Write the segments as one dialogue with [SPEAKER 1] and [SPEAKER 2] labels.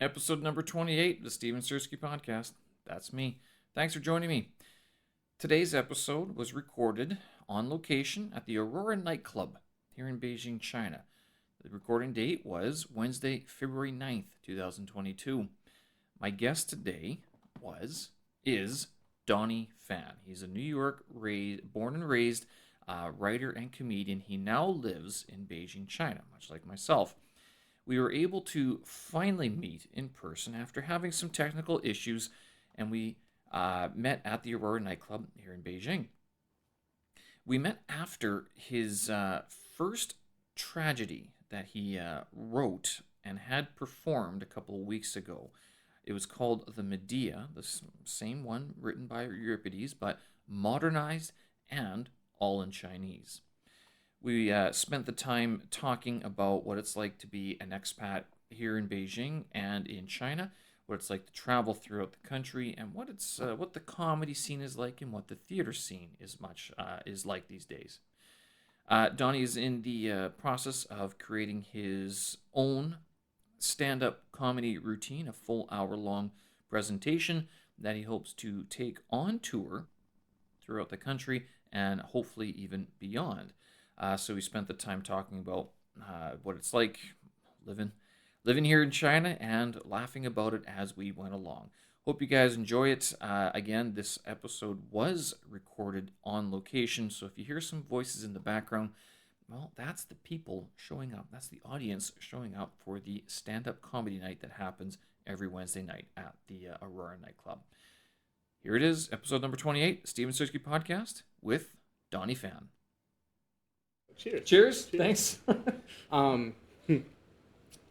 [SPEAKER 1] Episode number 28 of the Steven Sersky Podcast. That's me. Thanks for joining me. Today's episode was recorded on location at the Aurora nightclub here in Beijing, China. The recording date was Wednesday, February 9th, 2022. My guest today is Donnie Fan. He's a New York born and raised writer and comedian. He now lives in Beijing, China, much like myself. We were able to finally meet in person after having some technical issues, and we met at the Aurora nightclub here in Beijing. We met after his first tragedy that he wrote and had performed a couple of weeks ago. It was called the Medea, the same one written by Euripides, but modernized and all in Chinese. We spent the time talking about what it's like to be an expat here in Beijing and in China, what it's like to travel throughout the country, and what the comedy scene is like and what the theater scene is like these days. Donnie is in the process of creating his own stand-up comedy routine, a full hour-long presentation that he hopes to take on tour throughout the country and hopefully even beyond. So we spent the time talking about what it's like living here in China and laughing about it as we went along. Hope you guys enjoy it. Again, this episode was recorded on location, so if you hear some voices in the background, well, that's the people showing up. That's the audience showing up for the stand-up comedy night that happens every Wednesday night at the Aurora nightclub. Here it is, episode number 28, Steven Sersky Podcast with Donnie Fan. Cheers. Thanks.
[SPEAKER 2] When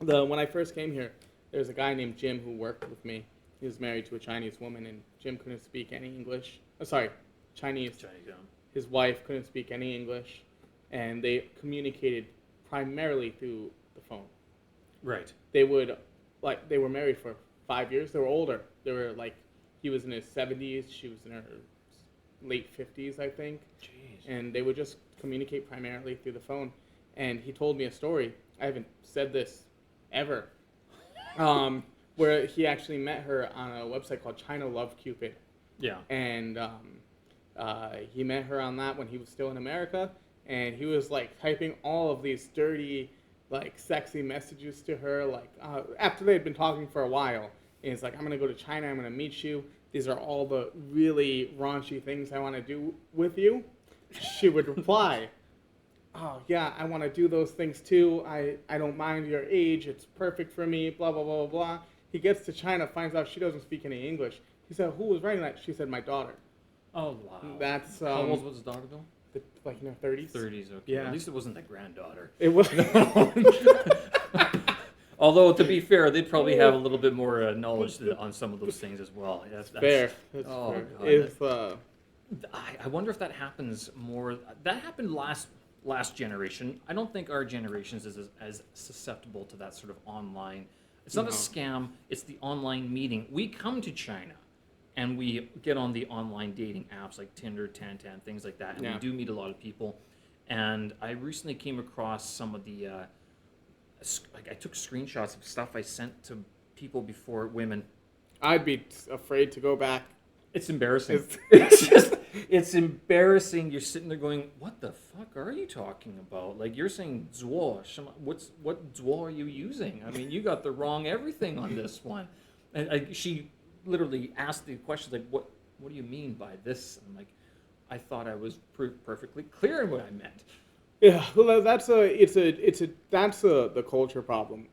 [SPEAKER 2] I first came here, there was a guy named Jim who worked with me. He was married to a Chinese woman, and Jim couldn't speak any English. Chinese. His wife couldn't speak any English, and they communicated primarily through the phone.
[SPEAKER 1] Right.
[SPEAKER 2] They were married for 5 years. They were older. He was in his 70s. She was in her late 50s, I think.
[SPEAKER 1] Jeez.
[SPEAKER 2] And they would just communicate primarily through the phone. And he told me a story. I haven't said this ever. Where he actually met her on a website called China Love Cupid.
[SPEAKER 1] Yeah.
[SPEAKER 2] And he met her on that when he was still in America. And he was typing all of these dirty, sexy messages to her. After they had been talking for a while. And he's like, I'm going to go to China. I'm going to meet you. These are all the really raunchy things I want to do with you. She would reply, oh, yeah, I want to do those things too. I don't mind your age. It's perfect for me, blah, blah, blah, blah. He gets to China, finds out she doesn't speak any English. He said, who was writing that? She said, my daughter.
[SPEAKER 1] Oh, wow.
[SPEAKER 2] That's
[SPEAKER 1] How old was his daughter, though?
[SPEAKER 2] 30s.
[SPEAKER 1] 30s, okay.
[SPEAKER 2] Yeah.
[SPEAKER 1] At least it wasn't the granddaughter.
[SPEAKER 2] It was.
[SPEAKER 1] Although, to be fair, they'd probably have a little bit more knowledge on some of those things as well.
[SPEAKER 2] That's fair. That's fair.
[SPEAKER 1] God. I wonder if that happens more. That happened last generation. I don't think our generation is as susceptible to that sort of online. It's not a scam. It's the online meeting. We come to China, and we get on the online dating apps like Tinder, Tantan, things like that, and we do meet a lot of people. And I recently came across some of the. I took screenshots of stuff I sent to people before, women.
[SPEAKER 2] I'd be afraid to go back.
[SPEAKER 1] It's embarrassing. It's embarrassing. You're sitting there going, what the fuck are you talking about? You're saying zuo. What zuo are you using? I mean, you got the wrong everything on this one. And she literally asked the question, what do you mean by this? I'm like, I thought I was perfectly clear in what I meant.
[SPEAKER 2] Yeah, well, that's the culture problem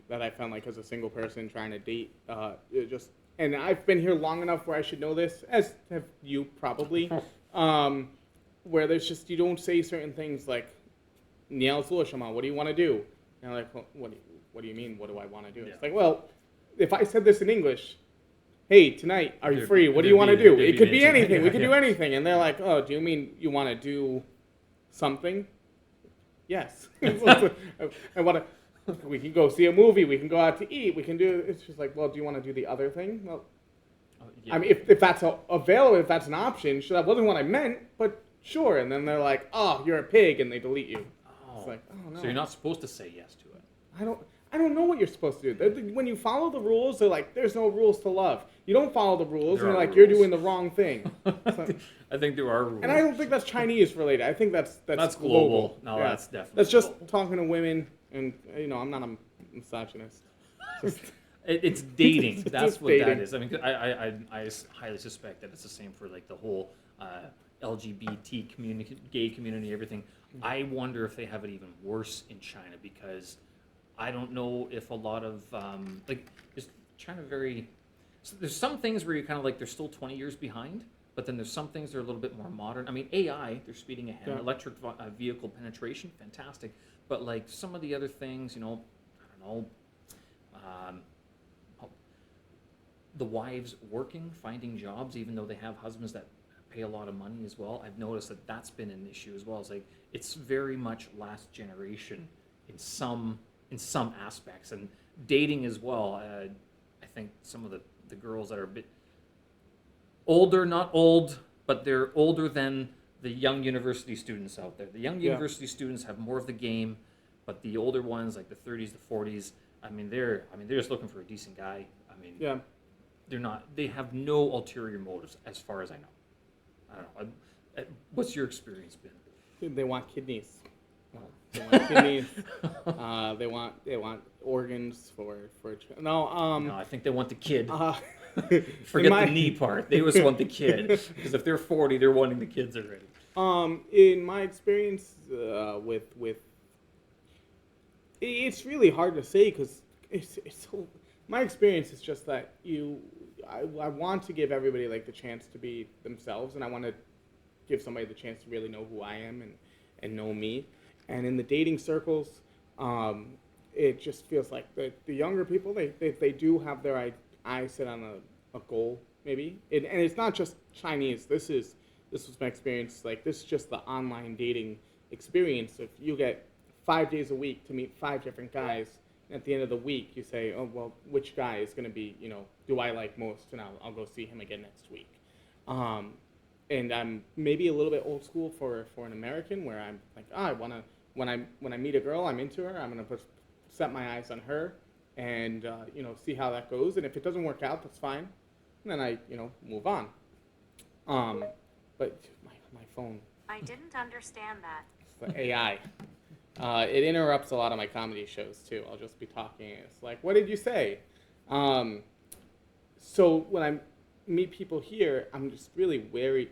[SPEAKER 2] that I found as a single person trying to date. And I've been here long enough where I should know this, as have you probably, where there's just, you don't say certain things like, 你要做什么? What do you want to do? And I'm like, what do you mean? What do I want to do? Yeah. It's like, well, if I said this in English, hey, tonight, are you free? What do you want to do? It could be anything. We could do anything. And they're like, oh, do you mean you want to do something? Yes. I want to. We can go see a movie. We can go out to eat. We can do. It's just like, well, do you want to do the other thing? Well, yeah. I mean, if that's available, if that's an option, sure, that wasn't what I meant, but sure. And then they're like, oh, you're a pig, and they delete you.
[SPEAKER 1] Oh. It's like, oh no. So you're not supposed to say yes to it.
[SPEAKER 2] I don't know what you're supposed to do. When you follow the rules, they're like, there's no rules to love. You don't follow the rules, and they're like, you're doing the wrong thing. So,
[SPEAKER 1] I think there are rules.
[SPEAKER 2] and I don't think that's Chinese related. I think that's
[SPEAKER 1] global. No,
[SPEAKER 2] yeah.
[SPEAKER 1] that's definitely
[SPEAKER 2] That's just
[SPEAKER 1] global.
[SPEAKER 2] talking to women, and I'm not a misogynist.
[SPEAKER 1] It's dating.
[SPEAKER 2] It's
[SPEAKER 1] That's
[SPEAKER 2] just
[SPEAKER 1] what
[SPEAKER 2] dating.
[SPEAKER 1] that is. I mean, I highly suspect that it's the same for like the whole LGBT community, gay community, everything. I wonder if they have it even worse in China, because I don't know if a lot of just China so there's some things where you're kind of like they're still 20 years behind, but then there's some things that are a little bit more modern. I mean, AI, they're speeding ahead.
[SPEAKER 2] Yeah.
[SPEAKER 1] Electric vehicle penetration, fantastic. But like some of the other things, I don't know. The wives working, finding jobs, even though they have husbands that pay a lot of money as well. I've noticed that that's been an issue as well. It's like it's very much last generation in some aspects, and dating as well. I think some of the girls that are a bit older, not old, but they're older than the young university students out there. The young university students have more of the game, but the older ones, like the 30s, the 40s, they're just looking for a decent guy. They're not. They have no ulterior motives, as far as I know. I don't know. What's your experience been?
[SPEAKER 2] They want kidneys. They want kidneys. They want organs for. No.
[SPEAKER 1] I think they want the kid.
[SPEAKER 2] Forget
[SPEAKER 1] the knee part. They just want the kid, because if they're 40, they're wanting the kids already.
[SPEAKER 2] In my experience with it's really hard to say, because it's so. My experience is just that I want to give everybody like the chance to be themselves, and I want to give somebody the chance to really know who I am and know me. And in the dating circles, it just feels like the younger people, they do have their eyes set on a goal, maybe. And it's not just Chinese. This was my experience. Like, this is just the online dating experience. If you get 5 days a week to meet 5 different guys, at the end of the week, you say, oh, well, which guy is going to be, do I like most? And I'll go see him again next week. And I'm maybe a little bit old school for an American, where I'm like, I want to, when I meet a girl, I'm into her. I'm going to set my eyes on her and, see how that goes. And if it doesn't work out, that's fine. And then I, move on. But my phone.
[SPEAKER 3] I didn't understand that.
[SPEAKER 2] It's the AI. It interrupts a lot of my comedy shows, too. I'll just be talking, and it's like, what did you say? So when I meet people here, I'm just really weary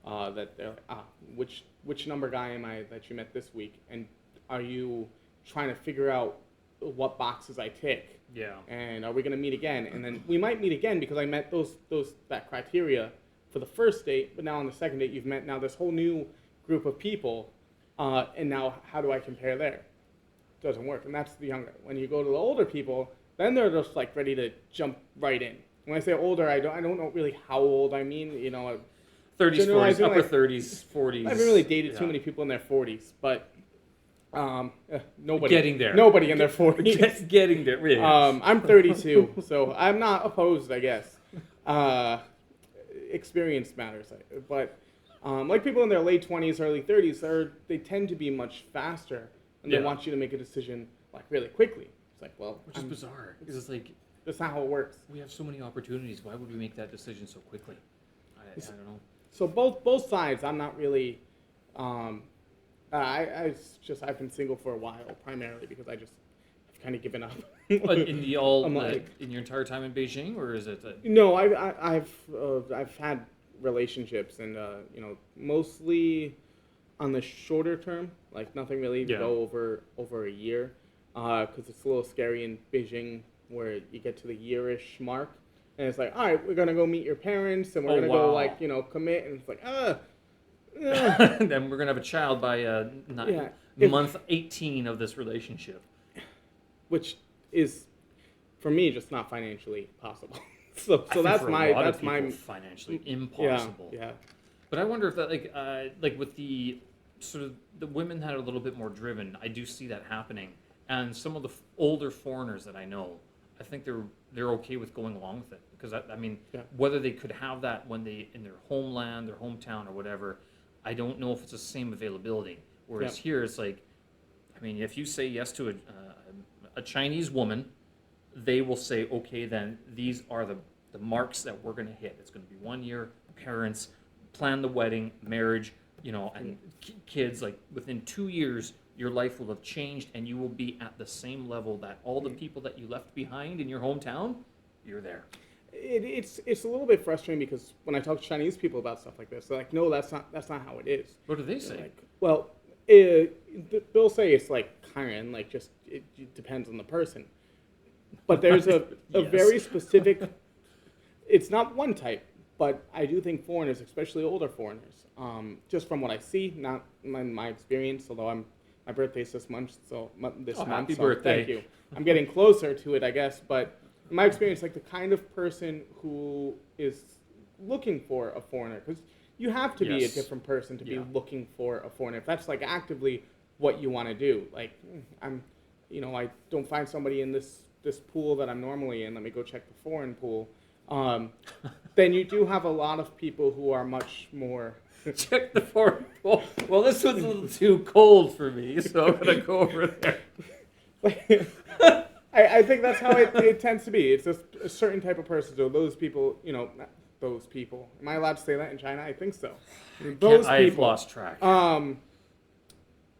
[SPEAKER 2] that they're like, which number guy am I that you met this week? And are you trying to figure out what boxes I tick?
[SPEAKER 1] Yeah.
[SPEAKER 2] And are we going to meet again? And then we might meet again because I met that criteria for the first date, but now on the second date, you've met now this whole new group of people. And now, how do I compare there? Doesn't work, and that's the younger. When you go to the older people, then they're just like ready to jump right in. When I say older, I don't know really how old I mean.
[SPEAKER 1] 30s, 40s, upper 30s, 40s.
[SPEAKER 2] I haven't really dated too many people in their 40s, but nobody.
[SPEAKER 1] Getting there.
[SPEAKER 2] Nobody in their 40s.
[SPEAKER 1] Getting there. Really.
[SPEAKER 2] I'm 32, so I'm not opposed, I guess. Experience matters, but. Like people in their late 20s, early 30s, they tend to be much faster, and they want you to make a decision like really quickly. It's like, well,
[SPEAKER 1] which is bizarre, because it's like
[SPEAKER 2] that's not how it works.
[SPEAKER 1] We have so many opportunities. Why would we make that decision so quickly? I don't know.
[SPEAKER 2] So both sides, I'm not really. I've been single for a while, primarily because I've kind of given up.
[SPEAKER 1] But in in your entire time in Beijing, or is it?
[SPEAKER 2] No, I've had relationships, and mostly on the shorter term, like nothing really to go over a year, because it's a little scary in Beijing where you get to the yearish mark, and it's like, all right, we're gonna go meet your parents, and we're gonna go commit, and it's like
[SPEAKER 1] then we're gonna have a child by month 18 of this relationship,
[SPEAKER 2] which is for me just not financially possible. So that's my
[SPEAKER 1] financially impossible.
[SPEAKER 2] Yeah.
[SPEAKER 1] But I wonder if that like with the sort of the women that are a little bit more driven, I do see that happening. And some of the older foreigners that I know, I think they're okay with going along with it, because whether they could have that when they in their homeland, their hometown, or whatever, I don't know if it's the same availability. Whereas here it's like, if you say yes to a Chinese woman, they will say, okay, then these are the marks that we're going to hit. It's going to be 1 year, parents, plan the wedding, marriage, and kids. Like within 2 years, your life will have changed, and you will be at the same level that all the people that you left behind in your hometown, you're there.
[SPEAKER 2] It's a little bit frustrating because when I talk to Chinese people about stuff like this, they're like, no, that's not how it is.
[SPEAKER 1] What do they say?
[SPEAKER 2] Like, well, they'll say it's like kind, like just it depends on the person. But there's a
[SPEAKER 1] Yes.
[SPEAKER 2] very specific. It's not one type, but I do think foreigners, especially older foreigners, just from what I see, not my experience. Although my birthday's this month,
[SPEAKER 1] Happy birthday!
[SPEAKER 2] Thank you. I'm getting closer to it, I guess. But in my experience, like the kind of person who is looking for a foreigner, because you have to be a different person to be looking for a foreigner. If that's like actively what you want to do, like I don't find somebody in this pool that I'm normally in. Let me go check the foreign pool. Then you do have a lot of people who are much more.
[SPEAKER 1] Check the foreign pool. Well, this one's a little too cold for me, so I'm gonna go over there.
[SPEAKER 2] I think that's how it tends to be. It's just a certain type of person. So those people, not those people. Am I allowed to say that in China? I think so.
[SPEAKER 1] I've lost track.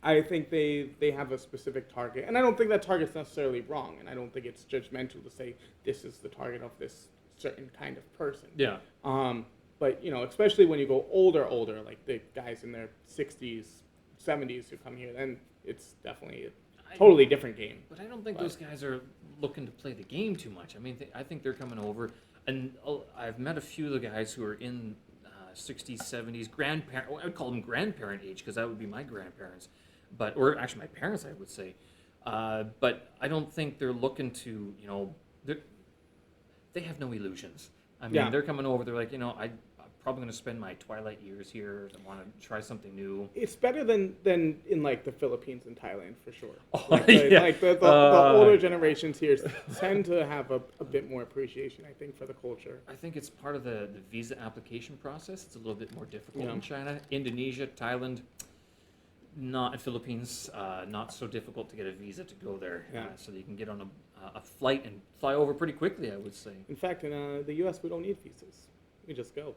[SPEAKER 2] I think they have a specific target, and I don't think that target's necessarily wrong, and I don't think it's judgmental to say this is the target of this certain kind of person.
[SPEAKER 1] Yeah.
[SPEAKER 2] But especially when you go older, like the guys in their 60s, 70s who come here, then it's definitely a totally different game.
[SPEAKER 1] But I don't think those guys are looking to play the game too much. I mean, I think they're coming over, and I've met a few of the guys who are in 60s, 70s, grandparent. I would call them grandparent age because that would be my grandparents, or actually my parents, I would say. But I don't think they're looking to, they have no illusions. I mean, they're coming over. They're like, I'm probably going to spend my twilight years here. I want to try something new.
[SPEAKER 2] It's better than in like the Philippines and Thailand for sure.
[SPEAKER 1] Oh,
[SPEAKER 2] like the older generations here tend to have a bit more appreciation, I think, for the culture.
[SPEAKER 1] I think it's part of the visa application process. It's a little bit more difficult in China. Indonesia, Thailand, Philippines, not so difficult to get a visa to go there. So that you can get on a flight and fly over pretty quickly, I would say.
[SPEAKER 2] In fact, in the U.S., we don't need visas. We just go.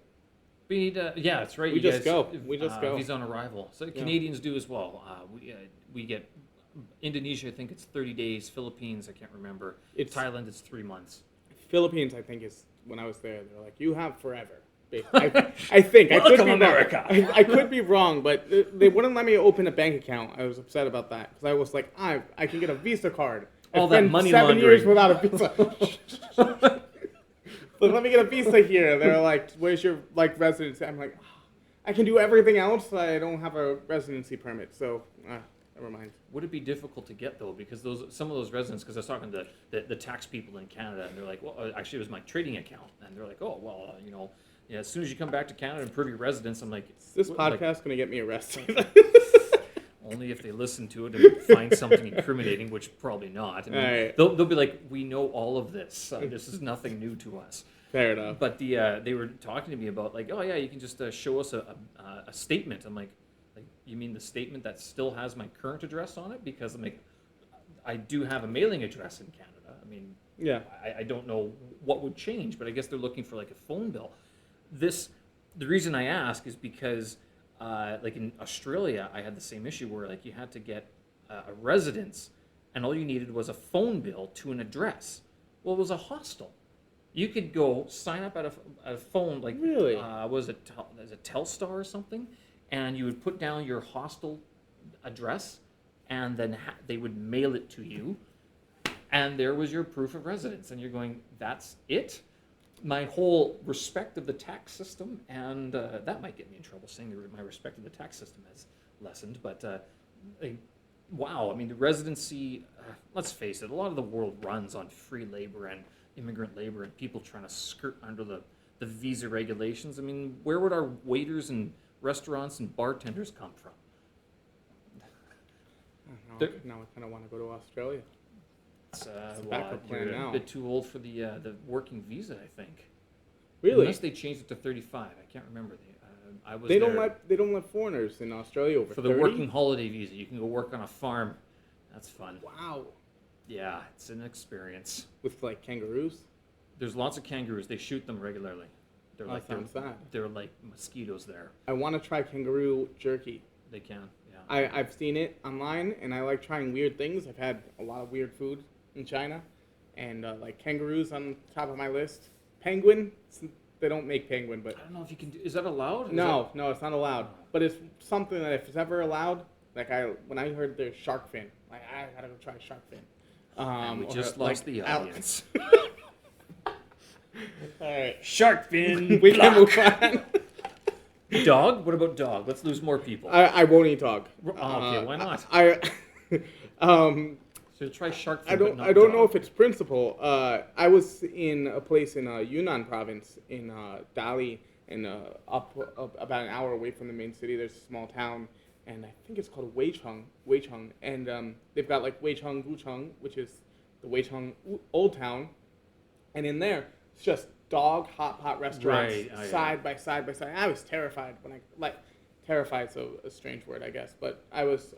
[SPEAKER 1] We need, that's right.
[SPEAKER 2] We just go.
[SPEAKER 1] Visa on arrival. So Canadians do as well. We get Indonesia. I think it's 30 days. Philippines, I can't remember. Thailand, it's 3 months.
[SPEAKER 2] Philippines, I think, is when I was there. They're like, you have forever. I think
[SPEAKER 1] Welcome,
[SPEAKER 2] I could be
[SPEAKER 1] America.
[SPEAKER 2] Wrong. I could be wrong, but they wouldn't let me open a bank account. I was upset about that because I was like, I can get a Visa card.
[SPEAKER 1] All that money
[SPEAKER 2] 7
[SPEAKER 1] laundering.
[SPEAKER 2] years without a visa. But let me get a visa here. They're like, where's your residency? I'm like, I can do everything else. I don't have a residency permit, so never mind.
[SPEAKER 1] Would it be difficult to get though? Because some of those residents, because I was talking to the tax people in Canada, and they're like, well, actually, it was my trading account, and they're like, oh, well, as soon as you come back to Canada and prove your residence, I'm like,
[SPEAKER 2] is this podcast gonna get me arrested?
[SPEAKER 1] Only if they listen to it and find something incriminating, which probably not. I mean,
[SPEAKER 2] right.
[SPEAKER 1] they'll be like, we know all of this. This is nothing new to us.
[SPEAKER 2] Fair enough.
[SPEAKER 1] But they were talking to me about like, oh yeah, you can just show us a statement. I'm like, you mean the statement that still has my current address on it? Because I'm like, I do have a mailing address in Canada. I mean, I don't know what would change, but I guess they're looking for like a phone bill. The reason I ask is because like in Australia, I had the same issue where like you had to get a residence, and all you needed was a phone bill to an address. Well, it was a hostel. You could go sign up at a phone like
[SPEAKER 2] really
[SPEAKER 1] was it Telstar or something, and you would put down your hostel address, and then they would mail it to you, and there was your proof of residence. And you're going, that's it? My whole respect of the tax system, and that might get me in trouble saying my respect of the tax system has lessened, but wow, I mean, the residency, let's face it, a lot of the world runs on free labor and immigrant labor and people trying to skirt under the visa regulations. I mean, where would our waiters and restaurants and bartenders come from?
[SPEAKER 2] Now I kind of want to go to Australia.
[SPEAKER 1] It's
[SPEAKER 2] a backup plan
[SPEAKER 1] you're
[SPEAKER 2] now.
[SPEAKER 1] a bit too old for the working visa, I think.
[SPEAKER 2] Really?
[SPEAKER 1] Unless they changed it to 35. I can't remember.
[SPEAKER 2] They don't let foreigners in Australia over
[SPEAKER 1] for the
[SPEAKER 2] 30?
[SPEAKER 1] working holiday visa. You can go work on a farm. That's fun.
[SPEAKER 2] Wow.
[SPEAKER 1] Yeah, it's an experience.
[SPEAKER 2] with like kangaroos.
[SPEAKER 1] There's lots of kangaroos. They shoot them regularly. They're
[SPEAKER 2] Oh, that sounds sad.
[SPEAKER 1] they're like mosquitoes there.
[SPEAKER 2] I want to try kangaroo jerky.
[SPEAKER 1] They can, yeah.
[SPEAKER 2] I've seen it online, and I like trying weird things. I've had a lot of weird food in China, and like kangaroos on top of my list. Penguin, they don't make penguin, but
[SPEAKER 1] I don't know if you can do. Is that allowed?
[SPEAKER 2] no, it's not allowed. But it's something that if it's ever allowed, like when I heard there's shark fin, like I gotta go try shark fin.
[SPEAKER 1] And we
[SPEAKER 2] or,
[SPEAKER 1] just
[SPEAKER 2] like,
[SPEAKER 1] lost the audience.
[SPEAKER 2] All right,
[SPEAKER 1] Shark fin.
[SPEAKER 2] we can move on.
[SPEAKER 1] Dog? What about dog? Let's lose more people.
[SPEAKER 2] I won't eat dog.
[SPEAKER 1] Okay, why not? So try shark fin.
[SPEAKER 2] I don't know if it's principle. I was in a place in Yunnan province in Dali, and up about an hour away from the main city. There's a small town, and I think it's called Weicheng, and they've got like Weicheng Gucheng, which is the Weicheng Old Town, and in there it's just dog hot pot restaurants side by side by side. I was terrified when terrified's a strange word, I guess, but I was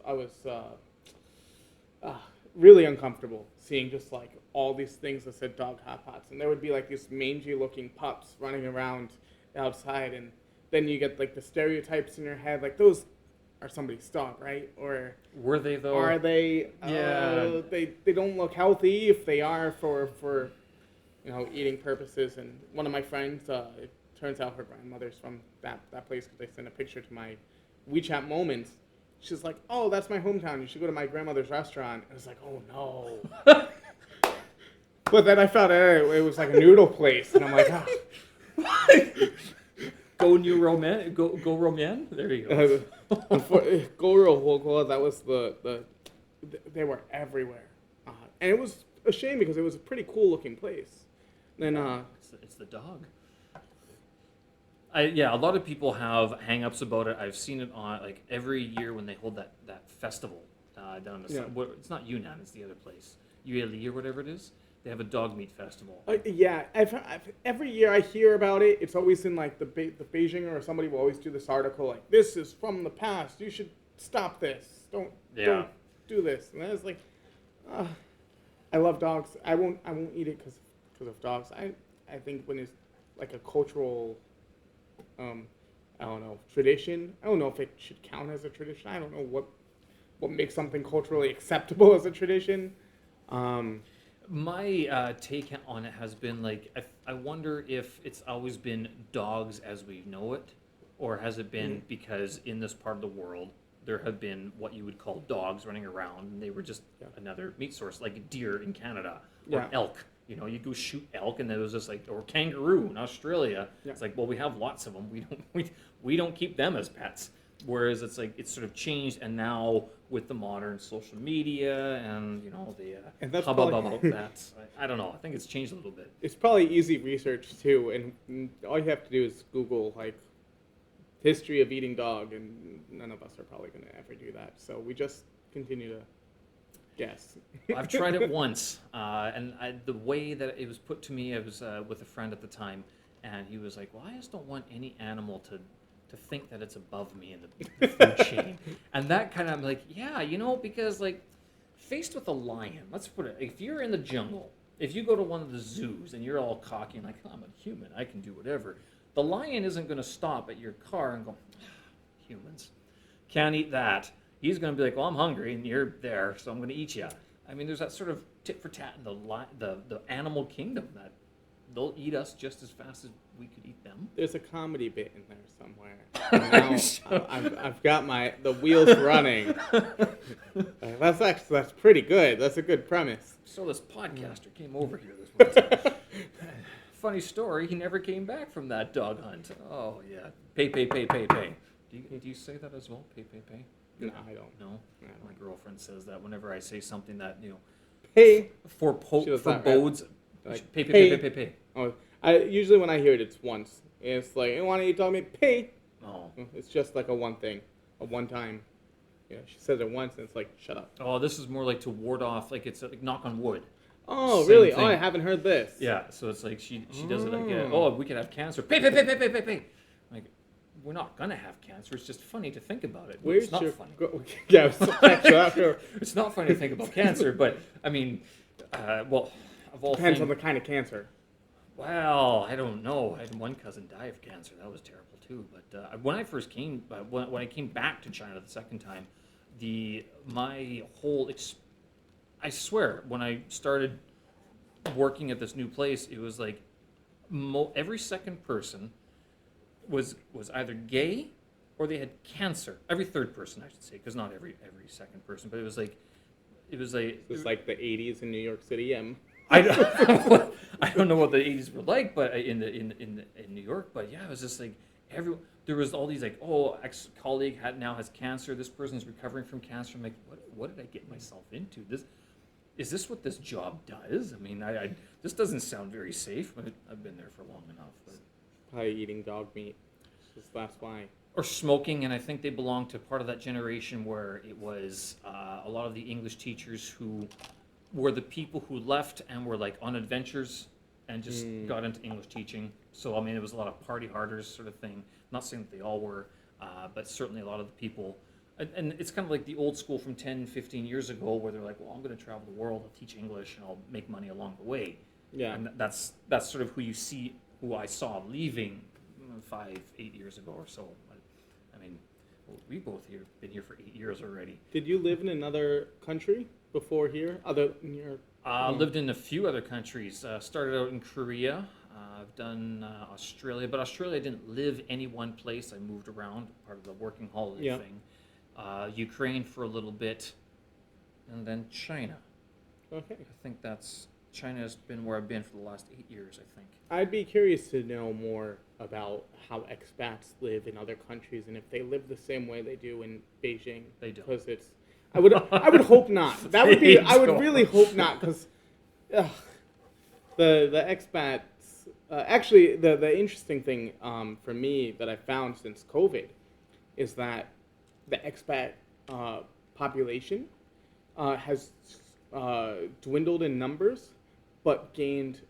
[SPEAKER 2] really uncomfortable seeing just like all these things that said dog hot pots, and there would be like these mangy looking pups running around outside, and then you get like the stereotypes in your head, like those are somebody's dog, right? Or
[SPEAKER 1] were they though?
[SPEAKER 2] are they?
[SPEAKER 1] Yeah.
[SPEAKER 2] They don't look healthy if they are for eating purposes. And one of my friends, it turns out her grandmother's from that place because I sent a picture to my WeChat Moments. She's like, "Oh, that's my hometown. You should go to my grandmother's restaurant." And I was like, "Oh no!" But then I found out it was like a noodle place, and I'm like, "Oh."
[SPEAKER 1] Go New Roman, go Roman. There you go.
[SPEAKER 2] Go Real Huoguo, that was they were everywhere, and it was a shame because it was a pretty cool looking place. Then
[SPEAKER 1] It's the dog. A lot of people have hang-ups about it. I've seen it on like every year when they hold that festival down in the it's not Yunnan, it's the other place, Yueli or whatever it is. They have a dog meat festival.
[SPEAKER 2] I've every year I hear about it. It's always in like the Beijing, or somebody will always do this article like, "This is from the past. You should stop this. Don't do this." And I was like, I love dogs. I won't eat it because of dogs. I think when it's like a cultural, I don't know, tradition. I don't know if it should count as a tradition. I don't know what makes something culturally acceptable as a tradition.
[SPEAKER 1] My take on it has been like, I wonder if it's always been dogs as we know it, or has it been because in this part of the world there have been what you would call dogs running around, and they were just another meat source, like deer in Canada or elk. You know, you go shoot elk, and there was just like, or kangaroo in Australia. Yeah. It's like, well, we have lots of them. We don't keep them as pets. Whereas it's like it's sort of changed, and now with the modern social media and the hubbub about that, I don't know. I think it's changed a little bit.
[SPEAKER 2] It's probably easy research too, and all you have to do is Google like history of eating dog, and none of us are probably going to ever do that. So we just continue to guess.
[SPEAKER 1] I've tried it once, and the way that it was put to me, I was with a friend at the time, and he was like, "Well, I just don't want any animal to think that it's above me in the food chain." And that kind of, I'm like, yeah, because like faced with a lion, let's put it, if you're in the jungle, if you go to one of the zoos and you're all cocky and like, I'm a human, I can do whatever, the lion isn't going to stop at your car and go, humans can't eat that. He's going to be like, well, I'm hungry and you're there, so I'm going to eat you. I mean, there's that sort of tit for tat in the animal kingdom, that they'll eat us just as fast as we could eat them.
[SPEAKER 2] There's a comedy bit in there somewhere. Now I've got the wheels running. That's pretty good. That's a good premise.
[SPEAKER 1] So this podcaster came over here this one time. Funny story, he never came back from that dog hunt. Oh yeah, pay. Do you say that as well? Pay.
[SPEAKER 2] No, I don't.
[SPEAKER 1] No, my girlfriend says that whenever I say something that
[SPEAKER 2] pay
[SPEAKER 1] forebodes.
[SPEAKER 2] Like,
[SPEAKER 1] pay.
[SPEAKER 2] Oh, usually when I hear it, it's once. It's like, "You want to eat dog meat? Pay."
[SPEAKER 1] Oh.
[SPEAKER 2] It's just like a one time. Yeah, she says it once, and it's like, shut up.
[SPEAKER 1] Oh, this is more like to ward off, like it's like knock on wood.
[SPEAKER 2] Oh,
[SPEAKER 1] Same
[SPEAKER 2] really?
[SPEAKER 1] thing.
[SPEAKER 2] Oh, I haven't heard this.
[SPEAKER 1] Yeah, so it's like she does it like, we could have cancer. Pay. Like, we're not gonna have cancer. It's just funny to think about it.
[SPEAKER 2] Where's
[SPEAKER 1] it's not
[SPEAKER 2] your
[SPEAKER 1] funny.
[SPEAKER 2] Yeah,
[SPEAKER 1] It's not funny to think about cancer, but I mean, Well, of all
[SPEAKER 2] Depends
[SPEAKER 1] things,
[SPEAKER 2] on the kind of cancer.
[SPEAKER 1] well, I don't know. I had one cousin die of cancer. That was terrible too. But when I first came, when I came back to China the second time, my whole I swear, when I started working at this new place, it was like every second person was either gay or they had cancer. Every third person, I should say, because not every second person, but it was like
[SPEAKER 2] It's like the 80s in New York City.
[SPEAKER 1] I don't, I don't know what the 80s were like, but in New York, but yeah, it was just like there was all these like, oh, ex-colleague now has cancer. This person's recovering from cancer. I'm like, what did I get myself into? Is this what this job does? I mean, this doesn't sound very safe, but I've been there for long enough. But.
[SPEAKER 2] Probably eating dog meat. That's why.
[SPEAKER 1] Or smoking, and I think they belong to part of that generation where it was a lot of the English teachers who were the people who left and were like on adventures and just got into English teaching. So I mean, it was a lot of party harders sort of thing. Not saying that they all were, but certainly a lot of the people. And it's kind of like the old school from 10, 15 years ago where they're like, well, I'm going to travel the world, I'll teach English, and I'll make money along the way.
[SPEAKER 2] Yeah.
[SPEAKER 1] And that's sort of who I saw leaving 5, 8 years ago or so. I mean, we both been here for 8 years already.
[SPEAKER 2] Did you live in another country before here, other than your?
[SPEAKER 1] Lived in a few other countries. Started out in Korea. I've done Australia, but Australia I didn't live any one place. I moved around, part of the working holiday thing. Ukraine for a little bit, and then China.
[SPEAKER 2] Okay.
[SPEAKER 1] I think China has been where I've been for the last 8 years, I think.
[SPEAKER 2] I'd be curious to know more about how expats live in other countries and if they live the same way they do in Beijing.
[SPEAKER 1] They don't.
[SPEAKER 2] Because I would hope not. That would be. I would
[SPEAKER 1] don't.
[SPEAKER 2] really hope not, because the expats. Actually, the interesting thing for me that I found since COVID is that the expat population has dwindled in numbers, but gained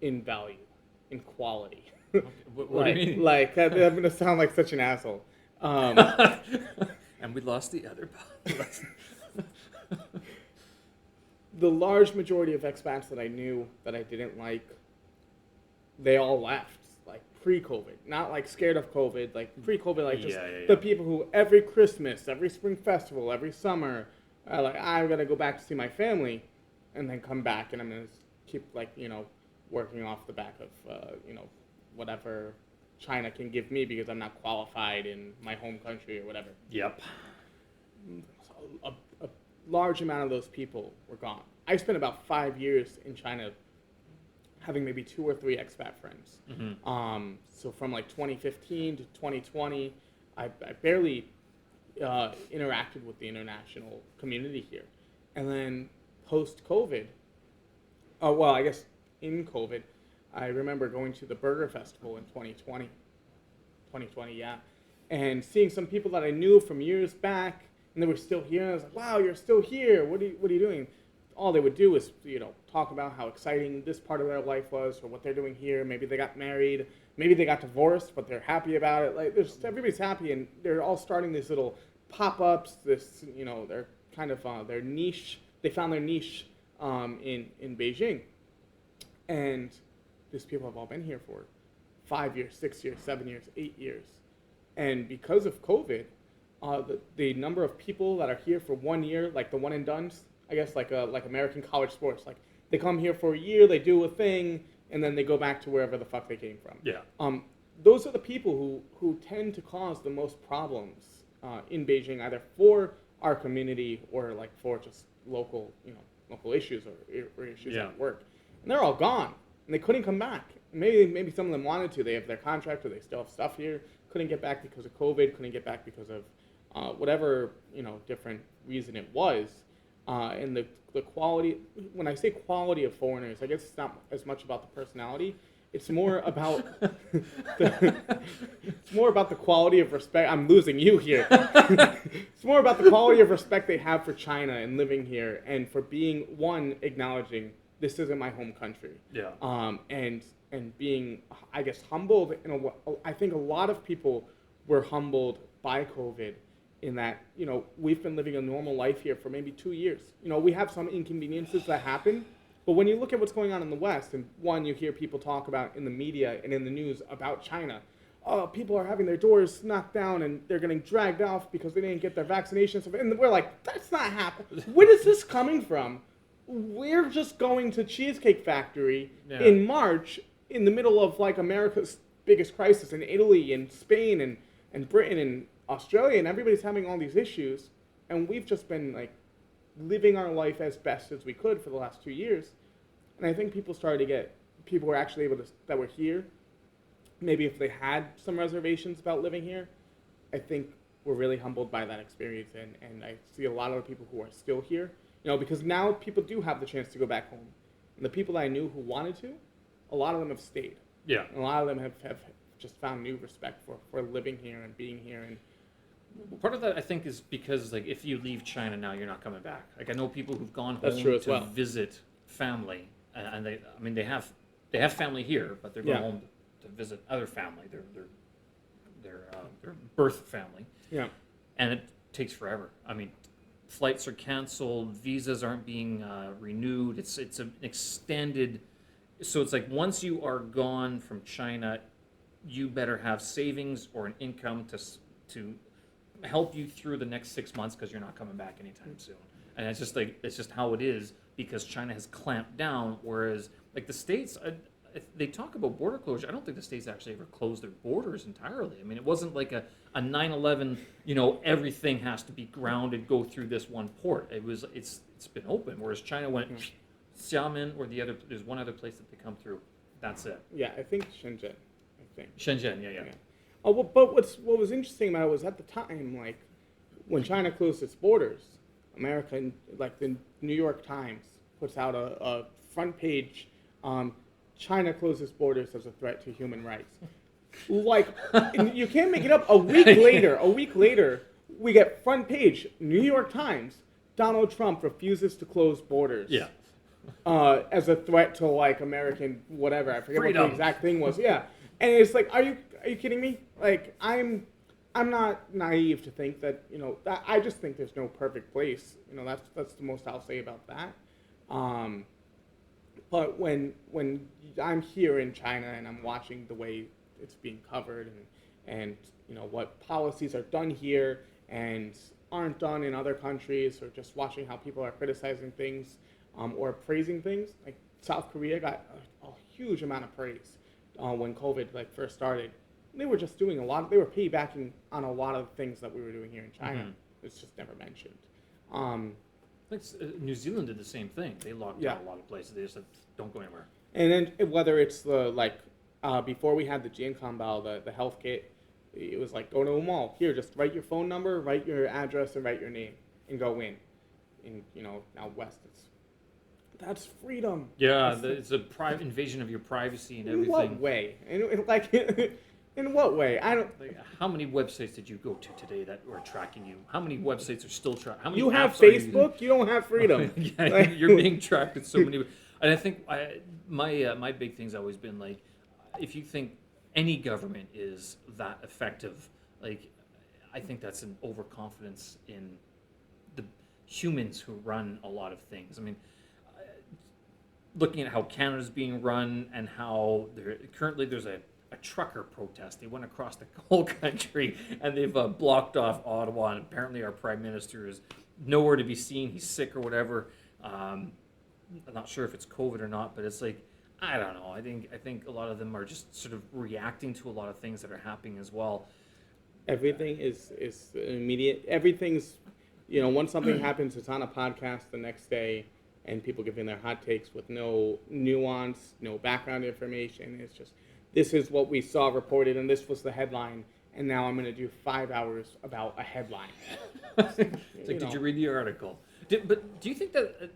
[SPEAKER 2] in value, in quality.
[SPEAKER 1] Okay, what do you mean?
[SPEAKER 2] Like, I'm going to sound like such an asshole.
[SPEAKER 1] And we lost the other part.
[SPEAKER 2] The large majority of expats that I knew that I didn't like, they all left, like pre-COVID. Not like scared of COVID, like pre-COVID, like just the people who every Christmas, every spring festival, every summer, are like, I'm going to go back to see my family and then come back, and I'm going to keep, like, working off the back of, whatever China can give me because I'm not qualified in my home country or whatever.
[SPEAKER 1] Yep.
[SPEAKER 2] A large amount of those people were gone. I spent about 5 years in China having maybe 2 or 3 expat friends. Mm-hmm. So from like 2015 to 2020, I barely interacted with the international community here. And then post-COVID, I guess in COVID, I remember going to the Burger Festival in 2020, and seeing some people that I knew from years back, and they were still here. And I was like, "Wow, you're still here! What are you doing?" All they would do is, talk about how exciting this part of their life was, or what they're doing here. Maybe they got married, maybe they got divorced, but they're happy about it. Like, everybody's happy, and they're all starting these little pop-ups. They're kind of their niche. They found their niche in Beijing, and these people have all been here for 5 years, 6 years, 7 years, 8 years. And because of COVID, the number of people that are here for 1 year, like the one and dones, I guess, like American college sports, like they come here for a year, they do a thing, and then they go back to wherever the fuck they came from.
[SPEAKER 1] Yeah.
[SPEAKER 2] Those are the people who tend to cause the most problems in Beijing, either for our community or like for just local issues or issues at work. And they're all gone. And they couldn't come back. Maybe some of them wanted to. They have their contract, or they still have stuff here. Couldn't get back because of COVID. Couldn't get back because of whatever different reason it was. And the quality. When I say quality of foreigners, I guess it's not as much about the personality. It's more about it's more about the quality of respect. I'm losing you here. It's more about the quality of respect they have for China and living here, and for being acknowledging this isn't my home country.
[SPEAKER 1] Yeah.
[SPEAKER 2] And being, I guess, humbled. I think a lot of people were humbled by COVID, in that we've been living a normal life here for maybe 2 years. We have some inconveniences that happen, But when you look at what's going on in the West, and one, you hear people talk about in the media and in the news about China. Oh, people are having their doors knocked down and they're getting dragged off because they didn't get their vaccinations. And we're like, that's not happening. Where is this coming from? We're just going to Cheesecake Factory in March in the middle of like America's biggest crisis in Italy and Spain and Britain and Australia, and everybody's having all these issues. And we've just been like living our life as best as we could for the last 2 years. And I think people were actually able to, that were here, maybe if they had some reservations about living here, I think we're really humbled by that experience. And I see a lot of the people who are still here, because now people do have the chance to go back home. And the people that I knew who wanted to, a lot of them have stayed.
[SPEAKER 1] Yeah.
[SPEAKER 2] And a lot of them have just found new respect for living here and being here. And
[SPEAKER 1] part of that, I think, is because like if you leave China now, you're not coming back. Like I know people who've gone
[SPEAKER 2] That's
[SPEAKER 1] home
[SPEAKER 2] true as
[SPEAKER 1] to
[SPEAKER 2] well.
[SPEAKER 1] visit family, and they have family here, but they're going home to visit other family, their birth family.
[SPEAKER 2] Yeah.
[SPEAKER 1] And it takes forever. I mean, flights are canceled, visas aren't being renewed. It's an extended. So it's like once you are gone from China, you better have savings or an income to help you through the next 6 months because you're not coming back anytime soon. And it's just how it is because China has clamped down. Whereas like the States, they talk about border closure. I don't think the States actually ever closed their borders entirely. I mean, it wasn't like a 9/11. Everything has to be grounded, go through this one port. It's been open. Whereas China went Xiamen or there's one other place that they come through. That's it.
[SPEAKER 2] Yeah, I think Shenzhen.
[SPEAKER 1] Shenzhen, yeah.
[SPEAKER 2] Oh, well, but what was interesting about it was at the time, like when China closed its borders, America, like the New York Times, puts out a front page. China closes borders as a threat to human rights. Like you can't make it up. A week later, we get front page New York Times. Donald Trump refuses to close borders.
[SPEAKER 1] Yeah.
[SPEAKER 2] As a threat to like American whatever. I forget
[SPEAKER 1] Freedom.
[SPEAKER 2] what the exact thing was. Yeah. And it's like, are you kidding me? Like I'm not naive to think that I just think there's no perfect place. That's the most I'll say about that. But when I'm here in China and I'm watching the way it's being covered and what policies are done here and aren't done in other countries, or just watching how people are criticizing things or praising things, like South Korea got a huge amount of praise when COVID first started. They were just doing they were piggybacking on a lot of things that we were doing here in China.
[SPEAKER 1] Mm-hmm.
[SPEAKER 2] It's just never mentioned.
[SPEAKER 1] New Zealand did the same thing. They locked down a lot of places. They just said, don't go anywhere.
[SPEAKER 2] And then whether it's before we had the Jiankanbao, the health kit, it was like, go to a mall. Here, just write your phone number, write your address, and write your name, and go in. And, now West, that's freedom.
[SPEAKER 1] Yeah, it's a private invasion of your privacy and everything.
[SPEAKER 2] In what way? In what way? I don't.
[SPEAKER 1] How many websites did you go to today that were tracking you? How many websites are still tracking?
[SPEAKER 2] You have Facebook. You don't have freedom.
[SPEAKER 1] Yeah, you're being tracked at so many. And I think my big thing's always been like, if you think any government is that effective, I think that's an overconfidence in the humans who run a lot of things. I mean, looking at how Canada's being run and how currently there's a trucker protest. They went across the whole country and they've blocked off Ottawa, and apparently our prime minister is nowhere to be seen. He's sick or whatever. I'm not sure if it's COVID or not, but it's like, I don't know. I think a lot of them are just sort of reacting to a lot of things that are happening as well.
[SPEAKER 2] Everything is immediate. Everything's, once something happens, it's on a podcast the next day, and people giving their hot takes with no nuance, no background information. It's just, this is what we saw reported, and this was the headline, and now I'm going to do 5 hours about a headline.
[SPEAKER 1] It's like, did you read the article? But do you think that,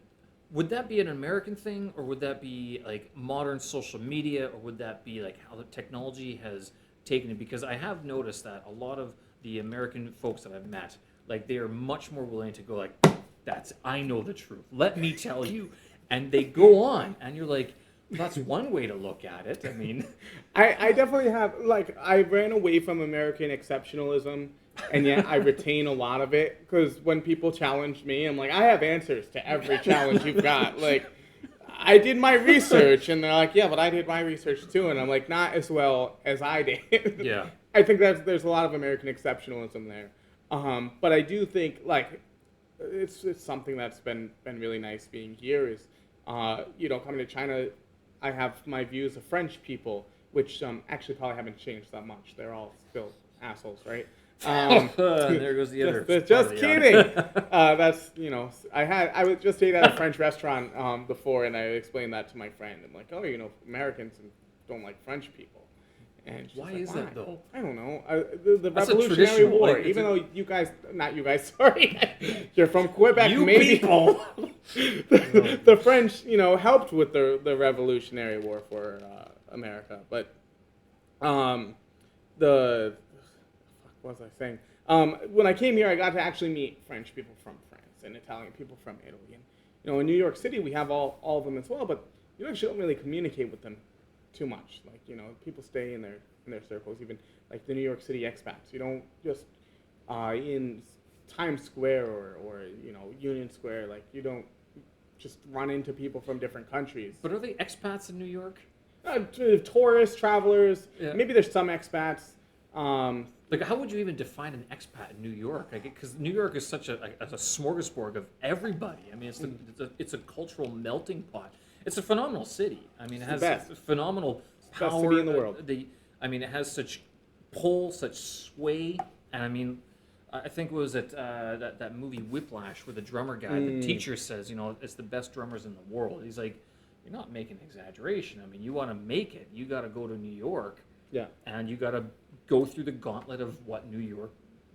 [SPEAKER 1] would that be an American thing, or would that be like modern social media, or would that be like how the technology has taken it? Because I have noticed that a lot of the American folks that I've met, they are much more willing to go I know the truth. Let me tell you. And they go on, and you're like, that's one way to look at it. I mean,
[SPEAKER 2] I definitely have, I ran away from American exceptionalism, and yet I retain a lot of it, because when people challenge me, I'm like, I have answers to every challenge you've got. I did my research, and they're like, yeah, but I did my research too, and I'm like, not as well as I did.
[SPEAKER 1] Yeah.
[SPEAKER 2] I think there's a lot of American exceptionalism there, but I do think like it's something that's been really nice being here is, coming to China, I have my views of French people, which actually probably haven't changed that much. They're all still assholes, right?
[SPEAKER 1] There goes the other.
[SPEAKER 2] Just kidding. That's I was just ate at a French restaurant before, and I explained that to my friend. I'm like, oh, Americans don't like French people. And she's
[SPEAKER 1] Why
[SPEAKER 2] like,
[SPEAKER 1] is that though?
[SPEAKER 2] I don't know. The
[SPEAKER 1] That's a
[SPEAKER 2] Revolutionary
[SPEAKER 1] traditional,
[SPEAKER 2] War.
[SPEAKER 1] like,
[SPEAKER 2] Even though not you guys, sorry, you're from Quebec,
[SPEAKER 1] You
[SPEAKER 2] maybe.
[SPEAKER 1] people.
[SPEAKER 2] The French, helped with the Revolutionary War for America, but what was I saying? When I came here, I got to actually meet French people from France and Italian people from Italy. And, in New York City, we have all of them as well, but you actually don't really communicate with them too much. Like, people stay in their circles, even like the New York City expats. You don't just in Times Square or Union Square, like you don't just run into people from different countries.
[SPEAKER 1] But are they expats in New York?
[SPEAKER 2] Tourists, travelers,
[SPEAKER 1] Yeah.
[SPEAKER 2] maybe there's some expats.
[SPEAKER 1] Like, how would you even define an expat in New York? Because New York is such a smorgasbord of everybody. I mean, it's a cultural melting pot. It's a phenomenal city. I mean, it has phenomenal power.
[SPEAKER 2] Best city in the world.
[SPEAKER 1] It has such pull, such sway. And I mean, I think it was that movie Whiplash where the drummer guy, the teacher says, it's the best drummers in the world. He's like, you're not making an exaggeration. I mean, you want to make it, you got to go to New York.
[SPEAKER 2] Yeah.
[SPEAKER 1] And you got to go through the gauntlet of what New York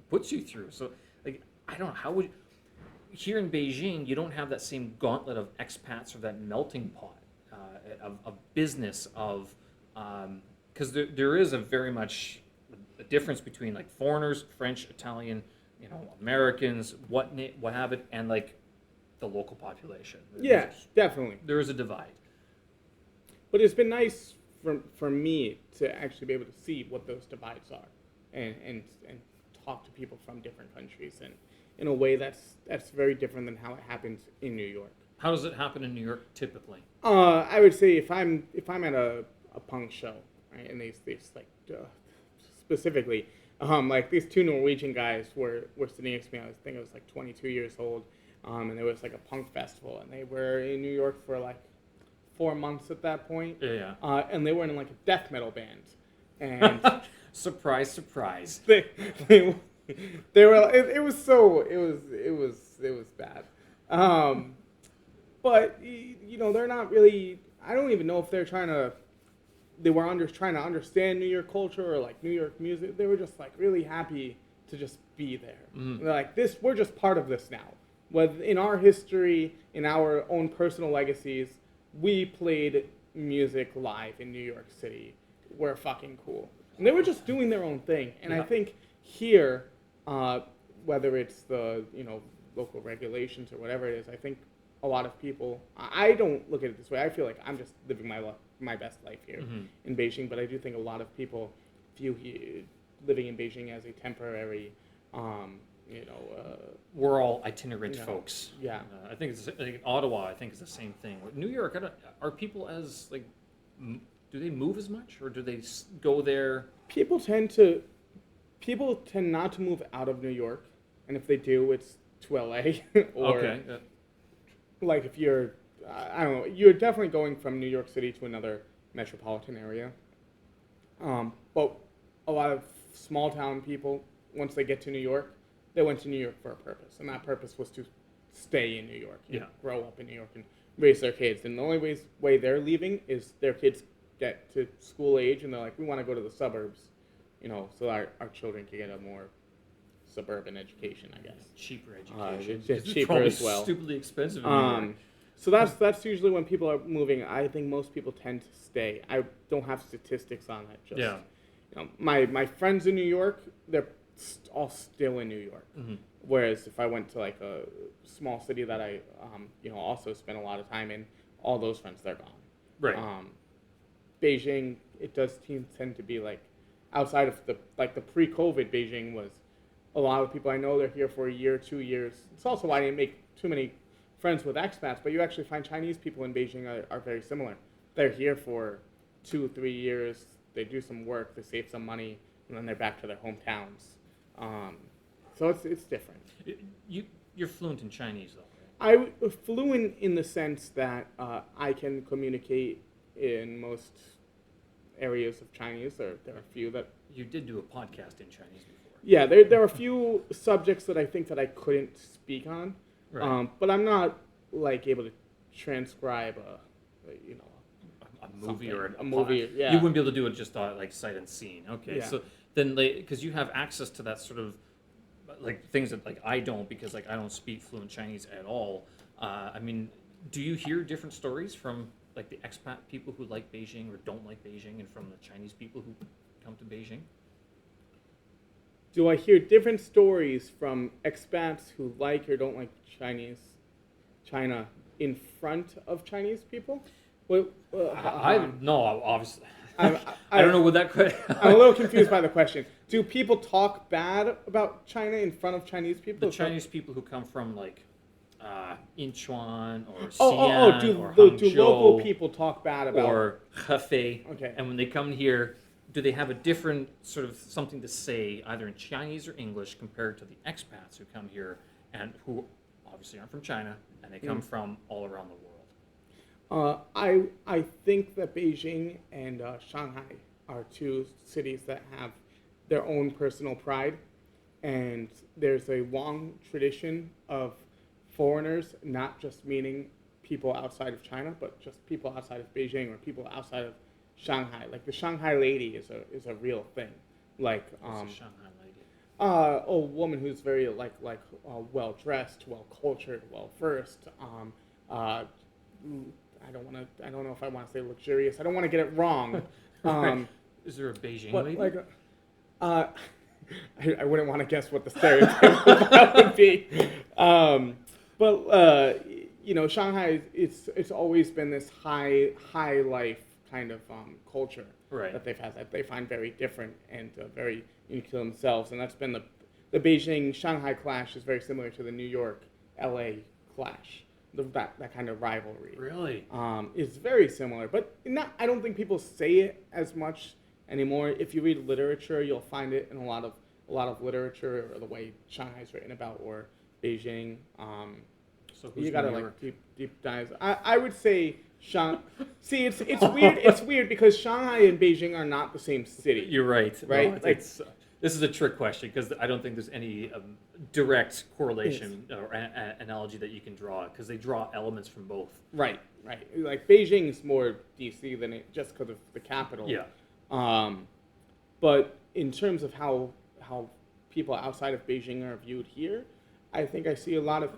[SPEAKER 1] puts you through. So, like, I don't know, how would... Here in Beijing, you don't have that same gauntlet of expats or that melting pot of business, of... Because there is a very much a difference between, like, foreigners, French, Italian, Americans, what have it, and, like, the local population.
[SPEAKER 2] Definitely.
[SPEAKER 1] There is a divide.
[SPEAKER 2] But it's been nice for me to actually be able to see what those divides are and talk to people from different countries and in a way that's very different than how it happens in New York.
[SPEAKER 1] How does it happen in New York typically?
[SPEAKER 2] I would say if I'm at a punk show, right, and these like specifically like these two Norwegian guys were sitting next to me. I think I was like 22 years old, and there was like a punk festival, and they were in New York for like 4 months at that point.
[SPEAKER 1] Yeah.
[SPEAKER 2] And they were in like a death metal band, and
[SPEAKER 1] surprise, surprise.
[SPEAKER 2] they were. It was bad. But they're not really. I don't even know if they're trying to. They were trying to understand New York culture or like New York music. They were just like really happy to just be there. Mm-hmm. They're like this. We're just part of this now. In our history, in our own personal legacies, we played music live in New York City. We're fucking cool. And they were just doing their own thing. And I think here, whether it's the local regulations or whatever it is, I think a lot of people. I don't look at it this way. I feel like I'm just living my best life here in Beijing. But I do think a lot of people view living in Beijing as a temporary.
[SPEAKER 1] We're all itinerant folks.
[SPEAKER 2] Yeah.
[SPEAKER 1] I think Ottawa. I think is the same thing. New York. Are people as like? Do they move as much, or do they go there?
[SPEAKER 2] People tend not to move out of New York, and if they do, it's to LA or
[SPEAKER 1] okay.
[SPEAKER 2] Like if you're, I don't know, you're definitely going from New York City to another metropolitan area. But a lot of small town people, once they get to New York, they went to New York for a purpose, and that purpose was to stay in New York, grow up in New York, and raise their kids. And the only way they're leaving is their kids get to school age, and they're like, we want to go to the suburbs, so our children can get a more suburban education, I guess.
[SPEAKER 1] Cheaper education.
[SPEAKER 2] It's cheaper as well.
[SPEAKER 1] Stupidly expensive in New York.
[SPEAKER 2] So that's usually when people are moving. I think most people tend to stay. I don't have statistics on that. My friends in New York, they're all still in New York. Mm-hmm. Whereas if I went to like a small city that I also spent a lot of time in, all those friends, they're gone.
[SPEAKER 1] Right.
[SPEAKER 2] Beijing, it does tend to be like outside of the pre-COVID Beijing was a lot of people I know they're here for a year, 2 years. It's also why I didn't make too many friends with expats, but you actually find Chinese people in Beijing are very similar. They're here for 2-3 years. They do some work, they save some money, and then they're back to their hometowns. So it's different.
[SPEAKER 1] You're fluent in Chinese, though, right?
[SPEAKER 2] I'm fluent in the sense that I can communicate in most areas of Chinese. There are a few that...
[SPEAKER 1] You did do a podcast in Chinese before.
[SPEAKER 2] Yeah, there are a few subjects that I think that I couldn't speak on,
[SPEAKER 1] Right.
[SPEAKER 2] but I'm not like able to transcribe
[SPEAKER 1] A movie or
[SPEAKER 2] a movie. Yeah,
[SPEAKER 1] You wouldn't be able to do it just like sight and scene. Okay,
[SPEAKER 2] Yeah.
[SPEAKER 1] so then because you have access to that sort of like things that like I don't, because like I don't speak fluent Chinese at all. I mean, do you hear different stories from like the expat people who like Beijing or don't like Beijing, and from the Chinese people who come to Beijing?
[SPEAKER 2] Do I hear different stories from expats who like or don't like China in front of Chinese people? Well,
[SPEAKER 1] No, obviously.
[SPEAKER 2] I
[SPEAKER 1] I don't know what that could.
[SPEAKER 2] I'm a little confused by the question. Do people talk bad about China in front of Chinese people?
[SPEAKER 1] The Chinese people who come from like Incheon or Xi'an or
[SPEAKER 2] Do
[SPEAKER 1] Hangzhou
[SPEAKER 2] local people talk bad about...
[SPEAKER 1] or Hefei,
[SPEAKER 2] Okay.
[SPEAKER 1] and when they come here, do they have a different sort of something to say either in Chinese or English compared to the expats who come here and who obviously aren't from China and they come from all around the world?
[SPEAKER 2] I think that Beijing and Shanghai are two cities that have their own personal pride, and there's a long tradition of foreigners, not just meaning people outside of China, but just people outside of Beijing or people outside of Shanghai. Like the Shanghai lady is a real thing. Like
[SPEAKER 1] What's a Shanghai lady?
[SPEAKER 2] a woman who's very well dressed, well cultured, well versed. I don't know if I want to say luxurious. I don't want to get it wrong.
[SPEAKER 1] Is there a Beijing
[SPEAKER 2] But
[SPEAKER 1] lady?
[SPEAKER 2] I wouldn't want to guess what the stereotype of that would be. Shanghai, it's always been this high life kind of culture
[SPEAKER 1] Right.
[SPEAKER 2] that they've had that they find very different and very unique to themselves. And that's been the Beijing-Shanghai clash is very similar to the New York-LA clash. That kind of rivalry.
[SPEAKER 1] Really?
[SPEAKER 2] Is very similar, but I don't think people say it as much anymore. If you read literature, you'll find it in a lot of literature, or the way Shanghai's written about, or Beijing.
[SPEAKER 1] So who's
[SPEAKER 2] You gotta
[SPEAKER 1] New
[SPEAKER 2] like
[SPEAKER 1] York?
[SPEAKER 2] deep dives. I would say See, it's weird. It's weird because Shanghai and Beijing are not the same city.
[SPEAKER 1] You're right.
[SPEAKER 2] Right?
[SPEAKER 1] No, this is a trick question because I don't think there's any direct correlation or analogy that you can draw because they draw elements from both.
[SPEAKER 2] Right. Like Beijing is more DC than it just because of the capital.
[SPEAKER 1] Yeah.
[SPEAKER 2] But in terms of how people outside of Beijing are viewed here, I think I see a lot of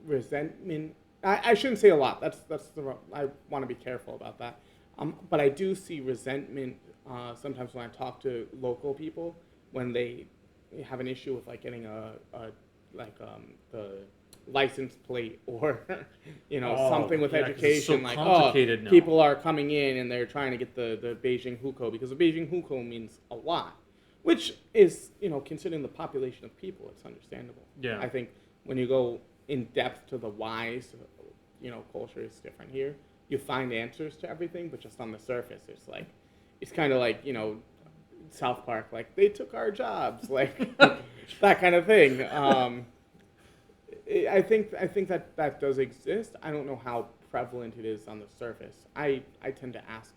[SPEAKER 2] resentment. I shouldn't say a lot. That's the wrong. I want to be careful about that. But I do see resentment sometimes when I talk to local people when they have an issue with like getting the license plate or something with education.
[SPEAKER 1] It's so complicated now.
[SPEAKER 2] People are coming in and they're trying to get the Beijing hukou because the Beijing hukou means a lot, which is considering the population of people, it's understandable.
[SPEAKER 1] Yeah.
[SPEAKER 2] I think when you go in depth to the whys, culture is different here. You find answers to everything, but just on the surface, it's kind of like South Park, like they took our jobs, like that kind of thing. I think that does exist. I don't know how prevalent it is on the surface. I tend to ask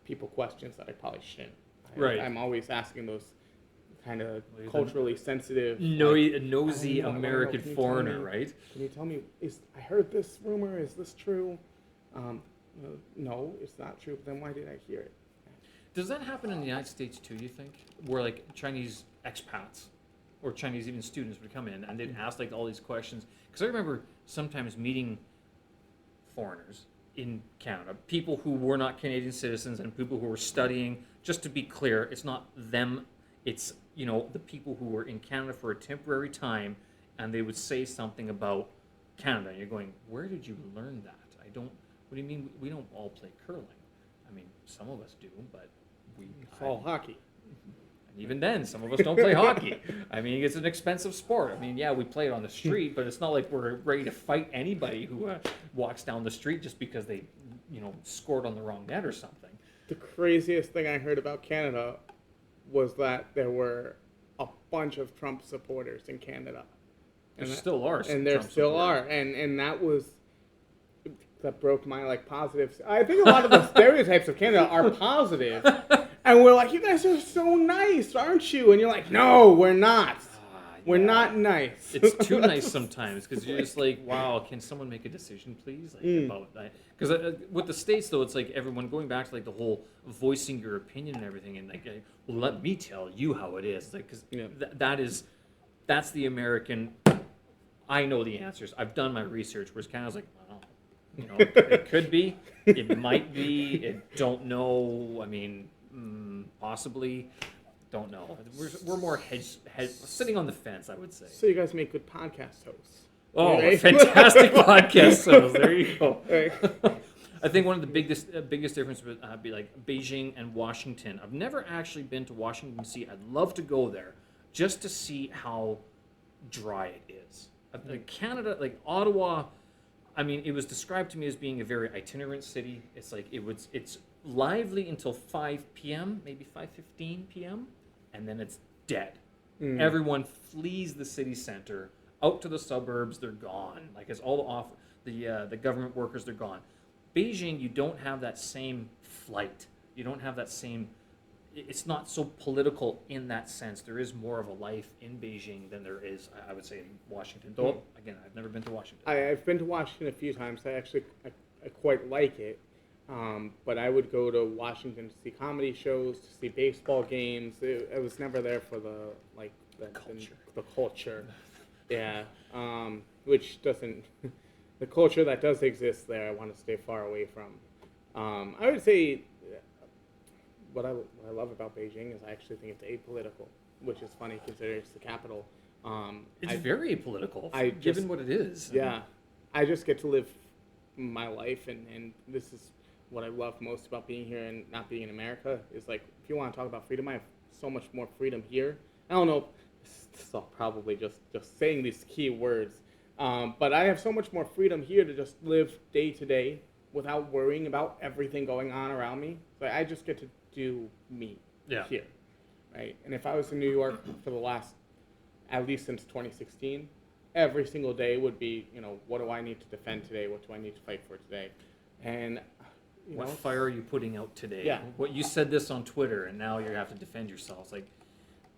[SPEAKER 2] people questions that I probably shouldn't.
[SPEAKER 1] Right.
[SPEAKER 2] I'm always asking those kind of culturally sensitive,
[SPEAKER 1] nosy
[SPEAKER 2] I don't know,
[SPEAKER 1] American
[SPEAKER 2] can you
[SPEAKER 1] foreigner,
[SPEAKER 2] tell me-
[SPEAKER 1] right?
[SPEAKER 2] Can you tell me? I heard this rumor. Is this true? No, it's not true. But then why did I hear it?
[SPEAKER 1] Does that happen in the United States too, you think? Where like Chinese expats or Chinese even students would come in and they'd ask like all these questions? Because I remember sometimes meeting foreigners in Canada, people who were not Canadian citizens and people who were studying. Just to be clear, it's not them, it's the people who were in Canada for a temporary time and they would say something about Canada and you're going, where did you learn that? What do you mean we don't all play curling? I mean, some of us do, but
[SPEAKER 2] It's all hockey.
[SPEAKER 1] And even then, some of us don't play hockey. I mean, it's an expensive sport. I mean, yeah, we play it on the street, but it's not like we're ready to fight anybody who walks down the street just because they, scored on the wrong net or something.
[SPEAKER 2] The craziest thing I heard about Canada was that there were a bunch of Trump supporters in Canada.
[SPEAKER 1] There still are.
[SPEAKER 2] And there still are. And that broke my positives. I think a lot of the stereotypes of Canada are positive. And we're like, you guys are so nice, aren't you? And you're like, no, we're not. We're not nice.
[SPEAKER 1] It's too nice sometimes because you're just like, wow, can someone make a decision, please? About that? Because with the States, though, it's like everyone going back to the whole voicing your opinion and everything, and well, let me tell you how it is. Because that's the American. I know the answers. I've done my research. Whereas Canada's like, well, it could be, it might be, it don't know. I mean, possibly. Don't know. We're more sitting on the fence, I would say.
[SPEAKER 2] So you guys make good podcast hosts.
[SPEAKER 1] Oh, right? Fantastic podcast hosts. There you go. Right. I think one of the biggest differences would be Beijing and Washington. I've never actually been to Washington, D.C. I'd love to go there just to see how dry it is. Canada, Ottawa, I mean, it was described to me as being a very itinerant city. It's it's lively until 5 p.m., maybe 5:15 p.m., and then it's dead. Everyone flees the city center out to the suburbs. They're gone. It's all the government workers. They're gone. Beijing, you don't have that same flight. You don't have that same. It's not so political in that sense. There is more of a life in Beijing than there is, I would say, in Washington. Though again, I've never been to Washington.
[SPEAKER 2] I've been to Washington a few times. I quite like it. But I would go to Washington to see comedy shows, to see baseball games. I was never there for the culture. The culture, yeah. Which doesn't. The culture that does exist there, I want to stay far away from. I would say what I love about Beijing is I actually think it's apolitical, which is funny considering it's the capital.
[SPEAKER 1] It's very apolitical, given what it is.
[SPEAKER 2] Yeah, I just get to live my life, and this is what I love most about being here and not being in America is if you want to talk about freedom, I have so much more freedom here. I don't know, this is all probably just saying these key words, but I have so much more freedom here to just live day to day without worrying about everything going on around me. So I just get to do me here, right? And if I was in New York for the last, at least since 2016, every single day would be, what do I need to defend today? What do I need to fight for today? And
[SPEAKER 1] what fire are you putting out today?
[SPEAKER 2] Yeah.
[SPEAKER 1] What you said this on Twitter, and now you have to defend yourself. I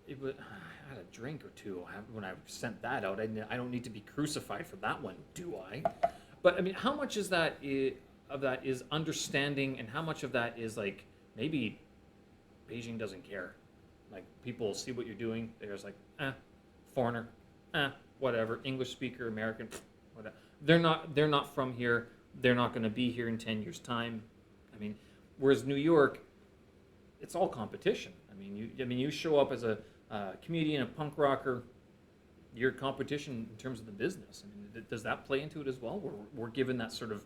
[SPEAKER 1] had a drink or two when I sent that out. I don't need to be crucified for that one, do I? But I mean, how much is that is understanding, and how much of that is maybe Beijing doesn't care? People see what you're doing. They're just foreigner, whatever, English speaker, American, whatever. They're not from here. They're not going to be here in 10 years' time. I mean, whereas New York, it's all competition. You show up as a comedian, a punk rocker, you're competition in terms of the business. Does that play into it as well? We're given that sort of,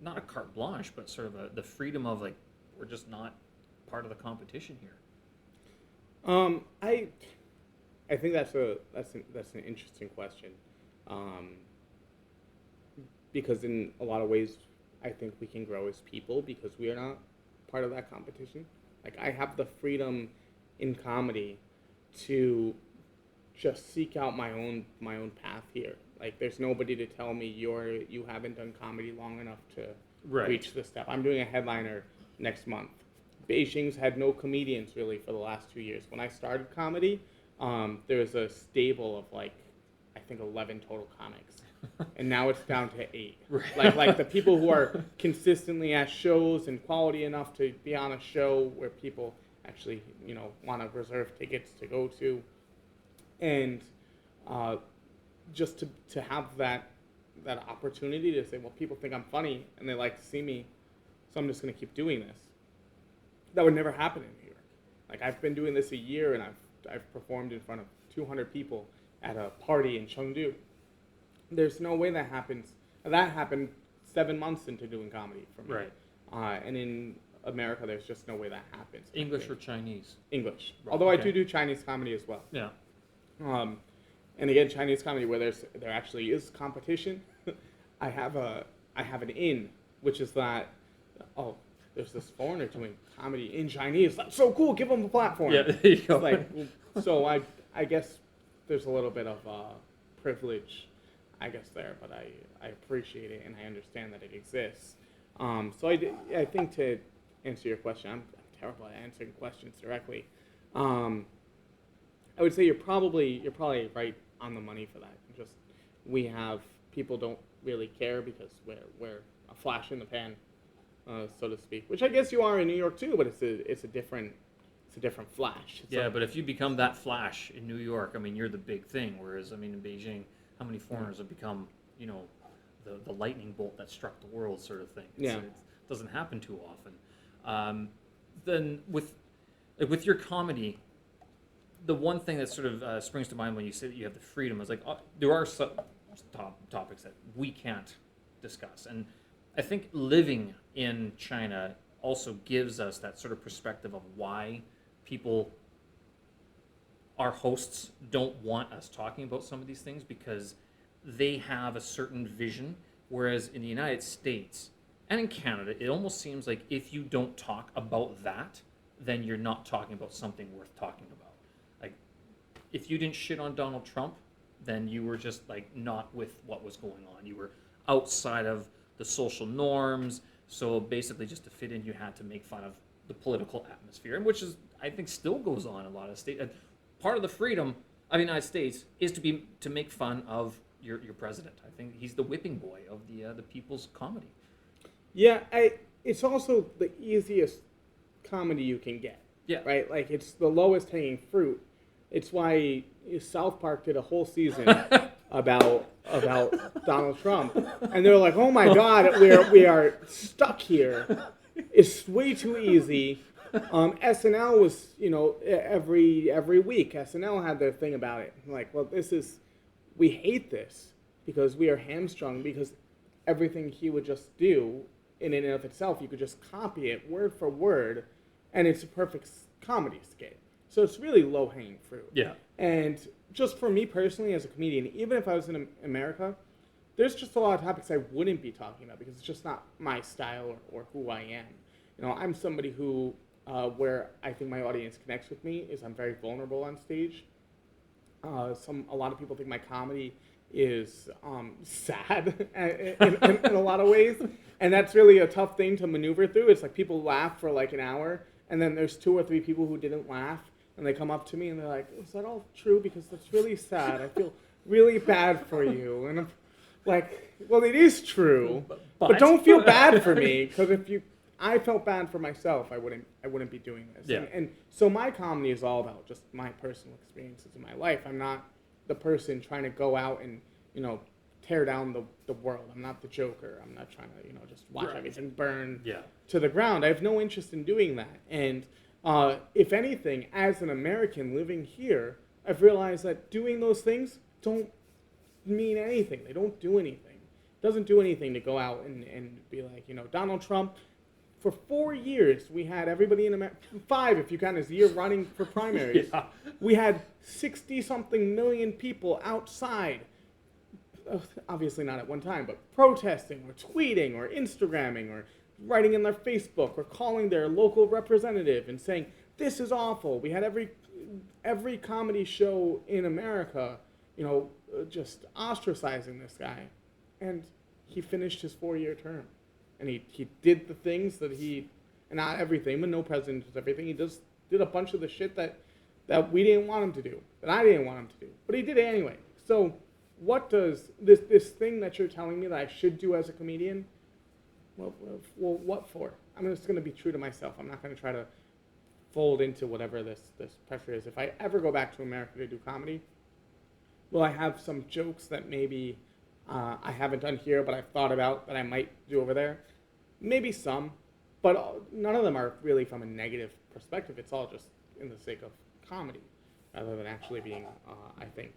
[SPEAKER 1] not a carte blanche, but sort of the freedom of we're just not part of the competition here.
[SPEAKER 2] I think that's an interesting question, because in a lot of ways, I think we can grow as people because we are not part of that competition. I have the freedom in comedy to just seek out my own path here. There's nobody to tell me you haven't done comedy long enough to reach this step. I'm doing a headliner next month. Beijing's had no comedians really for the last 2 years. When I started comedy, there was a stable of I think 11 total comics, and now it's down to 8. Right. The people who are consistently at shows and quality enough to be on a show where people actually want to reserve tickets to go to, and just to have that opportunity to say, well, people think I'm funny and they like to see me, so I'm just going to keep doing this. That would never happen in New York. I've been doing this a year, and I've performed in front of 200 people at a party in Chengdu. There's no way that happens. That happened 7 months into doing comedy for me.
[SPEAKER 1] Right.
[SPEAKER 2] And in America, there's just no way that happens.
[SPEAKER 1] English or Chinese?
[SPEAKER 2] English.
[SPEAKER 1] Right,
[SPEAKER 2] Although I
[SPEAKER 1] okay.
[SPEAKER 2] do Chinese comedy as well.
[SPEAKER 1] Yeah.
[SPEAKER 2] And again, Chinese comedy where there actually is competition. I have an in, which is that there's this foreigner doing comedy in Chinese. That's so cool. Give them a platform.
[SPEAKER 1] Yeah, there you go.
[SPEAKER 2] So I guess there's a little bit of privilege, I guess there, but I appreciate it and I understand that it exists. So I think to answer your question, I'm terrible at answering questions directly. I would say you're probably right on the money for that. Just we have people don't really care because we're a flash in the pan, so to speak. Which I guess you are in New York too, but it's a different flash.
[SPEAKER 1] But if you become that flash in New York, I mean, you're the big thing. Whereas, I mean, in Beijing, how many foreigners have become, the lightning bolt that struck the world sort of thing? It doesn't happen too often. Then with your comedy, the one thing that sort of springs to mind when you say that you have the freedom is like, there are some topics that we can't discuss. And I think living in China also gives us that sort of perspective of why our hosts don't want us talking about some of these things, because they have a certain vision, whereas in the United States and in Canada, it almost seems like if you don't talk about that, then you're not talking about something worth talking about. Like, if you didn't shit on Donald Trump, then you were just like not with what was going on. You were outside of the social norms. So basically, just to fit in, you had to make fun of the political atmosphere, and which is, I think, still goes on in a lot of states. Part of the freedom of the United States is to make fun of your president. I think he's the whipping boy of the people's comedy.
[SPEAKER 2] Yeah, it's also the easiest comedy you can get.
[SPEAKER 1] Yeah.
[SPEAKER 2] Right? Like, it's the lowest hanging fruit. It's why South Park did a whole season about Donald Trump, and they're like, "Oh my God, we are stuck here. It's way too easy." SNL was, every week SNL had their thing about it. Like, well, we hate this because we are hamstrung because everything he would just do in and of itself, you could just copy it word for word, and it's a perfect comedy skit. So it's really low-hanging fruit.
[SPEAKER 1] Yeah.
[SPEAKER 2] And just for me personally as a comedian, even if I was in America, there's just a lot of topics I wouldn't be talking about because it's just not my style or who I am. I'm somebody who, where I think my audience connects with me is I'm very vulnerable on stage. A lot of people think my comedy is sad in a lot of ways, and that's really a tough thing to maneuver through. It's like people laugh for like an hour, and then there's 2 or 3 people who didn't laugh, and they come up to me and they're like, "Is that all true? Because that's really sad. I feel really bad for you." And I'm like, "Well, it is true, but don't feel bad for me, because I felt bad for myself, I wouldn't be doing this."
[SPEAKER 1] Yeah.
[SPEAKER 2] And so my comedy is all about just my personal experiences in my life. I'm not the person trying to go out and, tear down the world. I'm not the Joker. I'm not trying to, just watch everything burn to the ground. I have no interest in doing that. And if anything, as an American living here, I've realized that doing those things don't mean anything. They don't do anything. It doesn't do anything to go out and be like, Donald Trump. For 4 years, we had everybody in America, 5 if you count his year running for primaries.
[SPEAKER 1] Yeah.
[SPEAKER 2] We had 60-something million people outside, obviously not at one time, but protesting or tweeting or Instagramming or writing in their Facebook or calling their local representative and saying, "This is awful." We had every comedy show in America, just ostracizing this guy. And he finished his 4-year term. And he did the things that and not everything, but no president does everything. He just did a bunch of the shit that we didn't want him to do, that I didn't want him to do. But he did it anyway. So what does this thing that you're telling me that I should do as a comedian, well, what for? I'm just going to be true to myself. I'm not going to try to fold into whatever this pressure is. If I ever go back to America to do comedy, will I have some jokes that maybe I haven't done here, but I've thought about that I might do over there? Maybe some, but none of them are really from a negative perspective. It's all just in the sake of comedy, rather than actually being, I think,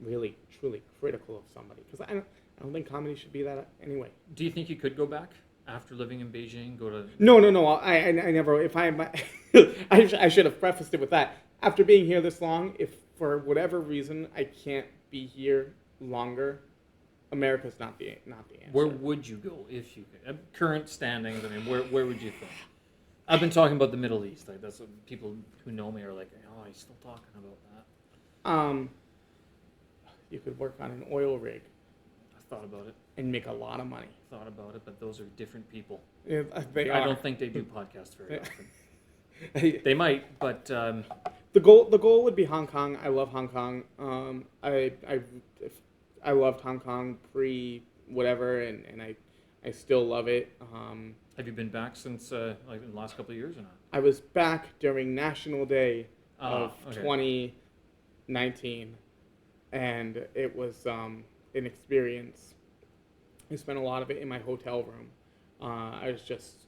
[SPEAKER 2] really, truly critical of somebody. Because I don't think comedy should be that anyway.
[SPEAKER 1] Do you think you could go back after living in Beijing, go to...
[SPEAKER 2] No. I never. If I should have prefaced it with that. After being here this long, if for whatever reason I can't be here longer, America's not the answer.
[SPEAKER 1] Where would you go if you could? Current standings, I mean, where would you think? I've been talking about the Middle East. Like, that's what people who know me are like, oh, he's still talking about that.
[SPEAKER 2] You could work on an oil rig
[SPEAKER 1] I thought about it.
[SPEAKER 2] and make a lot of money.
[SPEAKER 1] Thought about it, but those are different people.
[SPEAKER 2] Yeah, they
[SPEAKER 1] I
[SPEAKER 2] are.
[SPEAKER 1] don't think they do podcasts very often. They might, but
[SPEAKER 2] The goal would be Hong Kong. I love Hong Kong. I loved Hong Kong pre whatever, and I still love it.
[SPEAKER 1] have you been back since like in the last couple of years or not?
[SPEAKER 2] I was back during National Day of
[SPEAKER 1] okay.
[SPEAKER 2] 2019, and it was an experience. I spent a lot of it in my hotel room. I was just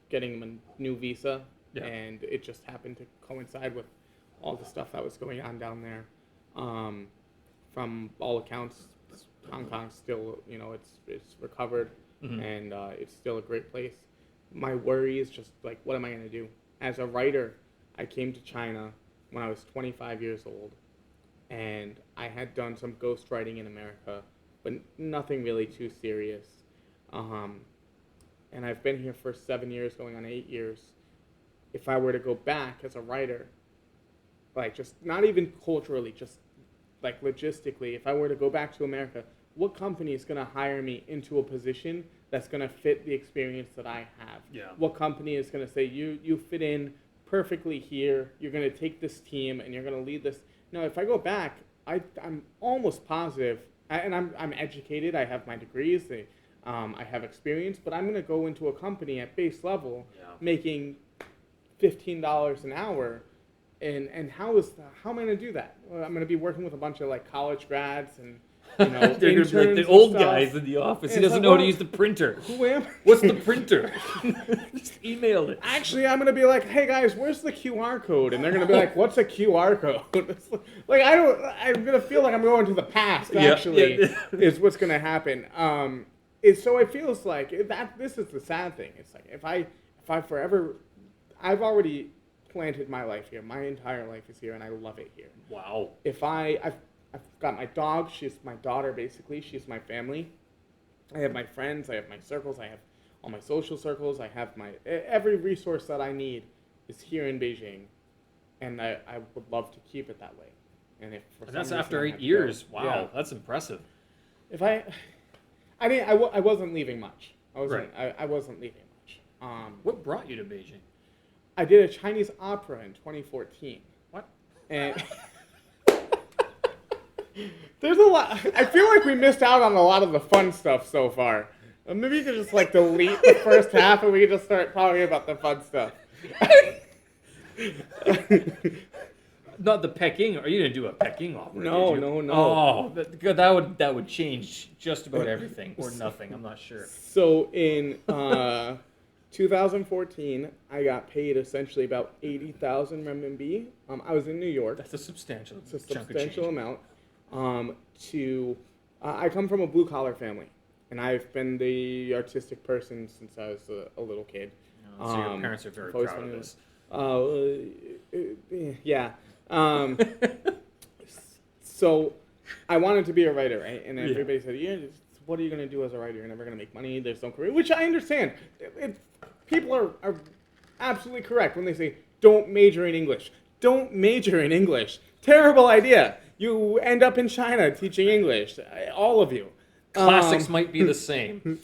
[SPEAKER 2] getting a new visa,
[SPEAKER 1] Yeah.
[SPEAKER 2] and it just happened to coincide with all the stuff that was going on down there. From all accounts, Hong Kong's still, it's recovered, and it's still a great place. My worry is just like, what am I going to do? As a writer, I came to China when I was 25 years old, and I had done some ghostwriting in America, but nothing really too serious. And I've been here for 7 years, going on 8 years. If I were to go back as a writer, like just not even culturally, just like logistically, if I were to go back to America, what company is going to hire me into a position that's going to fit the experience that I have?
[SPEAKER 1] Yeah.
[SPEAKER 2] What company is going to say, you fit in perfectly here, you're going to take this team and you're going to lead this? No, if I go back, I'm almost positive, and I'm educated, I have my degrees, I have experience, but I'm going to go into a company at base level making $15 an hour. And how am I going to do that? Well, I'm going to be working with a bunch of like college grads and
[SPEAKER 1] They're going to be like the
[SPEAKER 2] interns
[SPEAKER 1] old
[SPEAKER 2] and stuff.
[SPEAKER 1] guys in the office. He
[SPEAKER 2] And it's
[SPEAKER 1] doesn't
[SPEAKER 2] like,
[SPEAKER 1] know how to
[SPEAKER 2] well,
[SPEAKER 1] use the printer.
[SPEAKER 2] Who am I?
[SPEAKER 1] What's the printer? Just email it.
[SPEAKER 2] Actually, I'm going to be like, hey guys, where's the QR code? And they're going to be like, what's a QR code? Like I'm going to feel like I'm going to the past. Actually, is what's going to happen. So it feels like that. This is the sad thing. It's like if I forever, I've already planted my life here. My entire life is here, and I love it here.
[SPEAKER 1] Wow.
[SPEAKER 2] If I've got my dog. She's my daughter, basically. She's my family. I have my friends. I have my circles. I have all my social circles. I have every resource that I need is here in Beijing, and I would love to keep it that way. And if for
[SPEAKER 1] And that's
[SPEAKER 2] some reason
[SPEAKER 1] after
[SPEAKER 2] I
[SPEAKER 1] 8
[SPEAKER 2] have to
[SPEAKER 1] years.
[SPEAKER 2] go-
[SPEAKER 1] Wow,
[SPEAKER 2] yeah.
[SPEAKER 1] that's impressive.
[SPEAKER 2] If I wasn't leaving much. I wasn't leaving much.
[SPEAKER 1] What brought you to Beijing?
[SPEAKER 2] I did a Chinese opera in 2014.
[SPEAKER 1] What?
[SPEAKER 2] And there's a lot. I feel like we missed out on a lot of the fun stuff so far. Maybe you could just like delete the first half and we could just start talking about the fun stuff.
[SPEAKER 1] Not the Peking. Are you gonna do a Peking opera?
[SPEAKER 2] No,
[SPEAKER 1] did you?
[SPEAKER 2] no.
[SPEAKER 1] Oh, that would change just about everything or nothing. I'm not sure.
[SPEAKER 2] So in 2014, I got paid essentially about 80,000 renminbi. I was in New York.
[SPEAKER 1] That's a substantial.
[SPEAKER 2] It's a
[SPEAKER 1] chunk
[SPEAKER 2] substantial
[SPEAKER 1] of change.
[SPEAKER 2] amount. I come from a blue collar family, and I've been the artistic person since I was a little kid.
[SPEAKER 1] So your parents are very
[SPEAKER 2] I've always
[SPEAKER 1] proud of
[SPEAKER 2] wanted
[SPEAKER 1] this.
[SPEAKER 2] Yeah. So I wanted to be a writer, right? And everybody said, "Yeah, what are you going to do as a writer? You're never going to make money. There's no career," which I understand. People are absolutely correct when they say, "Don't major in English. Don't major in English." Terrible idea. You end up in China teaching English. All of you.
[SPEAKER 1] Classics might be the same.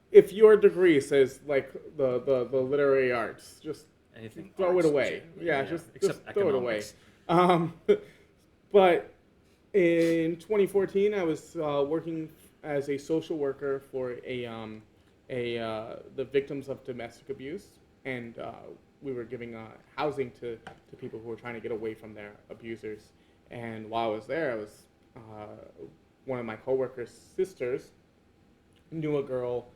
[SPEAKER 2] If your degree says like the literary arts, just
[SPEAKER 1] Anything.
[SPEAKER 2] throw
[SPEAKER 1] arts,
[SPEAKER 2] it away.
[SPEAKER 1] generally,
[SPEAKER 2] Yeah, just
[SPEAKER 1] except
[SPEAKER 2] throw it away.
[SPEAKER 1] economics.
[SPEAKER 2] But in 2014, I was working as a social worker for the victims of domestic abuse, and we were giving housing to people who were trying to get away from their abusers. And while I was there, I was one of my coworkers' sisters knew a girl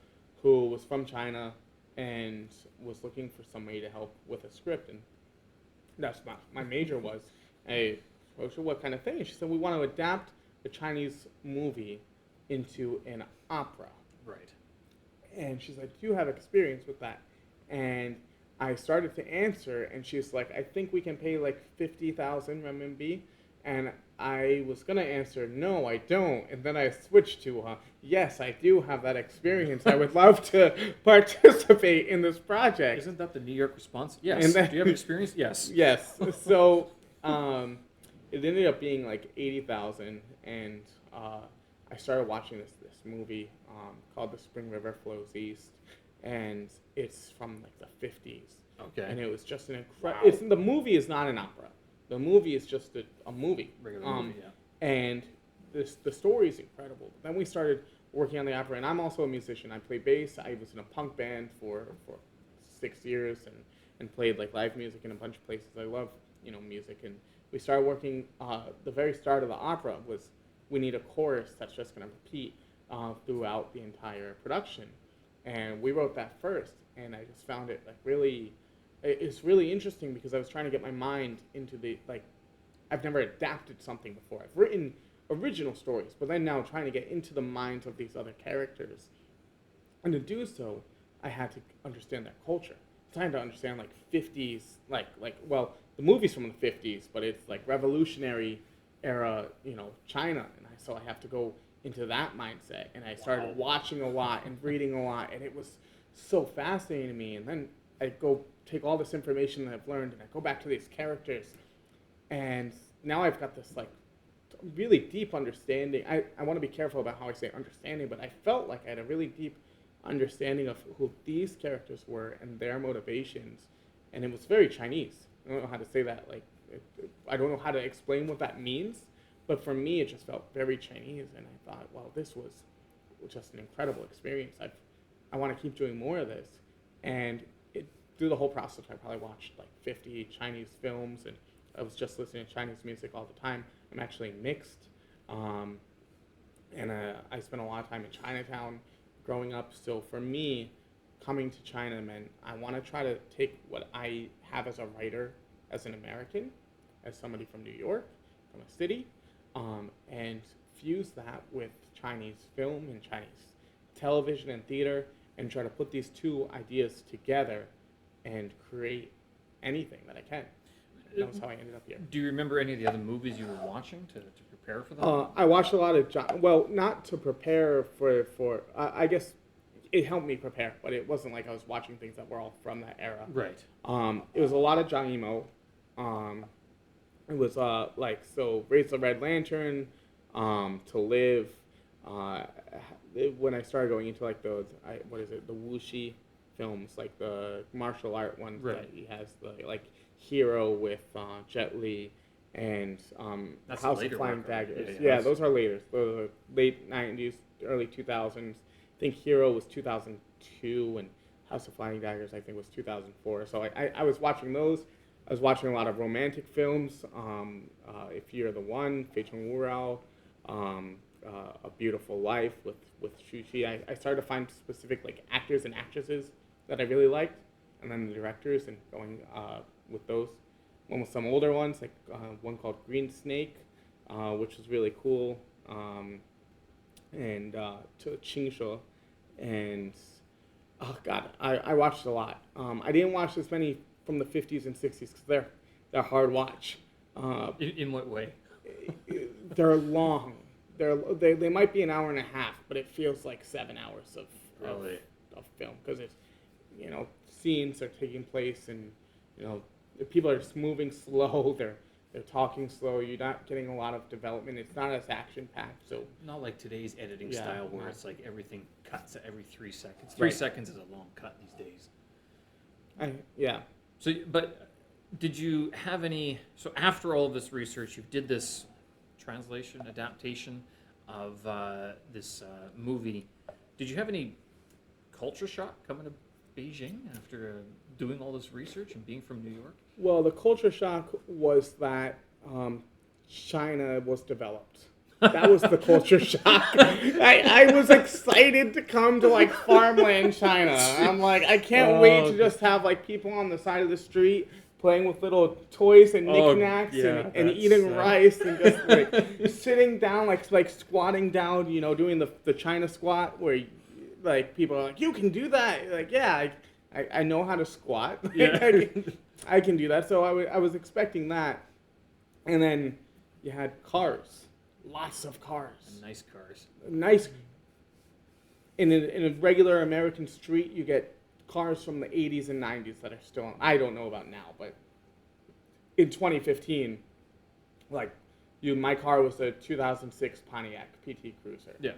[SPEAKER 2] who was from China and was looking for somebody to help with a script, and that's my major was. Hey, what kind of thing? She said, we want to adapt a Chinese movie into an opera.
[SPEAKER 1] Right.
[SPEAKER 2] And she's like, do you have experience with that? And I started to answer, and she's like, I think we can pay like 50,000 renminbi. And I was going to answer, no, I don't. And then I switched to, yes, I do have that experience. I would love to participate in this project.
[SPEAKER 1] Isn't that the New York response? Yes.
[SPEAKER 2] And then,
[SPEAKER 1] do you have experience? Yes.
[SPEAKER 2] Yes. So it ended up being like 80,000. And I started watching this movie called The Spring River Flows East. And it's from like the 50s.
[SPEAKER 1] Okay.
[SPEAKER 2] And it was just an incredible...
[SPEAKER 1] Wow.
[SPEAKER 2] The movie is not an opera. The movie is just a movie.
[SPEAKER 1] Regular movie, yeah.
[SPEAKER 2] And the story is incredible. Then we started working on the opera, and I'm also a musician. I play bass. I was in a punk band for 6 years and played like live music in a bunch of places. I love music, and we started working. The very start of the opera was we need a chorus that's just going to repeat throughout the entire production, and we wrote that first. And I just found it like really. It's really interesting because I was trying to get my mind into I've never adapted something before. I've written original stories, but then now trying to get into the minds of these other characters. And to do so, I had to understand their culture. Trying to understand like 50s, well, the movie's from the 50s, but it's like revolutionary era, China. And so I have to go into that mindset. And I started watching a lot and reading a lot, and it was so fascinating to me. And then I go take all this information that I've learned and I go back to these characters, and now I've got this like really deep understanding. I want to be careful about how I say understanding, but I felt like I had a really deep understanding of who these characters were and their motivations, and it was very Chinese. I don't know how to say that. I don't know how to explain what that means, but for me it just felt very Chinese, and I thought, well, this was just an incredible experience. I want to keep doing more of this, and through the whole process, I probably watched like 50 Chinese films, and I was just listening to Chinese music all the time. I'm actually mixed, and I spent a lot of time in Chinatown growing up. So for me, coming to China meant I want to try to take what I have as a writer, as an American, as somebody from New York, from a city, and fuse that with Chinese film and Chinese television and theater, and try to put these two ideas together and create anything that I can. That's how I ended up here.
[SPEAKER 1] Do you remember any of the other movies you were watching to prepare for that?
[SPEAKER 2] I watched a lot of not to prepare for I guess it helped me prepare, but it wasn't like I was watching things that were all from that era.
[SPEAKER 1] Right.
[SPEAKER 2] It was a lot of Zhang Yimou. It was Raise the Red Lantern, To Live. When I started going into like the wuxi films, like the martial art ones,
[SPEAKER 1] right.
[SPEAKER 2] That he has, the like Hero with Jet Li, and House of Flying Daggers. Yeah, those are later. The late 90s, early 2000s. I think Hero was 2002, and House of Flying Daggers I think was 2004. So I was watching those. I was watching a lot of romantic films. If You're the One, Fei Cheng Wu Rao, A Beautiful Life with Xu Qi. I started to find specific like actors and actresses that I really liked, and then the directors, and going with those. One with some older ones, like one called Green Snake, which was really cool, and to Qingshe, and oh god, I watched a lot. I didn't watch as many from the 50s and 60s because they're hard watch.
[SPEAKER 1] In what way?
[SPEAKER 2] They're long. They might be an hour and a half, but it feels like 7 hours of film, because it's scenes are taking place, and the people are just moving slow. They're talking slow. You're not getting a lot of development. It's not as action packed. So
[SPEAKER 1] not like today's editing style where it's like everything cuts at every 3 seconds. 3
[SPEAKER 2] Right.
[SPEAKER 1] seconds is a long cut these days. So, but did you have any? So after all of this research, you did this translation adaptation of this movie. Did you have any culture shock coming to Beijing after doing all this research and being from New York?
[SPEAKER 2] Well, the culture shock was that China was developed. That was the culture shock. I was excited to come to like farmland China. I'm like, I can't wait to just have like people on the side of the street playing with little toys and knickknacks and eating rice and just like sitting down, like squatting down, doing the China squat where like people are like, you can do that. Like, yeah, I know how to squat.
[SPEAKER 1] Yeah.
[SPEAKER 2] I can do that. So I was expecting that. And then you had cars. Lots of cars.
[SPEAKER 1] Nice cars.
[SPEAKER 2] Nice. In a regular American street, you get cars from the 80s and 90s that are still on. I don't know about now, but in 2015, like, my car was a 2006 Pontiac PT Cruiser.
[SPEAKER 1] Yeah.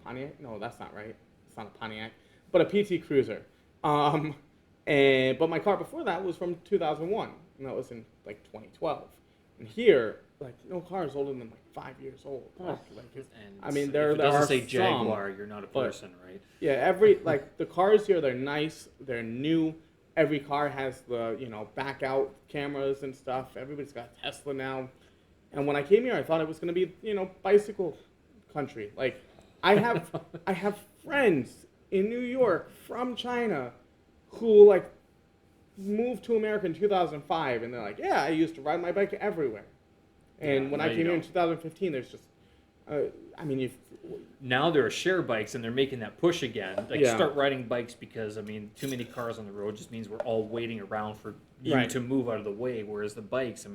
[SPEAKER 2] Pontiac? No, that's not right. It's not a Pontiac, but a PT Cruiser. But my car before that was from 2001, and that was in like 2012. And here, like, no car is older than like 5 years old.
[SPEAKER 1] Oh.
[SPEAKER 2] I mean,
[SPEAKER 1] if
[SPEAKER 2] there
[SPEAKER 1] it doesn't
[SPEAKER 2] are
[SPEAKER 1] say
[SPEAKER 2] some,
[SPEAKER 1] Jaguar, you're not a
[SPEAKER 2] but-
[SPEAKER 1] person, right?
[SPEAKER 2] Yeah, like the cars here, they're nice, they're new. Every car has the, back out cameras and stuff. Everybody's got a Tesla now. And when I came here, I thought it was going to be, bicycle country. Like, I have friends in New York from China who, like, moved to America in 2005, and they're like, yeah, I used to ride my bike everywhere. And
[SPEAKER 1] Yeah,
[SPEAKER 2] when
[SPEAKER 1] now
[SPEAKER 2] I
[SPEAKER 1] you
[SPEAKER 2] came here in
[SPEAKER 1] don't.
[SPEAKER 2] 2015, there's just,
[SPEAKER 1] Now there are share bikes, and they're making that push again. Like,
[SPEAKER 2] Yeah.
[SPEAKER 1] start riding bikes because, too many cars on the road just means we're all waiting around for you
[SPEAKER 2] Right.
[SPEAKER 1] to move out of the way. Whereas the bikes,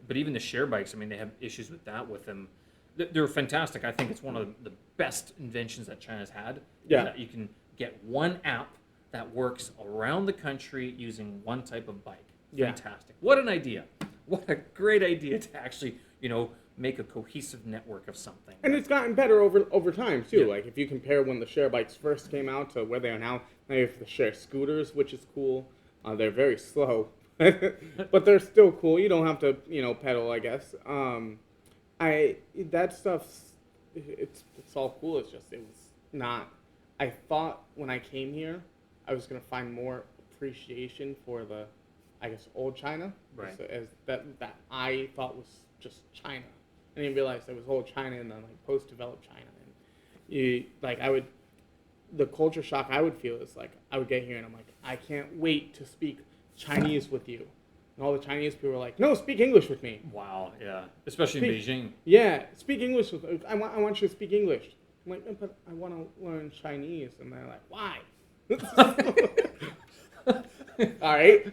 [SPEAKER 1] but even the share bikes, they have issues with that with them. They're fantastic. I think it's one of the best inventions that China's had.
[SPEAKER 2] Yeah.
[SPEAKER 1] That you can get one app that works around the country using one type of bike.
[SPEAKER 2] Yeah.
[SPEAKER 1] Fantastic. What an idea. What a great idea to actually, make a cohesive network of something.
[SPEAKER 2] And it's gotten better over time too.
[SPEAKER 1] Yeah.
[SPEAKER 2] Like if you compare when the share bikes first came out to where they are now, now you have the share scooters, which is cool. They're very slow, but they're still cool. You don't have to, pedal, I guess. That stuff's it's all cool. It's just it was not. I thought when I came here, I was gonna find more appreciation for the, I guess, old China,
[SPEAKER 1] Right.
[SPEAKER 2] as that I thought was just China. I didn't realize there was old China and then like post-developed China. And the culture shock I would feel is like I would get here and I'm like, I can't wait to speak Chinese with you. And all the Chinese people were like, no, speak English with me.
[SPEAKER 1] Wow, yeah. Especially in Beijing.
[SPEAKER 2] Yeah, speak English with me. I want you to speak English. I'm like, but I want to learn Chinese. And they're like, why? All right.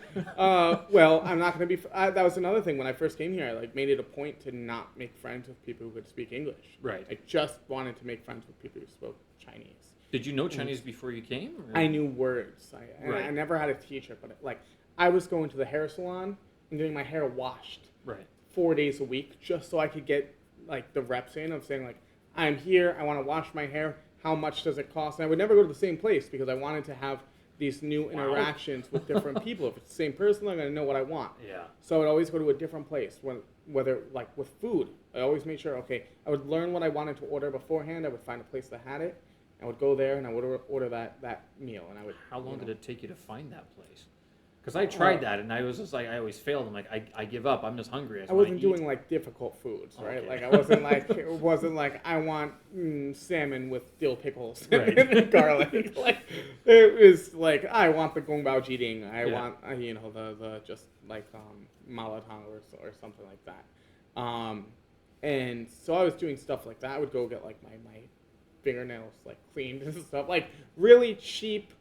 [SPEAKER 2] Well, I'm not going to be. That was another thing. When I first came here, I made it a point to not make friends with people who could speak English.
[SPEAKER 1] Right.
[SPEAKER 2] I just wanted to make friends with people who spoke Chinese.
[SPEAKER 1] Did you know Chinese before you came? Or?
[SPEAKER 2] I knew words.
[SPEAKER 1] Right.
[SPEAKER 2] I never had a teacher, but I was going to the hair salon and getting my hair washed
[SPEAKER 1] Right.
[SPEAKER 2] 4 days a week just so I could get the reps in of saying I'm here. I want to wash my hair. How much does it cost? And I would never go to the same place because I wanted to have these new interactions with different people. If it's the same person, I'm going to know what I want.
[SPEAKER 1] Yeah.
[SPEAKER 2] So I would always go to a different place, whether with food. I always made sure, I would learn what I wanted to order beforehand. I would find a place that had it. I would go there and I would order that meal. And I would.
[SPEAKER 1] How long did it take you to find that place? Because I tried that and I was just I always failed. I'm like, I give up. I'm just hungry.
[SPEAKER 2] I wasn't doing difficult foods, right?
[SPEAKER 1] Okay.
[SPEAKER 2] I wasn't it wasn't I want salmon with dill pickles
[SPEAKER 1] Right.
[SPEAKER 2] and garlic. It was I want the gong bao jiding. I want the just malatang or something like that. And so I was doing stuff like that. I would go get my fingernails cleaned and stuff, really cheap.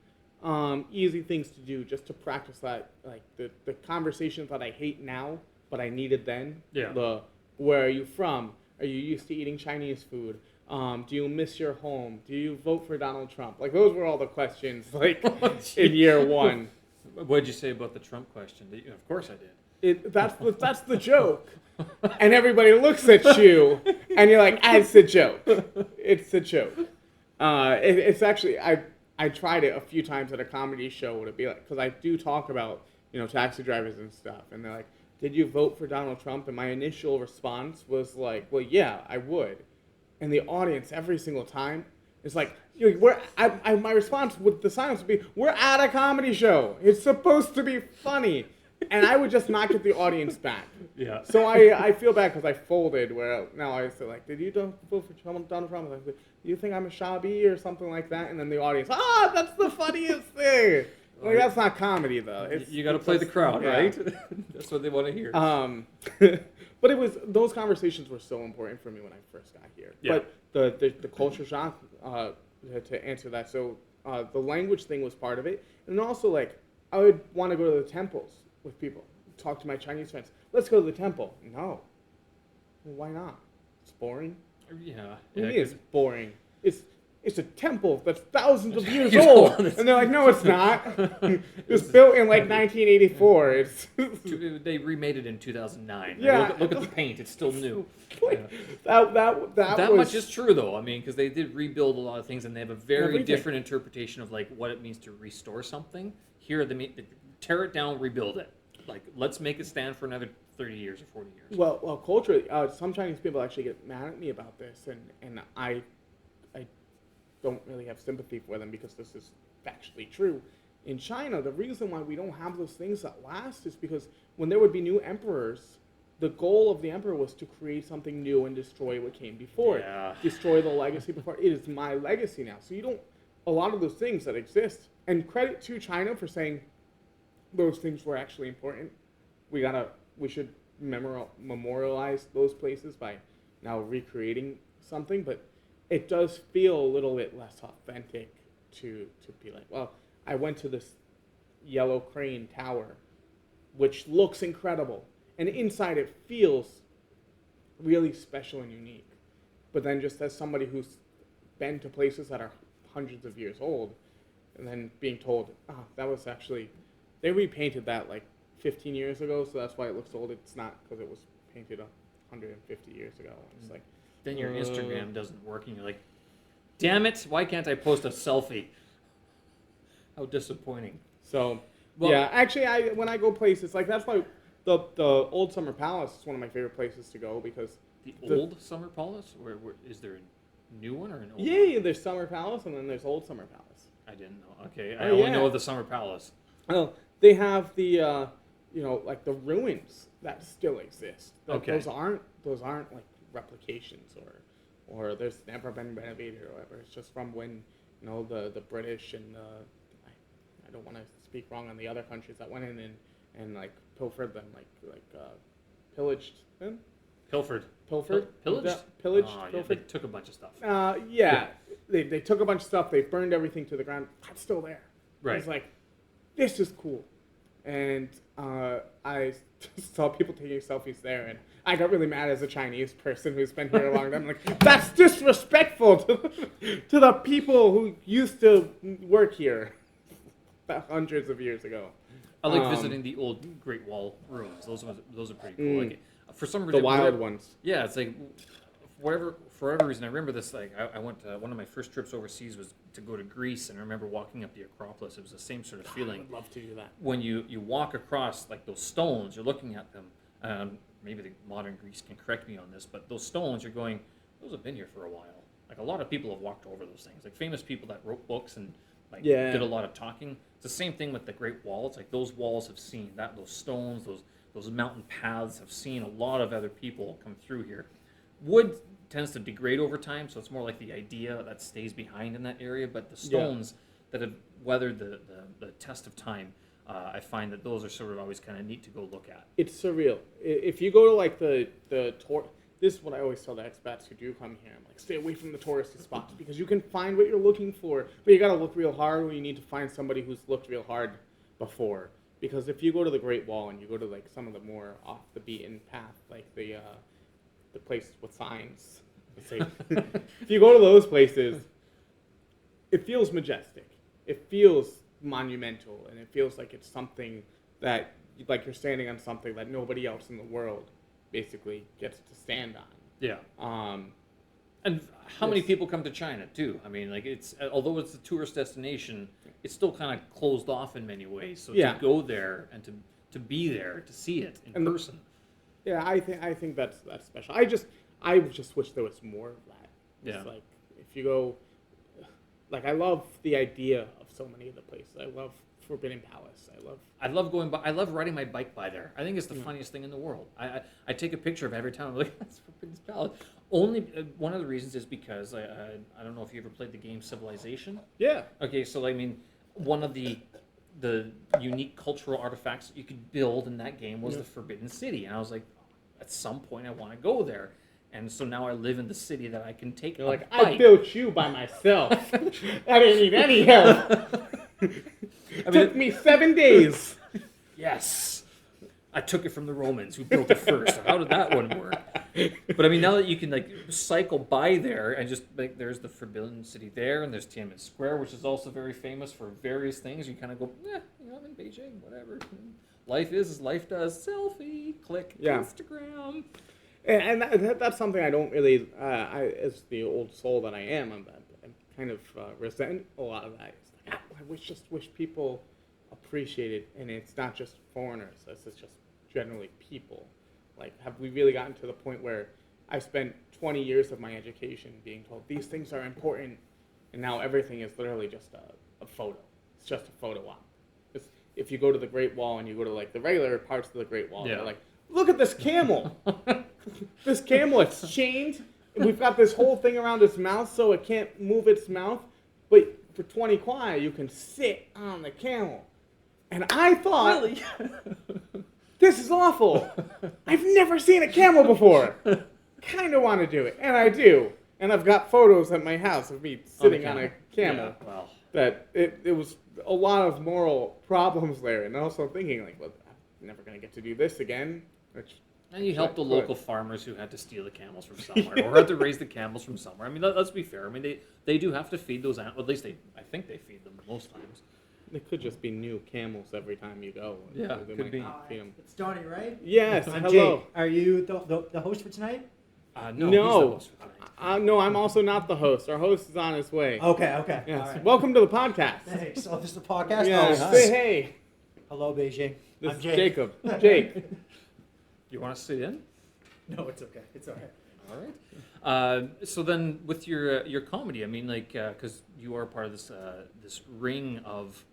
[SPEAKER 2] Easy things to do just to practice that, the conversations that I hate now, but I needed then.
[SPEAKER 1] Yeah.
[SPEAKER 2] Where are you from? Are you used to eating Chinese food? Do you miss your home? Do you vote for Donald Trump? Those were all the questions, in year one.
[SPEAKER 1] What did you say about the Trump question? Of course I did.
[SPEAKER 2] That's the joke. And everybody looks at you, and you're like, it's a joke. It's a joke. It's actually, I tried it a few times at a comedy show. Would it be because I do talk about, taxi drivers and stuff. And they're like, did you vote for Donald Trump? And my initial response was well, yeah, I would. And the audience every single time is my response with the silence would be, we're at a comedy show. It's supposed to be funny. And I would just not get the audience back.
[SPEAKER 1] Yeah.
[SPEAKER 2] So I feel bad because I folded where now I say did you vote for Donald Trump? I was do you think I'm a shabby or something like that? And then the audience, that's the funniest thing. That's not comedy though.
[SPEAKER 1] You got to play the crowd,
[SPEAKER 2] yeah.
[SPEAKER 1] right? That's what they want to hear.
[SPEAKER 2] But those conversations were so important for me when I first got here.
[SPEAKER 1] Yeah.
[SPEAKER 2] But the culture shock to answer that. So the language thing was part of it, and also like I would want to go to the temples with people, talk to my Chinese friends. Let's go to the temple. No, well, why not? It's boring.
[SPEAKER 1] Yeah.
[SPEAKER 2] What do you
[SPEAKER 1] Yeah,
[SPEAKER 2] mean it's
[SPEAKER 1] 'cause-
[SPEAKER 2] boring? It's a temple that's thousands of years old, and they're like, no, it's not. It was built in like 1984. It's
[SPEAKER 1] They remade it in 2009. Like,
[SPEAKER 2] Yeah.
[SPEAKER 1] look at the paint; it's still new.
[SPEAKER 2] like,
[SPEAKER 1] Yeah.
[SPEAKER 2] that
[SPEAKER 1] That
[SPEAKER 2] was
[SPEAKER 1] much is true, though. I mean, because they did rebuild a lot of things, and they have a very
[SPEAKER 2] Everything.
[SPEAKER 1] different interpretation of like what it means to restore something. Here, they tear it down, rebuild it. Like, let's make it stand for another 30 years or 40 years.
[SPEAKER 2] well culturally. Some Chinese people actually get mad at me about this, and I don't really have sympathy for them because this is factually true. In China, the reason why we don't have those things that last is because when there would be new emperors, the goal of the emperor was to create something new and destroy what came before
[SPEAKER 1] Yeah.
[SPEAKER 2] it. Destroy the legacy before it is my legacy now. So you don't, a lot of those things that exist, and credit to China for saying those things were actually important. We should memorialize those places by now recreating something, but it does feel a little bit less authentic to be like, well, I went to this yellow crane tower, which looks incredible, and inside it feels really special and unique. But then just as somebody who's been to places that are hundreds of years old, and then being told, that was actually, they repainted that like 15 years ago, so that's why it looks old. It's not because it was painted 150 years ago. It's like,
[SPEAKER 1] Then your Instagram doesn't work, and you're like, damn it, why can't I post a selfie? How disappointing.
[SPEAKER 2] so,
[SPEAKER 1] Well-
[SPEAKER 2] yeah, actually, when I go places, like that's why the Old Summer Palace is one of my favorite places to go because
[SPEAKER 1] The old Summer Palace? Where is there a new one or an old one?
[SPEAKER 2] yeah, there's Summer Palace and then there's Old Summer Palace.
[SPEAKER 1] I didn't know. Okay, I
[SPEAKER 2] Oh,
[SPEAKER 1] only
[SPEAKER 2] yeah.
[SPEAKER 1] know of the Summer Palace.
[SPEAKER 2] Oh, they have the like the ruins that still exist.
[SPEAKER 1] Okay.
[SPEAKER 2] Those aren't like replications or there's never been renovated or whatever. It's just from when the British and I don't want to speak wrong on the other countries that went in and like pilfered them, like pillaged them.
[SPEAKER 1] Pilfered.
[SPEAKER 2] Pilfered?
[SPEAKER 1] Pillaged?
[SPEAKER 2] Pillaged?
[SPEAKER 1] Oh, yeah, they
[SPEAKER 2] Pilfered?
[SPEAKER 1] took a bunch of stuff.
[SPEAKER 2] Yeah. They took a bunch of stuff. They burned everything to the ground. That's still there.
[SPEAKER 1] Right.
[SPEAKER 2] It's like, this is cool. And I saw people taking selfies there, and I got really mad as a Chinese person who's been here a long time. I'm like, that's disrespectful to the people who used to work here hundreds of years ago.
[SPEAKER 1] I like visiting the old Great Wall ruins. Those are pretty cool. Like, for some reason,
[SPEAKER 2] The wild ones.
[SPEAKER 1] Yeah, it's like for whatever reason, I remember this. Like, I went to one of my first trips overseas was to go to Greece, and I remember walking up the Acropolis. It was the same sort of
[SPEAKER 2] I
[SPEAKER 1] feeling.
[SPEAKER 2] would love to do that.
[SPEAKER 1] When you walk across like those stones, you're looking at them. Maybe the modern Greece can correct me on this, but those stones, you're going, those have been here for a while. Like a lot of people have walked over those things. Like famous people that wrote books and like
[SPEAKER 2] Yeah.
[SPEAKER 1] did a lot of talking. It's the same thing with the Great Wall. It's like those walls have seen that, those stones, those mountain paths have seen a lot of other people come through here. Wood tends to degrade over time, so it's more like the idea that stays behind in that area. But the stones that have weathered the test of time, I find that those are sort of always kind of neat to go look at.
[SPEAKER 2] It's surreal. If you go to like the tour, this is what I always tell the expats who do come here. I'm like, stay away from the touristy spots because you can find what you're looking for, but you got to look real hard, or you need to find somebody who's looked real hard before. Because if you go to the Great Wall and you go to like some of the more off the beaten path, like the places with signs, let's say, if you go to those places, it feels majestic. It feels monumental, and it feels like it's something that, like you're standing on something that nobody else in the world basically gets to stand on.
[SPEAKER 1] Yeah.
[SPEAKER 2] Um,
[SPEAKER 1] And how many
[SPEAKER 2] Yes.
[SPEAKER 1] people come to China too? I mean, like it's although it's a tourist destination, it's still kind of closed off in many ways. So
[SPEAKER 2] Yeah.
[SPEAKER 1] to go there and to be there to see it in
[SPEAKER 2] And the-
[SPEAKER 1] person.
[SPEAKER 2] yeah, I think that's special. I just wish there was more of that.
[SPEAKER 1] Yeah.
[SPEAKER 2] It's like if you go, like I love the idea of so many of the places. I love Forbidden Palace.
[SPEAKER 1] I love going by. I love riding my bike by there. I think it's the funniest thing in the world. I take a picture of every time. I'm like, that's Forbidden Palace. Only one of the reasons is because I don't know if you ever played the game Civilization.
[SPEAKER 2] Yeah.
[SPEAKER 1] Okay, so I mean, one of the unique cultural artifacts that you could build in that game was the Forbidden City, and I was like, at some point I want to go there. And so now I live in the city that I can take
[SPEAKER 2] You're
[SPEAKER 1] a
[SPEAKER 2] like,
[SPEAKER 1] bite.
[SPEAKER 2] I built you by myself. I didn't need any help. Took me 7 days.
[SPEAKER 1] Yes. I took it from the Romans who built it first. How did that one work? But I mean, now that you can like cycle by there and just like there's the Forbidden City there, and there's Tiananmen Square, which is also very famous for various things. You kind of go, I'm in Beijing, whatever. Life is as life does. Selfie, click, Instagram.
[SPEAKER 2] And that's something I don't really, as the old soul that I am, I'm kind of resent a lot of that. It's like, I wish people appreciated, and it's not just foreigners, it's just generally people. Like, have we really gotten to the point where I spent 20 years of my education being told these things are important, and now everything is literally just a photo. It's just a photo op. If you go to the Great Wall and you go to like the regular parts of the Great Wall, they're like, look at this camel. This camel, it's chained. We've got this whole thing around its mouth so it can't move its mouth. But for 20 kwai, you can sit on the camel. And I thought,
[SPEAKER 1] Really?
[SPEAKER 2] this is awful. I've never seen a camel before. Kind of want to do it. And I do. And I've got photos at my house of me sitting on a camel.
[SPEAKER 1] Yeah, well.
[SPEAKER 2] That it was a lot of moral problems there. And also thinking, like, well, I'm never going to get to do this again.
[SPEAKER 1] And you help the local farmers who had to steal the camels from somewhere, or had to raise the camels from somewhere. I mean, let's be fair. I mean, they do have to feed those animals. At least I think they feed them most times.
[SPEAKER 2] There could just be new camels every time you go.
[SPEAKER 1] Yeah,
[SPEAKER 2] they
[SPEAKER 1] could be.
[SPEAKER 2] Feed them.
[SPEAKER 4] It's Donnie, right?
[SPEAKER 2] Yes,
[SPEAKER 4] I'm
[SPEAKER 2] hello.
[SPEAKER 4] Jake. Are you the host for tonight?
[SPEAKER 1] No.
[SPEAKER 2] No.
[SPEAKER 1] He's the host for tonight.
[SPEAKER 2] No, I'm also not the host. Our host is on his way.
[SPEAKER 4] Okay.
[SPEAKER 2] Yes.
[SPEAKER 4] All right.
[SPEAKER 2] Welcome to the podcast.
[SPEAKER 4] Thanks. So this is the podcast?
[SPEAKER 2] Yeah,
[SPEAKER 4] Oh,
[SPEAKER 2] say hey.
[SPEAKER 4] Hello, Beijing.
[SPEAKER 2] This
[SPEAKER 4] I'm
[SPEAKER 2] is
[SPEAKER 4] Jake.
[SPEAKER 2] Jacob. Jake.
[SPEAKER 1] You want to sit in?
[SPEAKER 4] No, it's okay. It's all right.
[SPEAKER 1] All right. So then, with your comedy, I mean, like, because you are part of this this ring of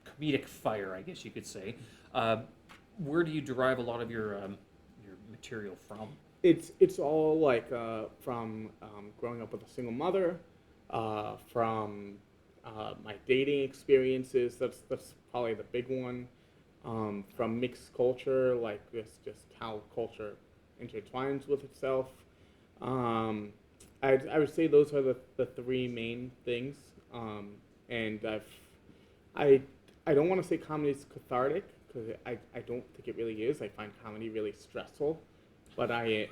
[SPEAKER 1] comedic fire, I guess you could say. Where do you derive a lot of your material from?
[SPEAKER 2] It's all like from growing up with a single mother, from my dating experiences. That's probably the big one. From mixed culture, like just how culture intertwines with itself. I would say those are the three main things. And I don't want to say comedy is cathartic, because I don't think it really is. I find comedy really stressful. But I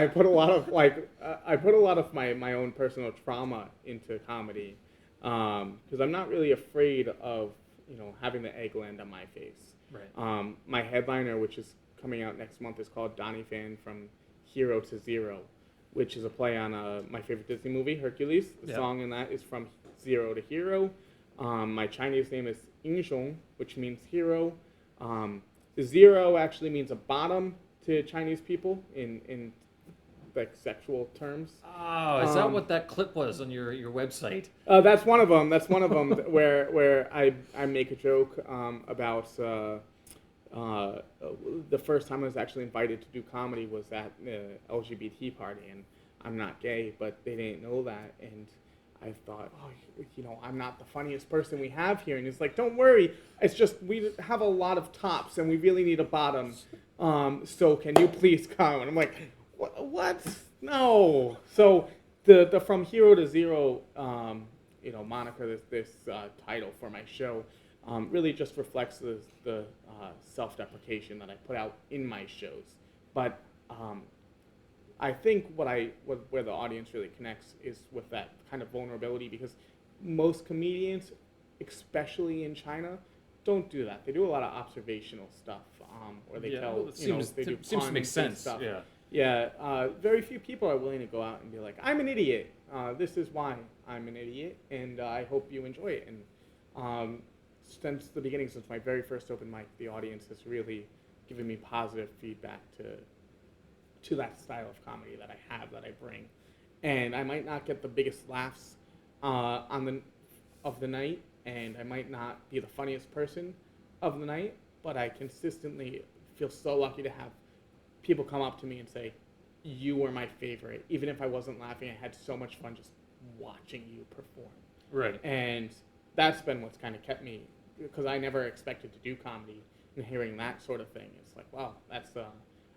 [SPEAKER 2] put a lot of my own personal trauma into comedy, because I'm not really afraid of having the egg land on my face.
[SPEAKER 1] Right.
[SPEAKER 2] My headliner, which is coming out next month, is called Donnie Fan From Hero to Zero, which is a play on my favorite Disney movie, Hercules. The song in that is From Zero to Hero. My Chinese name is Yingxiong, which means hero. The zero actually means a bottom to Chinese people in like sexual terms.
[SPEAKER 1] Oh, is that what that clip was on your website?
[SPEAKER 2] That's one of them. That's one of them where I make a joke about the first time I was actually invited to do comedy was at the LGBT party, and I'm not gay, but they didn't know that, and I thought, I'm not the funniest person we have here. And it's like, don't worry. It's just we have a lot of tops, and we really need a bottom. So can you please come? And I'm like, what? No. So the From Hero to Zero, moniker, this title for my show, really just reflects the self-deprecation that I put out in my shows. But I think where the audience really connects is with that kind of vulnerability, because most comedians, especially in China, don't do that. They do a lot of observational stuff, where they tell, they do
[SPEAKER 1] seems to make
[SPEAKER 2] puns
[SPEAKER 1] sense.
[SPEAKER 2] and stuff.
[SPEAKER 1] Yeah.
[SPEAKER 2] Yeah. Very few people are willing to go out and be like, I'm an idiot. This is why I'm an idiot, and I hope you enjoy it. And since the beginning, since my very first open mic, the audience has really given me positive feedback to that style of comedy that I have, that I bring. And I might not get the biggest laughs of the night, and I might not be the funniest person of the night, but I consistently feel so lucky to have people come up to me and say, you were my favorite. Even if I wasn't laughing, I had so much fun just watching you perform.
[SPEAKER 1] Right.
[SPEAKER 2] And that's been what's kind of kept me, because I never expected to do comedy, and hearing that sort of thing, it's like, wow, that's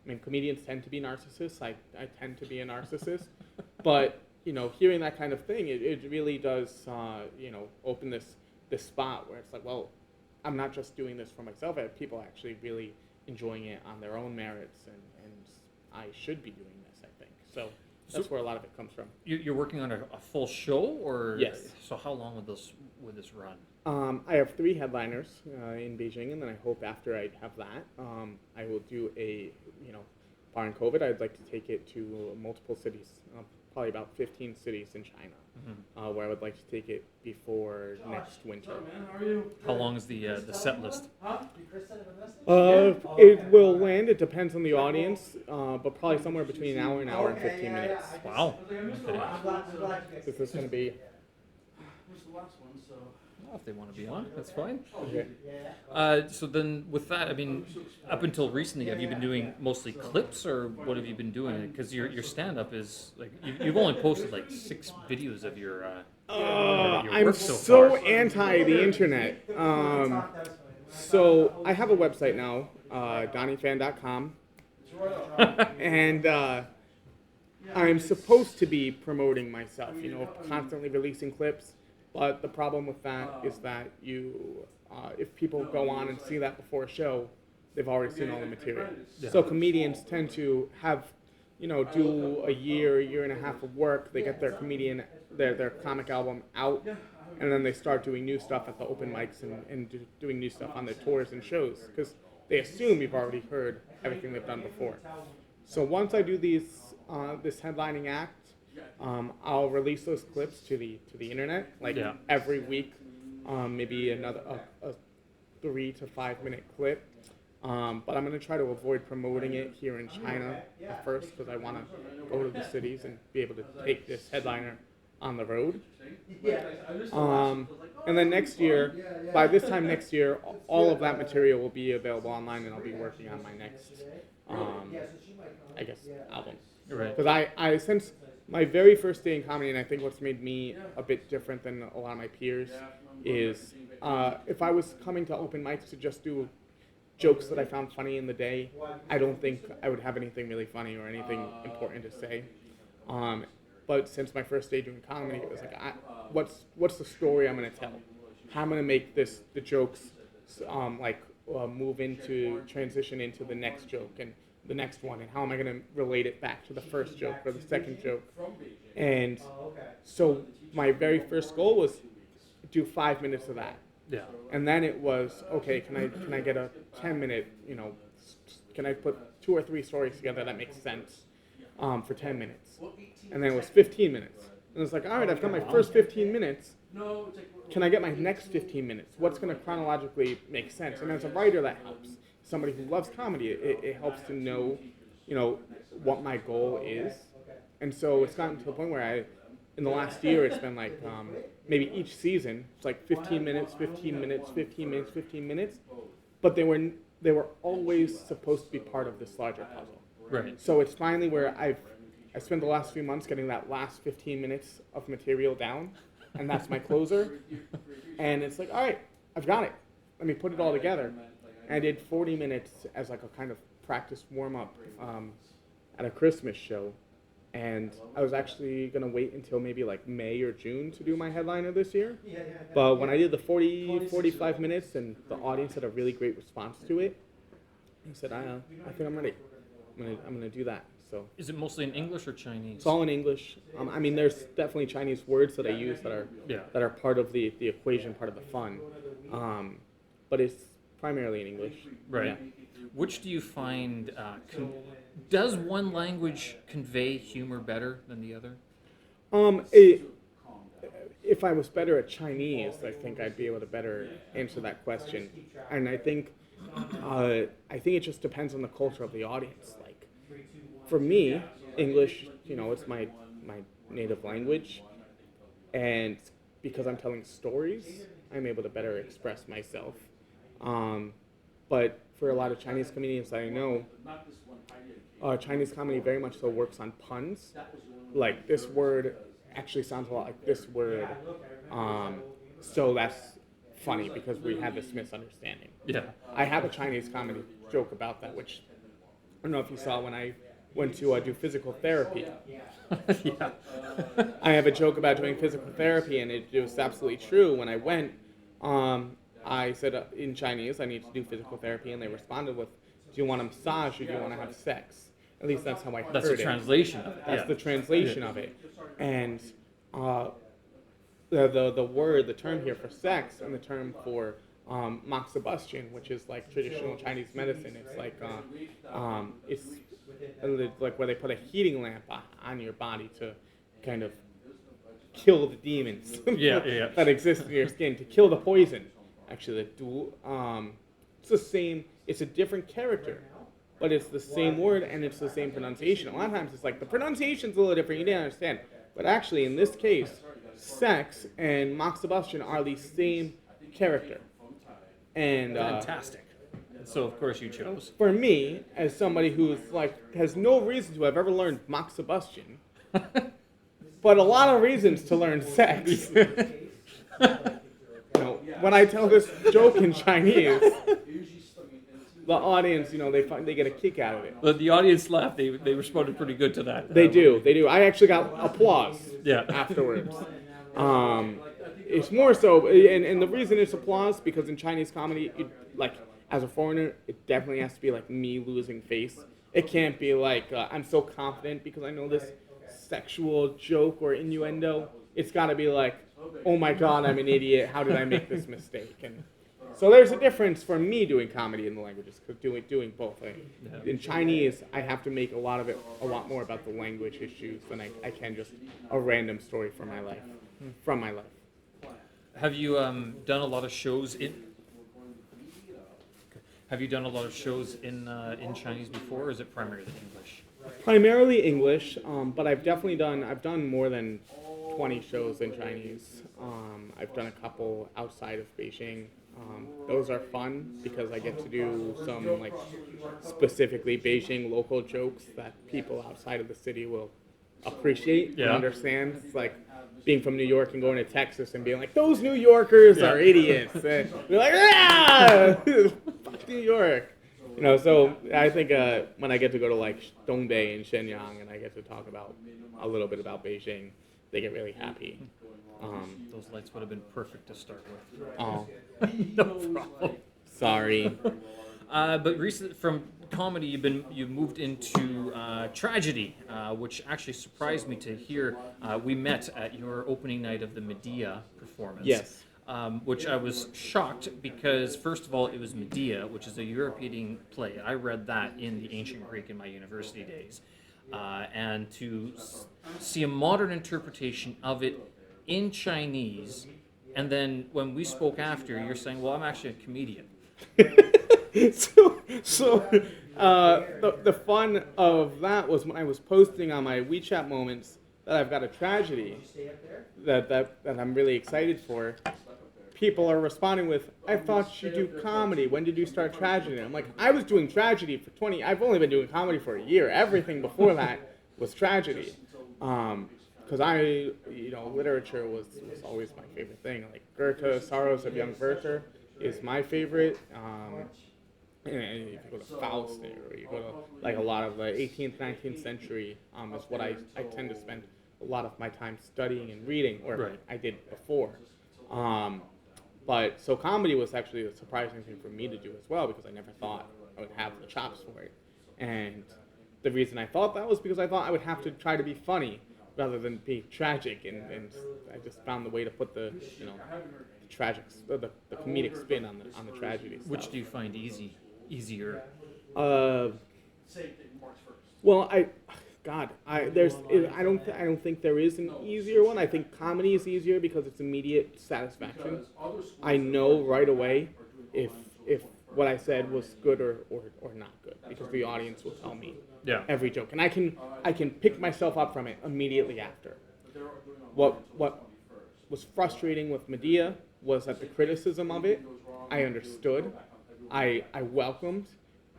[SPEAKER 2] mean, comedians tend to be narcissists. I tend to be a narcissist. But, hearing that kind of thing, it really does, open this spot where it's like, well, I'm not just doing this for myself. I have people actually really enjoying it on their own merits, and I should be doing this, I think. So that's where a lot of it comes from.
[SPEAKER 1] You're working on a full show, or
[SPEAKER 2] Yes.
[SPEAKER 1] So how long would this run?
[SPEAKER 2] I have 3 headliners in Beijing, and then I hope after I have that, I will do barring COVID, I'd like to take it to multiple cities, probably about 15 cities in China, where I would like to take it before next winter.
[SPEAKER 1] How long is the set list?
[SPEAKER 2] It will land. It depends on the audience, but probably somewhere between an hour and 15 minutes.
[SPEAKER 1] Wow.
[SPEAKER 2] This is going to be.
[SPEAKER 1] Well, if they want to be on, that's fine.
[SPEAKER 2] Okay.
[SPEAKER 1] So then, with that, I mean, up until recently, have you been doing mostly clips, or what have you been doing? Because your stand-up is like you've only posted like 6 videos of your
[SPEAKER 2] I'm
[SPEAKER 1] work
[SPEAKER 2] so
[SPEAKER 1] far.
[SPEAKER 2] anti the internet. So I have a website now, DonnieFan.com, and I'm supposed to be promoting myself, constantly releasing clips. But the problem with that is that if people go on and see that before a show, they've already seen all the material.
[SPEAKER 1] Yeah.
[SPEAKER 2] So comedians tend to have, do a year and a half of work. They get their comic album out, and then they start doing new stuff at the open mics and doing new stuff on their tours and shows because they assume you've already heard everything they've done before. So once I do this headlining act, I'll release those clips to the internet every week, maybe another a 3 to 5 minute clip. But I'm going to try to avoid promoting it here in China at first because I want to go to the cities and be able to take this headliner on the road. And then next year, by this time next year, all of that material will be available online, and I'll be working on my next, album.
[SPEAKER 1] Right.
[SPEAKER 2] Because I since my very first day in comedy, and I think what's made me a bit different than a lot of my peers is if I was coming to open mics to just do jokes that I found funny in the day, I don't think I would have anything really funny or anything important to say. But since my first day doing comedy, it was like, what's the story I'm going to tell? How I'm going to make the jokes transition into the next joke and the next one, and how am I going to relate it back to the first joke or the second joke? And so my very first goal was do 5 minutes of that.
[SPEAKER 1] Yeah.
[SPEAKER 2] And then it was, okay, can I get a 10-minute, can I put 2 or 3 stories together that make sense for 10 minutes? And then it was 15 minutes. And it's like, all right, I've got my first 15 minutes. Can I get my next 15 minutes? What's going to chronologically make sense? And as a writer, that helps. Somebody who loves comedy, it helps to know, what my goal is. And so it's gotten to the point where in the last year, it's been like maybe each season, it's like 15 minutes, 15 minutes, 15 minutes, 15 minutes. But they were always supposed to be part of this larger puzzle.
[SPEAKER 1] Right.
[SPEAKER 2] So it's finally where I spent the last few months getting that last 15 minutes of material down, and that's my closer. And it's like, all right, I've got it. Let me put it all together. And I did 40 minutes as like a kind of practice warm-up at a Christmas show. And I was actually going to wait until maybe like May or June to do my headliner this year. But when I did the 45 minutes and the audience had a really great response to it, I said, I think I'm ready. I'm gonna do that. So
[SPEAKER 1] Is it mostly in English or Chinese?
[SPEAKER 2] it's all in English. I mean, there's definitely Chinese words that I use that are part of the equation, part of the fun. But it's primarily in English.
[SPEAKER 1] Right.
[SPEAKER 2] Yeah.
[SPEAKER 1] Which do you find does one language convey humor better than the other?
[SPEAKER 2] If I was better at Chinese, I think I'd be able to better answer that question. And I think it just depends on the culture of the audience. Like, for me, English, it's my native language, and because I'm telling stories, I'm able to better express myself. But for a lot of Chinese comedians that I know, Chinese comedy very much so works on puns. Like, this word actually sounds a lot like this word. So that's funny because we had this misunderstanding.
[SPEAKER 1] Yeah.
[SPEAKER 2] I have a Chinese comedy joke about that, which don't know if you saw when I went to do physical therapy.
[SPEAKER 1] Yeah.
[SPEAKER 2] I have a joke about doing physical therapy, and it was absolutely true. When I went, I said in Chinese, I need to do physical therapy, and they responded with, "Do you want a massage or do you want to have sex?" At least that's how I heard it.
[SPEAKER 1] That's the translation of it.
[SPEAKER 2] That's
[SPEAKER 1] yeah.
[SPEAKER 2] the translation of it. And the term here for sex, and the term for moxibustion, which is like traditional Chinese medicine. It's like where they put a heating lamp on your body to kind of kill the demons that exist in your skin, to kill the poison. Actually, it's the same. It's a different character, but it's the same word and it's the same pronunciation. A lot of times it's like the pronunciation's a little different. You didn't understand, but actually in this case, sex and moxibustion are the same character. And
[SPEAKER 1] Fantastic. So of course you chose.
[SPEAKER 2] for me, as somebody who's like has no reason to have ever learned moxibustion, but a lot of reasons to learn sex. When I tell this joke in Chinese, the audience, they get a kick out of it.
[SPEAKER 1] But the audience laughed. They responded pretty good to that.
[SPEAKER 2] They do. I actually got applause
[SPEAKER 1] Yeah.
[SPEAKER 2] afterwards. It's more so, and the reason it's applause, because in Chinese comedy, as a foreigner, it definitely has to be like me losing face. It can't be like, I'm so confident because I know this sexual joke or innuendo. It's got to be like, oh my God, I'm an idiot. How did I make this mistake? And so there's a difference for me doing comedy in the languages, because doing both. In Chinese, I have to make a lot more about the language issues than I can just a random story from my life.
[SPEAKER 1] Have you done a lot of shows in? Have you done a lot of shows in Chinese before, or is it primarily English?
[SPEAKER 2] Primarily English, but I've done more than 20 shows in Chinese. I've done a couple outside of Beijing. Those are fun because I get to do some like specifically Beijing local jokes that people outside of the city will appreciate and understand. It's like being from New York and going to Texas and being like, those New Yorkers are idiots. And you're like, ah, fuck New York. So I think when I get to go to like Dongbei and Shenyang and I get to talk about a little bit about Beijing, they get really happy.
[SPEAKER 1] Those lights would have been perfect to start with.
[SPEAKER 2] Oh,
[SPEAKER 1] No problem.
[SPEAKER 2] sorry.
[SPEAKER 1] But recently, from comedy, you moved into tragedy, which actually surprised me to hear. We met at your opening night of the Medea performance.
[SPEAKER 2] Yes.
[SPEAKER 1] Which I was shocked because, first of all, it was Medea, which is a Euripides play. I read that in the ancient Greek in my university days. And to see a modern interpretation of it in Chinese, and then when we spoke after, you're saying, well, I'm actually a comedian.
[SPEAKER 2] So the fun of that was when I was posting on my WeChat moments that I've got a tragedy that I'm really excited for. People are responding with, I thought you do comedy. When did you start tragedy? I'm like, I was doing tragedy for 20. I've only been doing comedy for a year. Everything before that was tragedy. Because literature was always my favorite thing. Like Goethe, Sorrows of Young Werther is my favorite. And if you go to Faust, or you go to like a lot of the 18th, 19th century, is what I tend to spend a lot of my time studying and reading, or
[SPEAKER 1] Right.
[SPEAKER 2] I did before. But so comedy was actually a surprising thing for me to do as well, because I never thought I would have the chops for it. And the reason I thought that was because I thought I would have to try to be funny rather than be tragic, and I just found the way to put the the comedic spin on the tragedy stuff.
[SPEAKER 1] Which do you find easier?
[SPEAKER 2] Well, I don't think there is an easier one. I think comedy is easier because it's immediate satisfaction. I know right away if what I said was good or not good, because the audience will tell me every joke, and I can pick myself up from it immediately after. What was frustrating with Medea was that the criticism of it, I understood, I welcomed,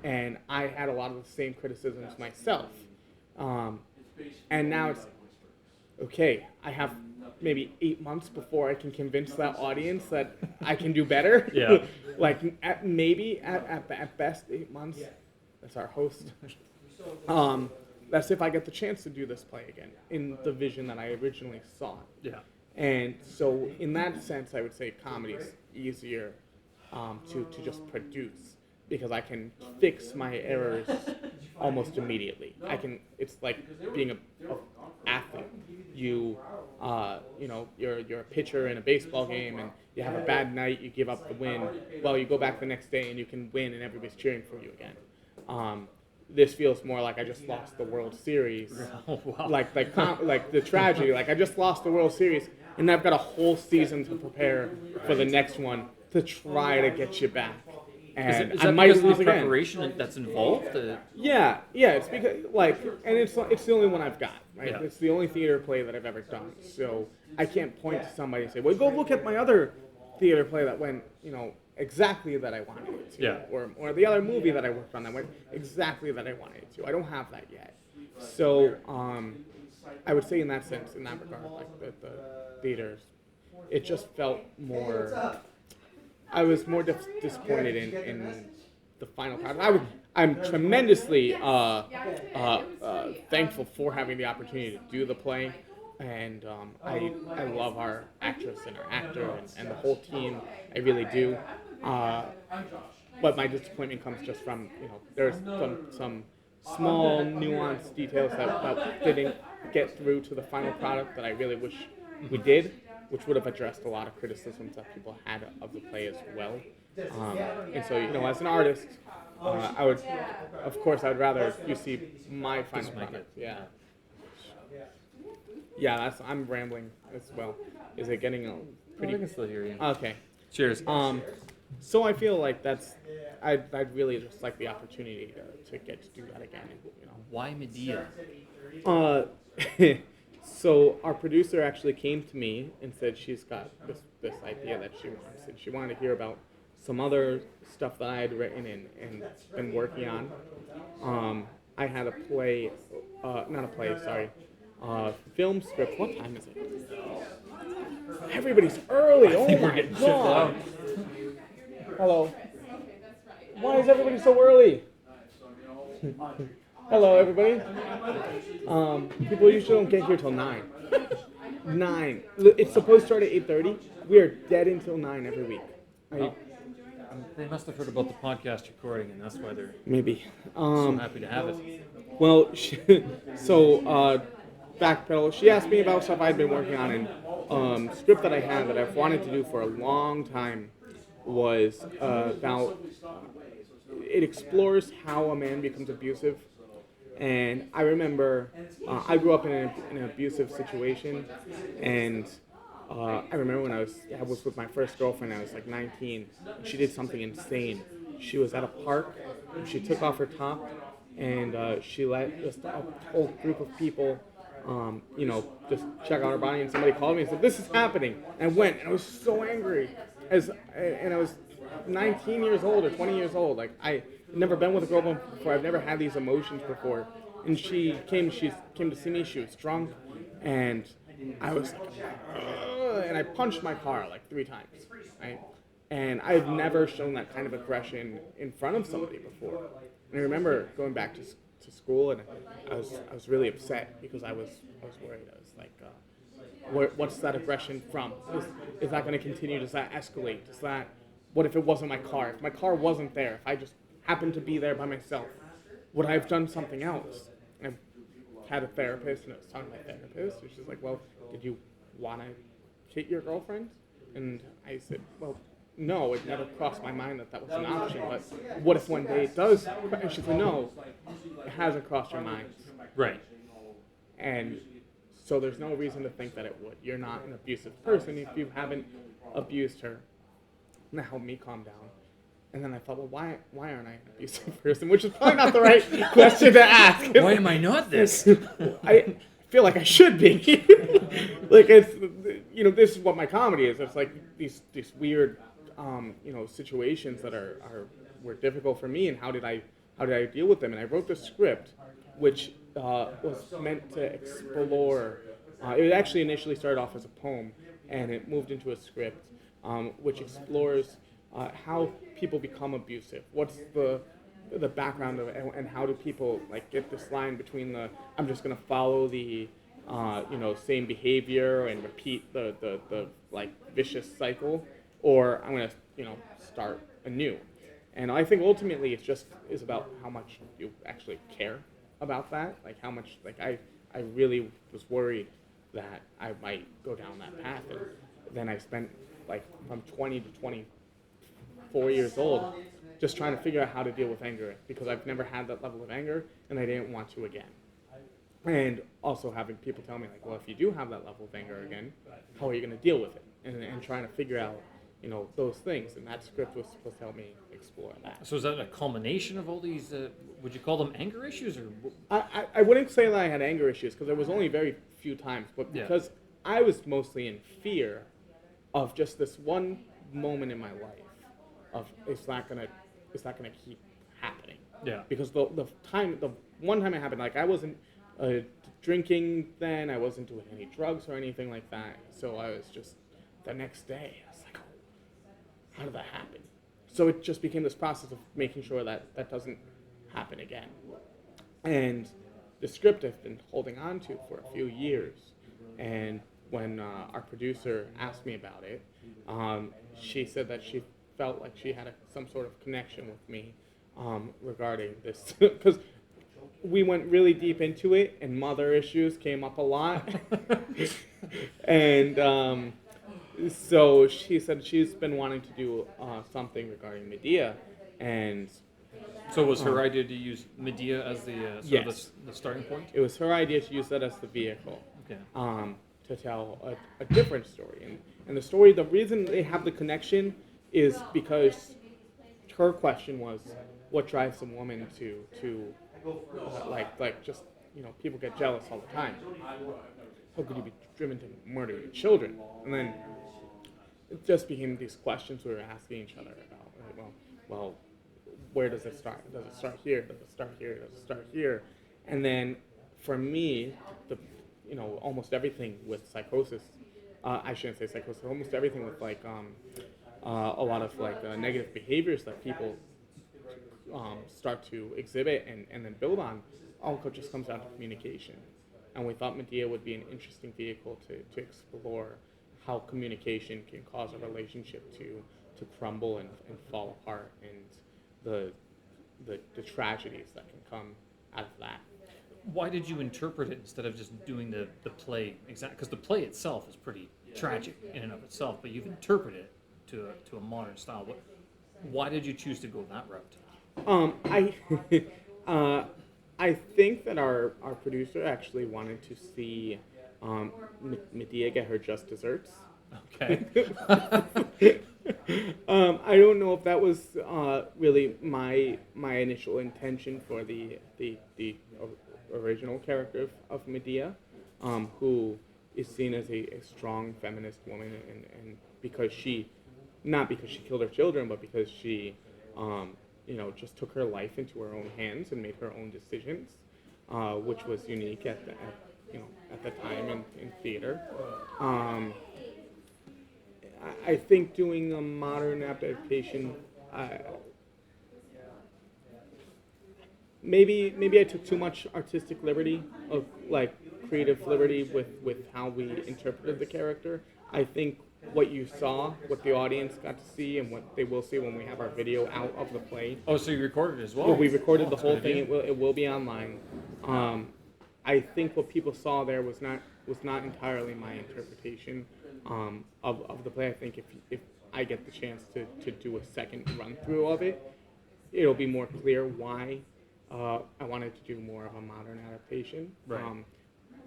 [SPEAKER 2] and I had a lot of the same criticisms myself. And now it's, okay, I have maybe 8 months before I can convince that audience that I can do better.
[SPEAKER 1] Yeah.
[SPEAKER 2] Like at best 8 months. as our host. That's if I get the chance to do this play again in the vision that I originally saw it.
[SPEAKER 1] Yeah.
[SPEAKER 2] And so in that sense, I would say comedy is easier to just produce because I can fix my errors almost immediately. It's like being a athlete. You're a pitcher in a baseball game and you have a bad night, you give up the win. Well, you go back the next day and you can win and everybody's cheering for you again. This feels more like I just lost the World Series.
[SPEAKER 1] Oh, wow.
[SPEAKER 2] Like the tragedy. Like I just lost the World Series, and I've got a whole season to prepare for the next one to try to get you back. And
[SPEAKER 1] Is
[SPEAKER 2] I
[SPEAKER 1] that
[SPEAKER 2] might
[SPEAKER 1] because of
[SPEAKER 2] lose
[SPEAKER 1] the
[SPEAKER 2] again.
[SPEAKER 1] preparation that's involved?
[SPEAKER 2] Yeah. It's because and it's the only one I've got. Right?
[SPEAKER 1] Yeah.
[SPEAKER 2] It's the only theater play that I've ever done. So I can't point to somebody and say, "Well, go look at my other theater play that went, exactly that I wanted it to."
[SPEAKER 1] Yeah.
[SPEAKER 2] Or the other movie that I worked on that went exactly that I wanted it to. I don't have that yet. So I would say in that sense, in that regard, like the theaters, it just felt more. I was more disappointed in the final product. I'm tremendously thankful for having the opportunity to do the play, and I love our actress and our actor and the whole team. I really do. But my disappointment comes just from there's some small nuanced details that didn't get through to the final product that I really wish we did, which would have addressed a lot of criticisms that people had of the play as well. And so, as an artist, I would, of course, I'd rather you see my final product. Yeah. Yeah, I'm rambling as well. Is it getting pretty?
[SPEAKER 1] I can still hear you.
[SPEAKER 2] Okay.
[SPEAKER 1] Cheers.
[SPEAKER 2] So I feel like I'd really just like the opportunity to get to do that again.
[SPEAKER 1] Why Medea?
[SPEAKER 2] So our producer actually came to me and said she's got this idea that she wants, and she wanted to hear about some other stuff that I had written and been working on. I had a play, not a play, sorry, film script. What time is it? Everybody's early. Oh my God. Hello. Why is everybody so early? Hello, everybody. People usually don't get here till 9. 9. It's supposed to start at 8:30. We are dead until 9 every week.
[SPEAKER 1] They must have heard about the podcast recording, and that's why they're
[SPEAKER 2] Maybe.
[SPEAKER 1] so happy to have it.
[SPEAKER 2] Well, backpedal. She asked me about stuff I'd been working on, and script that I had that I've wanted to do for a long time was about. It explores how a man becomes abusive. And I remember I grew up in an abusive situation, and I remember when I was with my first girlfriend. I was like 19, and she did something insane. She was at a park, and she took off her top, and she let just a whole group of people, just check out her body. And somebody called me and said, "This is happening." And I went, and I was so angry, and I was 19 years old or 20 years old. Like I'd never been with a girl before. I've never had these emotions before. And she came to see me. She was drunk, and I was like, and I punched my car like 3 times, right? And I've never shown that kind of aggression in front of somebody before. And I remember going back to school, and I was really upset because I was worried. I was like, what's that aggression from? Is that going to continue? Does that escalate? What if it wasn't my car? If my car wasn't there, if I just happened to be there by myself, would I have done something else? And I had a therapist, and I was talking to my therapist, and she's like, "Well, did you want to hit your girlfriend?" And I said, "Well, no, it never crossed my mind that was an option, but what if one day it does?" And she said, "No, it hasn't crossed your mind."
[SPEAKER 1] Right.
[SPEAKER 2] And so there's no reason to think that it would. You're not an abusive person if you haven't abused her. And that helped me calm down. And then I thought, well, why aren't I an abusive person? Which is probably not the right question to ask.
[SPEAKER 1] Why am I not this?
[SPEAKER 2] I feel like I should be. Like it's, this is what my comedy is. It's like these weird, situations that were difficult for me, and how did I deal with them? And I wrote this script, which was meant to explore. It actually initially started off as a poem, and it moved into a script. Which explores how people become abusive. What's the background of it, and how do people like get this line between the I'm just gonna follow the same behavior and repeat the like vicious cycle, or I'm gonna start anew. And I think ultimately it just is about how much you actually care about that. Like how much like I really was worried that I might go down that path, and then I spent like from 20 to 24 years old just trying to figure out how to deal with anger, because I've never had that level of anger and I didn't want to again. And also having people tell me like, well, if you do have that level of anger again, how are you going to deal with it? And trying to figure out those things. And that script was supposed to help me explore that.
[SPEAKER 1] So is that a culmination of all these, would you call them anger issues? Or
[SPEAKER 2] I wouldn't say that I had anger issues, because there was only very few times, but because I was mostly in fear of just this one moment in my life of it's not gonna keep happening.
[SPEAKER 1] Yeah.
[SPEAKER 2] Because the one time it happened, like I wasn't drinking then, I wasn't doing any drugs or anything like that. So I was just, the next day, I was like, oh, how did that happen? So it just became this process of making sure that that doesn't happen again. And the script I've been holding on to for a few years. And when our producer asked me about it, she said that she felt like she had some sort of connection with me regarding this. Because we went really deep into it, and mother issues came up a lot. And so she said she's been wanting to do something regarding Medea. And
[SPEAKER 1] so was her idea to use Medea as the
[SPEAKER 2] Yes.
[SPEAKER 1] the starting point?
[SPEAKER 2] it was her idea to use that as the vehicle.
[SPEAKER 1] Okay.
[SPEAKER 2] To tell a different story. And the story, the reason they have the connection is because her question was, what drives a woman to like just, people get jealous all the time. How could you be driven to murder your children? And then it just became these questions we were asking each other about. Like, well, where does it start? Does it start here? Does it start here? Does it start here? And then for me, almost everything with psychosis, I shouldn't say psychosis, almost everything with like a lot of like negative behaviors that people start to exhibit and then build on, all just comes down to communication. And we thought Medea would be an interesting vehicle to explore how communication can cause a relationship to crumble and fall apart, and the tragedies that can come out of that.
[SPEAKER 1] Why did you interpret it instead of just doing the play exact? Because the play itself is pretty tragic in and of itself, but you've interpreted it to a modern style. Why did you choose to go that route?
[SPEAKER 2] I think that our producer actually wanted to see Medea get her just desserts.
[SPEAKER 1] Okay.
[SPEAKER 2] I don't know if that was really my initial intention for the original character of Medea, who is seen as a strong feminist woman, and not because she killed her children, but because she just took her life into her own hands and made her own decisions, which was unique at the time in theater. I think doing a modern adaptation, maybe I took too much artistic liberty, of like creative liberty with how we interpreted the character. I think what you saw, what the audience got to see, and what they will see when we have our video out of the play.
[SPEAKER 1] Oh, so you recorded it as well?
[SPEAKER 2] Well, we recorded the whole thing. It will be online. I think what people saw there was not entirely my interpretation of the play. I think if I get the chance to do a second run through of it, it'll be more clear why I wanted to do more of a modern adaptation.
[SPEAKER 1] Right.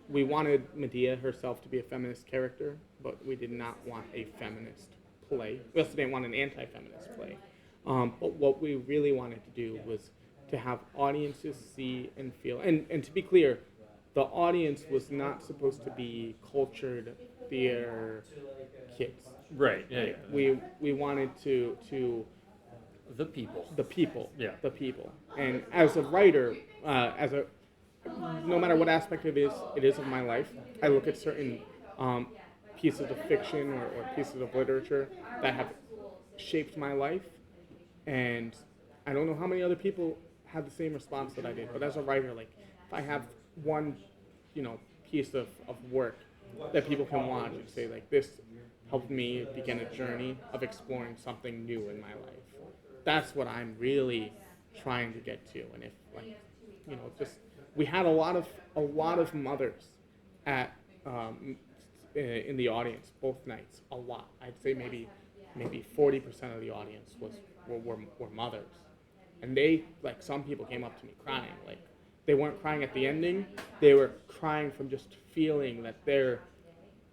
[SPEAKER 2] We wanted Medea herself to be a feminist character, but we did not want a feminist play. We also didn't want an anti-feminist play. But what we really wanted to do was to have audiences see and feel. And to be clear, the audience was not supposed to be cultured theater kids.
[SPEAKER 1] Right. Yeah. Yeah.
[SPEAKER 2] We wanted to
[SPEAKER 1] The people.
[SPEAKER 2] the people.
[SPEAKER 1] Yeah.
[SPEAKER 2] The people. And as a writer, no matter what aspect it is of my life, I look at certain pieces of fiction or pieces of literature that have shaped my life, and I don't know how many other people had the same response that I did. But as a writer, like if I have one, piece of work that people can watch and say like this helped me begin a journey of exploring something new in my life. That's what I'm really trying to get to. And if just we had a lot of mothers at in the audience both nights. A lot. I'd say maybe 40% of the audience were mothers, and they some people came up to me crying. Like they weren't crying at the ending; they were crying from just feeling that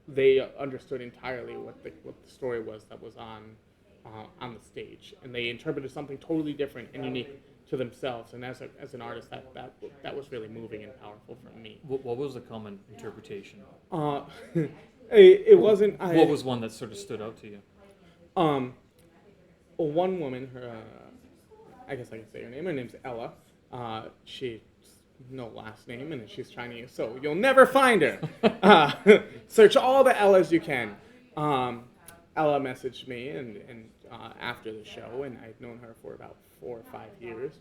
[SPEAKER 2] they understood entirely what the story was that was on the stage, and they interpreted something totally different and unique to themselves. And as an artist, that was really moving and powerful for me.
[SPEAKER 1] What was the common interpretation?
[SPEAKER 2] It wasn't.
[SPEAKER 1] What was one that sort of stood out to you?
[SPEAKER 2] One woman, her, I guess I can say her name. Her name's Ella. She's no last name, and she's Chinese, so you'll never find her. Search all the Ellas you can. Ella messaged me and after the show, and I'd known her for about 4 or 5 years,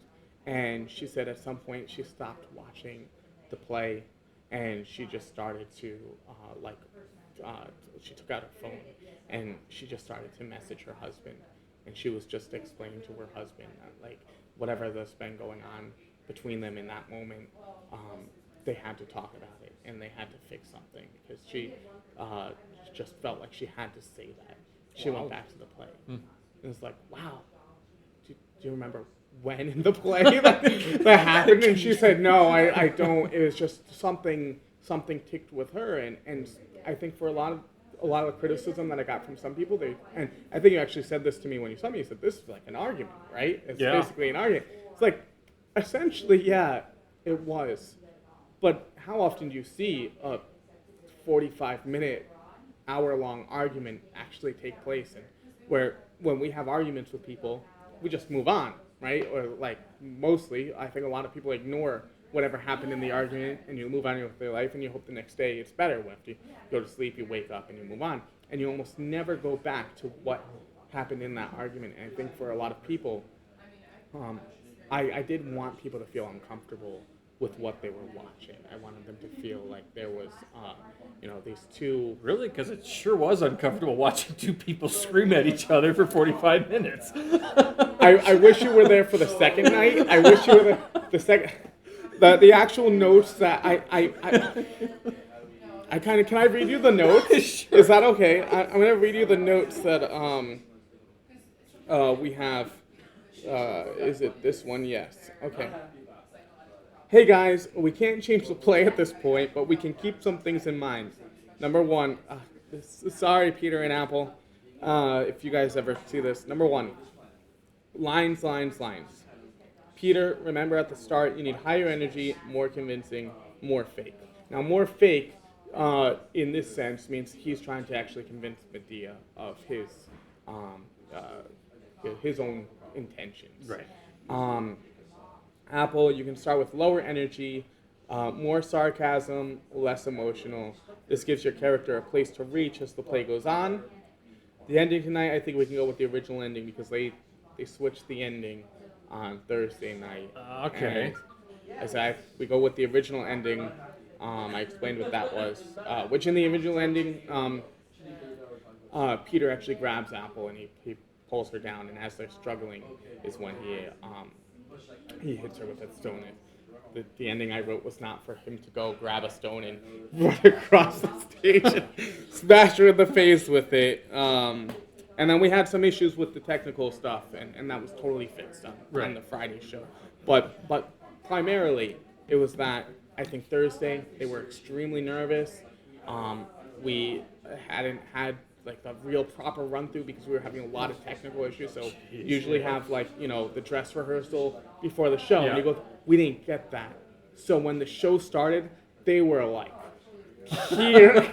[SPEAKER 2] and she said at some point she stopped watching the play, and she just started to she took out her phone, and she just started to message her husband, and she was just explaining to her husband that whatever that's been going on between them in that moment, they had to talk about it, and they had to fix something, because she just felt like she had to say that. She went back to the play. And it's like, wow, do you remember when in the play that happened? And she said, no, I don't. It was just something ticked with her, and I think for a lot of the criticism that I got from some people, and I think you actually said this to me when you saw me. You said this is like an argument, right? It's basically an argument. It's like, essentially, yeah, it was. But how often do you see a 45-minute, hour-long argument actually take place? And where when we have arguments with people, we just move on, right? Or mostly, I think a lot of people ignore whatever happened in the argument, and you move on with your life, and you hope the next day it's better. After you go to sleep, you wake up, and you move on. And you almost never go back to what happened in that argument. And I think for a lot of people, I didn't want people to feel uncomfortable with what they were watching. I wanted them to feel like there was, these two...
[SPEAKER 1] Really? Because it sure was uncomfortable watching two people scream at each other for 45 minutes.
[SPEAKER 2] I wish you were there for the second night. I wish you were the second... The actual notes that I kind of... Can I read you the notes?
[SPEAKER 1] Sure.
[SPEAKER 2] Is that okay? I'm going to read you the notes that we have. Is it this one? Yes. Okay. Hey guys, we can't change the play at this point, but we can keep some things in mind. Number one, sorry Peter and Apple, if you guys ever see this. Number one, lines. Peter, remember at the start, you need higher energy, more convincing, more fake. Now, more fake, in this sense, means he's trying to actually convince Medea of his own intentions.
[SPEAKER 1] Right.
[SPEAKER 2] Apple, you can start with lower energy, more sarcasm, less emotional. This gives your character a place to reach as the play goes on. The ending tonight, I think we can go with the original ending because they switched the ending on Thursday night.
[SPEAKER 1] Okay.
[SPEAKER 2] And we go with the original ending. I explained what that was. Which in the original ending, Peter actually grabs Apple and he pulls her down, and as they're struggling is when he hits her with that stone. The ending I wrote was not for him to go grab a stone and run across the stage and smash her in the face with it. And then we had some issues with the technical stuff, and that was totally fixed on the Friday show. But primarily, it was that I think Thursday they were extremely nervous. We hadn't had the real proper run through because we were having a lot of technical issues. So usually have the dress rehearsal before the show.
[SPEAKER 1] Yeah.
[SPEAKER 2] And you go, we didn't get that. So when the show started, they were here.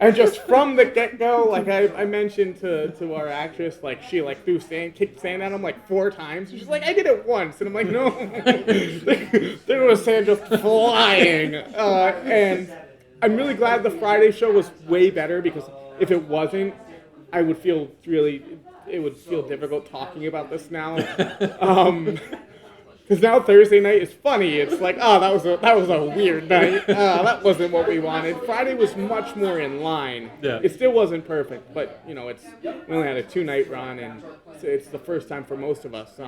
[SPEAKER 2] And just from the get-go, I mentioned to our actress, she threw sand, kicked sand at him 4 times. She's like, I did it once. And I'm like, no. There was sand just flying. And I'm really glad the Friday show was way better because if it wasn't, it would feel difficult talking about this now. Because now Thursday night is funny. It's like, oh, that was a weird night. That wasn't what we wanted. Friday was much more in line.
[SPEAKER 1] Yeah.
[SPEAKER 2] It still wasn't perfect, but we only had a 2-night run, and it's the first time for most of us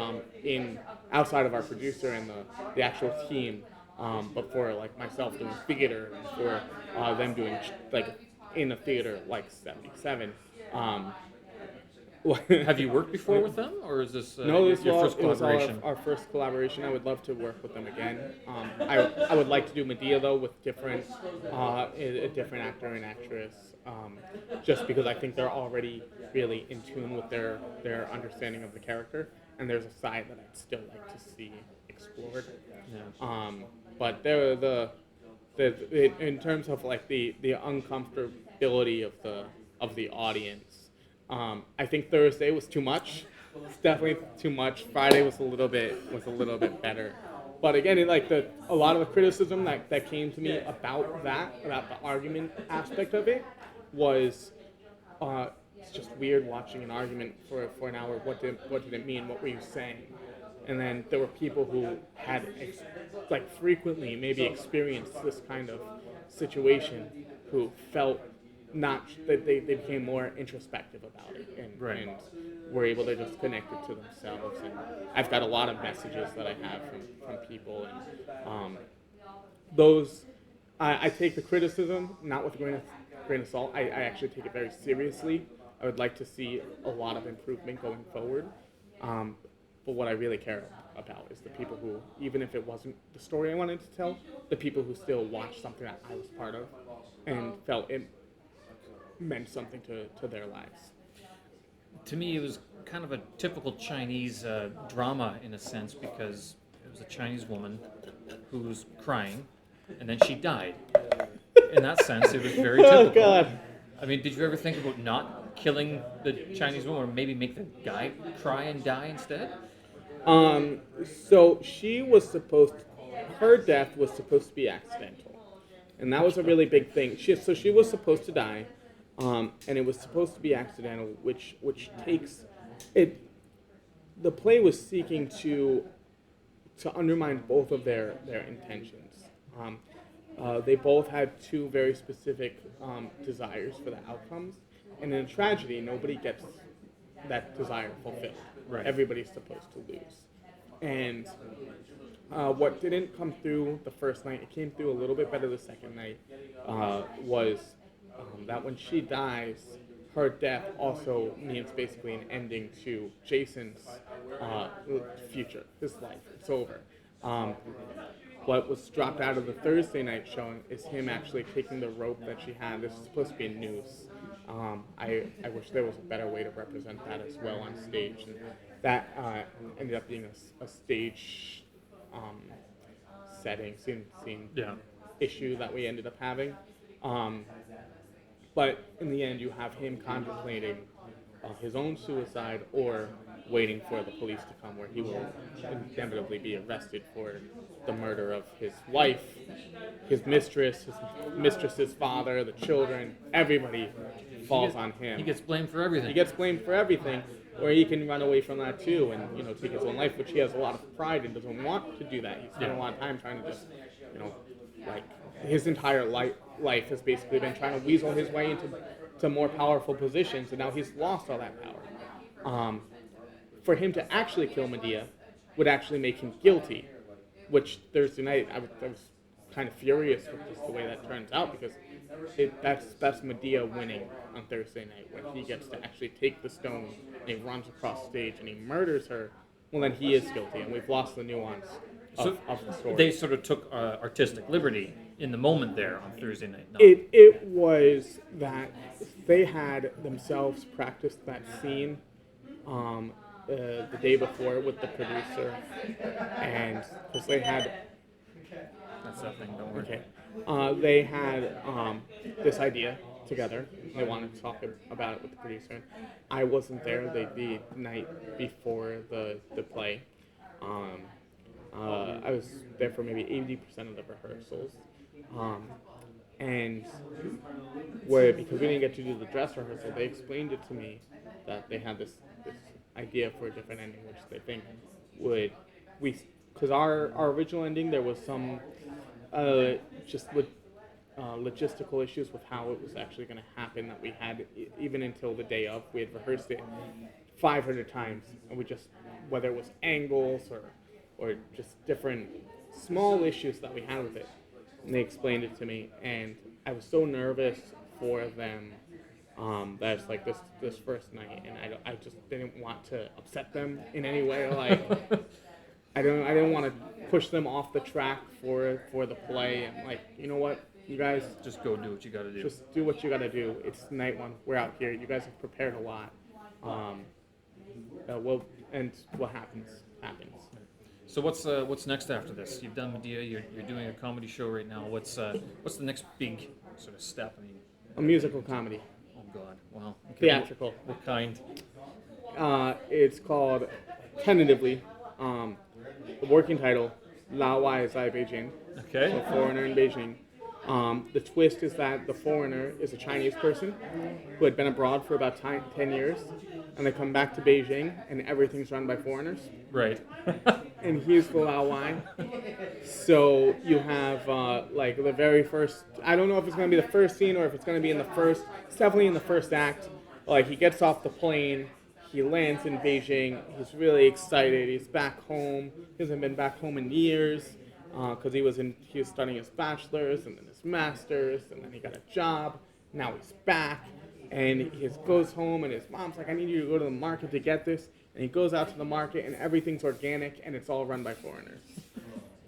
[SPEAKER 2] in outside of our producer and the actual team, but for like myself doing theater and for them doing like in a theater like 77.
[SPEAKER 1] Have you worked before with them, or is this
[SPEAKER 2] No,
[SPEAKER 1] your
[SPEAKER 2] this
[SPEAKER 1] first
[SPEAKER 2] it was
[SPEAKER 1] collaboration?
[SPEAKER 2] our first collaboration. I would love to work with them again. I would like to do Medea though with a different actor and actress, just because I think they're already really in tune with their understanding of the character, and there's a side that I'd still like to see explored.
[SPEAKER 1] Yeah.
[SPEAKER 2] But in terms of like the uncomfortability of the audience. I think Thursday was too much. It's definitely too much. Friday was a little bit better. But again, a lot of the criticism that came to me about the argument aspect of it was it's just weird watching an argument for an hour. What did it mean? What were you saying? And then there were people who had frequently maybe experienced this kind of situation who felt not that they became more introspective about it and were able to just connect it to themselves. And I've got a lot of messages that I have from people, and those I take the criticism not with a grain of salt. I actually take it very seriously. I would like to see a lot of improvement going forward. But what I really care about is the people who, even if it wasn't the story I wanted to tell, the people who still watched something that I was part of and felt it meant something to their lives.
[SPEAKER 1] To me, it was kind of a typical Chinese drama in a sense, because it was a Chinese woman who was crying, and then she died. In that sense, it was very typical.
[SPEAKER 2] Oh, God.
[SPEAKER 1] I mean, did you ever think about not killing the Chinese woman, or maybe make the guy cry and die instead?
[SPEAKER 2] So she was her death was supposed to be accidental. And that was a really big thing. She was supposed to die, and it was supposed to be accidental, which takes it. The play was seeking to undermine both of their intentions. They both had two very specific desires for the outcomes, and in a tragedy, nobody gets that desire fulfilled.
[SPEAKER 1] Right.
[SPEAKER 2] Everybody's supposed to lose. And what didn't come through the first night, it came through a little bit better the second night, was that when she dies, her death also means basically an ending to Jason's future, his life. It's over. What was dropped out of the Thursday night showing is him actually taking the rope that she had. This is supposed to be a noose. I wish there was a better way to represent that as well on stage. And that ended up being a stage setting, scene issue that we ended up having. But in the end, you have him contemplating his own suicide or waiting for the police to come, where he will inevitably be arrested for the murder of his wife, his mistress's father, the children. Everybody falls on him.
[SPEAKER 1] He gets blamed for everything.
[SPEAKER 2] He gets blamed for everything, or he can run away from that too and take his own life, which he has a lot of pride and doesn't want to do that. He's spent a lot of time trying to just, his entire life has basically been trying to weasel his way into more powerful positions, and now he's lost all that power. For him to actually kill Medea would actually make him guilty, which Thursday night I was kind of furious with just the way that turns out, because that's Medea winning on Thursday night, when he gets to actually take the stone and he runs across stage and he murders her. Well, then he is guilty, and we've lost the nuance of the story.
[SPEAKER 1] They sort of took artistic liberty in the moment there on Thursday night. No.
[SPEAKER 2] It was that they had themselves practiced that scene the day before with the producer, and because they had
[SPEAKER 1] That's that thing, don't worry.
[SPEAKER 2] okay, they had this idea together. They wanted to talk about it with the producer. I wasn't there the night before the play. I was there for maybe 80% of the rehearsals, and because we didn't get to do the dress rehearsal, they explained it to me that they had this idea for a different ending, which they think we because our original ending there was some just with logistical issues with how it was actually going to happen that we had even until the day of. We had rehearsed it 500 times, and we just, whether it was angles or just different small issues that we had with it, and they explained it to me, and I was so nervous for them that it's like this first night, and I just didn't want to upset them in any way. Like I didn't want to push them off the track for the play, and like, you know what, you guys
[SPEAKER 1] Just go do what you got to do.
[SPEAKER 2] just do what you got to do. It's night one. We're out here. You guys have prepared a lot. Well, and what happens.
[SPEAKER 1] So what's next after this? You've done Medea. You're doing a comedy show right now. What's the next big sort of step? I mean,
[SPEAKER 2] A musical comedy,
[SPEAKER 1] oh God, wow. Okay,
[SPEAKER 2] theatrical.
[SPEAKER 1] What kind?
[SPEAKER 2] It's called, tentatively, the working title, La Wai Zai Beijing,
[SPEAKER 1] Okay.
[SPEAKER 2] so foreigner in Beijing. The twist is that the foreigner is a Chinese person who had been abroad for about 10 years, and they come back to Beijing, and everything's run by foreigners.
[SPEAKER 1] Right.
[SPEAKER 2] And he's the Lao Wai. So you have like the very first, I don't know if it's going to be the first scene or if it's going to be in the first, it's definitely in the first act. Like, he gets off the plane, he lands in Beijing, he's really excited, he's back home, he hasn't been back home in years, because he was studying his bachelor's and then his master's, and then he got a job, now he's back, and he goes home and his mom's like, I need you to go to the market to get this. And he goes out to the market, and everything's organic, and it's all run by foreigners.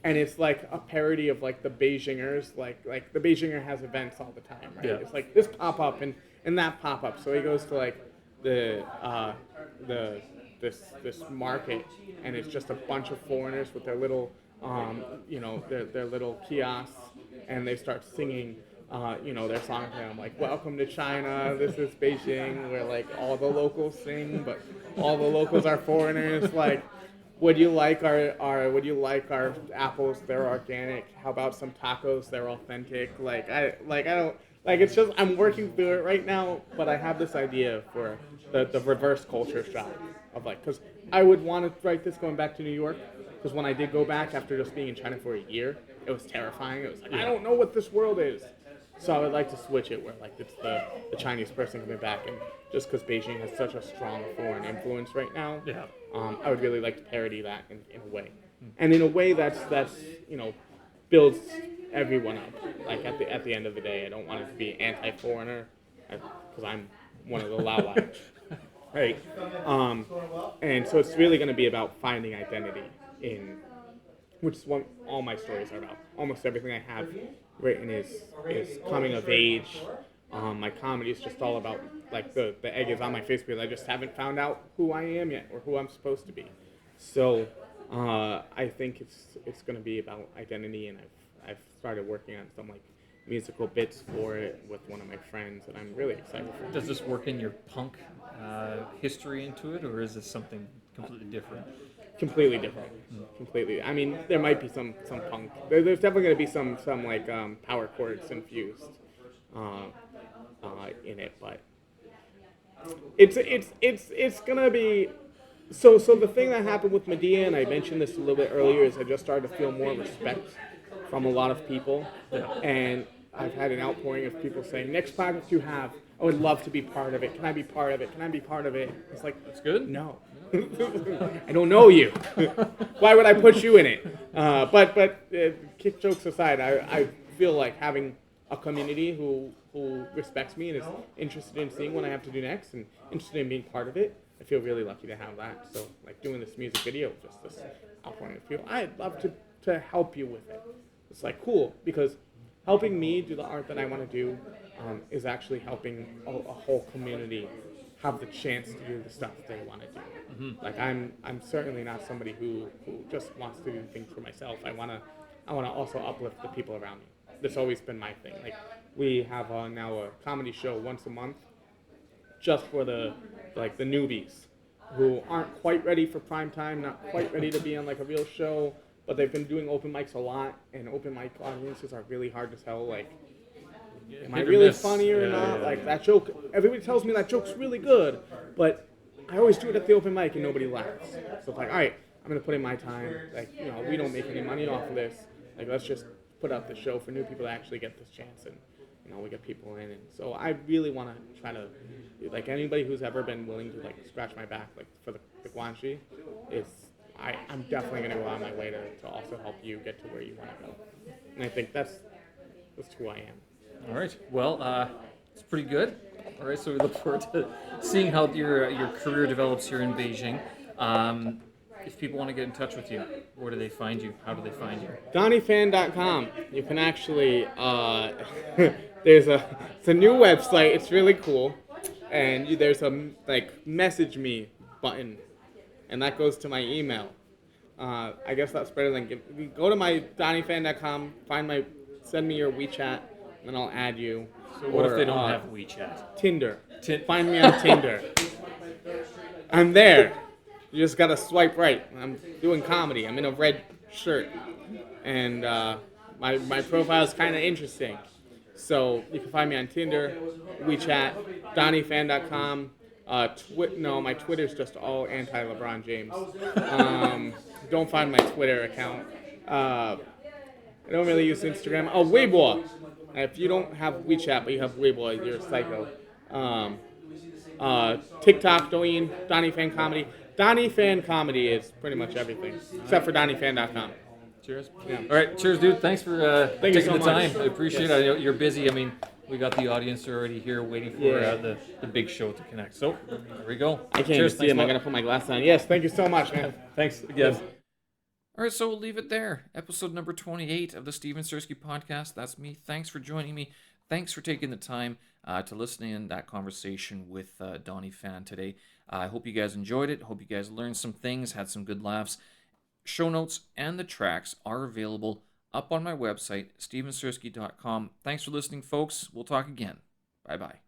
[SPEAKER 2] And it's like a parody of like the Beijingers, like the Beijinger has events all the time, right?
[SPEAKER 1] Yeah.
[SPEAKER 2] It's like this pop up and that pop up. So he goes to like this market, and it's just a bunch of foreigners with their little their little kiosks, and they start singing their song to them, like, welcome to China, this is Beijing, where like all the locals sing, but all the locals are foreigners. Like, would you like our apples? They're organic. How about some tacos? They're authentic. I don't it's just, I'm working through it right now, but I have this idea for the reverse culture shock of like, because I would want to write this going back to New York, because when I did go back after just being in China for a year, it was terrifying. It was like, I don't know what this world is. So I would like to switch it where like it's the Chinese person coming back, and just because Beijing has such a strong foreign influence right now,
[SPEAKER 1] Yeah.
[SPEAKER 2] I would really like to parody that in a way, and in a way that's builds everyone up. Like at the end of the day, I don't want it to be anti-foreigner, because I'm one of the Lao Wai, right? And so it's really going to be about finding identity in, which is what all my stories are about. Almost everything I have written is coming of age. My comedy is just all about, like, the egg is on my face because I just haven't found out who I am yet or who I'm supposed to be. So I think it's going to be about identity, and I've started working on some like musical bits for it with one of my friends, and I'm really excited for it.
[SPEAKER 1] Does this work in your punk history into it, or is this something completely different?
[SPEAKER 2] Completely different. Completely. I mean, there might be some punk. There's definitely going to be some like power chords infused in it, but it's gonna be. So the thing that happened with Medea, and I mentioned this a little bit earlier, is I just started to feel more respect from a lot of people, and I've had an outpouring of people saying, next project you have, I would love to be part of it. Can I be part of it? Can I be part of it? It's like,
[SPEAKER 1] That's good.
[SPEAKER 2] no. I don't know you. Why would I put you in it? But kick jokes aside, I feel like having a community who respects me and is interested in seeing what I have to do next and interested in being part of it, I feel really lucky to have that. So, like, doing this music video, just this outpouring of people, I'd love to help you with it. It's like cool, because helping me do the art that I want to do is actually helping a whole community have the chance to do the stuff they want to do. Mm-hmm. Like, I'm certainly not somebody who just wants to do things for myself. I wanna also uplift the people around me. That's always been my thing. Like, we have now a comedy show once a month, just for the newbies who aren't quite ready for prime time, not quite ready to be on like a real show, but they've been doing open mics a lot, and open mic audiences are really hard to tell. Like, am I really funny or not? Like, that joke, everybody tells me that joke's really good, but I always do it at the open mic and nobody laughs. So it's like, all right, I'm gonna put in my time. Like, we don't make any money off of this. Like, let's just put out the show for new people to actually get this chance, and we get people in. And so I really want to try to, like, anybody who's ever been willing to like scratch my back, like for the Guanxi, I'm definitely gonna go out of my way to also help you get to where you want to go. And I think that's who I am.
[SPEAKER 1] All right. Well, it's pretty good. All right. So we look forward to seeing how your career develops here in Beijing. If people want to get in touch with you, where do they find you? How do they find you?
[SPEAKER 2] DonnieFan.com. You can actually it's a new website. It's really cool, and there's a like message me button, and that goes to my email. I guess that's better than go to my DonnieFan.com, send me your WeChat, and I'll add you.
[SPEAKER 1] So what if they don't have WeChat?
[SPEAKER 2] Tinder. Find me on Tinder. I'm there. You just gotta swipe right. I'm doing comedy. I'm in a red shirt, and my profile is kind of interesting. So you can find me on Tinder, WeChat, DonnieFan.com. My Twitter's just all anti-LeBron James. Don't find my Twitter account. I don't really use Instagram. Oh, Weibo. If you don't have WeChat but you have Weibo, you're a psycho. TikTok, Douyin, Donnie Fan Comedy. Donnie Fan Comedy is pretty much everything, except for DonnieFan.com.
[SPEAKER 1] Cheers.
[SPEAKER 2] Yeah.
[SPEAKER 1] All right. Cheers, dude. Thanks for
[SPEAKER 2] Thank you
[SPEAKER 1] taking
[SPEAKER 2] so
[SPEAKER 1] the
[SPEAKER 2] much.
[SPEAKER 1] time. I appreciate it. I know you're busy. I mean, we got the audience already here waiting for the big show to connect. So there we go.
[SPEAKER 2] I can't
[SPEAKER 1] Cheers.
[SPEAKER 2] even see him. I'm going to put my glasses on. Yes, thank you so much, man.
[SPEAKER 1] Thanks again. All right, so we'll leave it there. Episode number 28 of the Steven Sersky Podcast. That's me. Thanks for joining me. Thanks for taking the time to listen in that conversation with Donnie Fan today. I hope you guys enjoyed it. Hope you guys learned some things, had some good laughs. Show notes and the tracks are available up on my website, stevensersky.com. Thanks for listening, folks. We'll talk again. Bye-bye.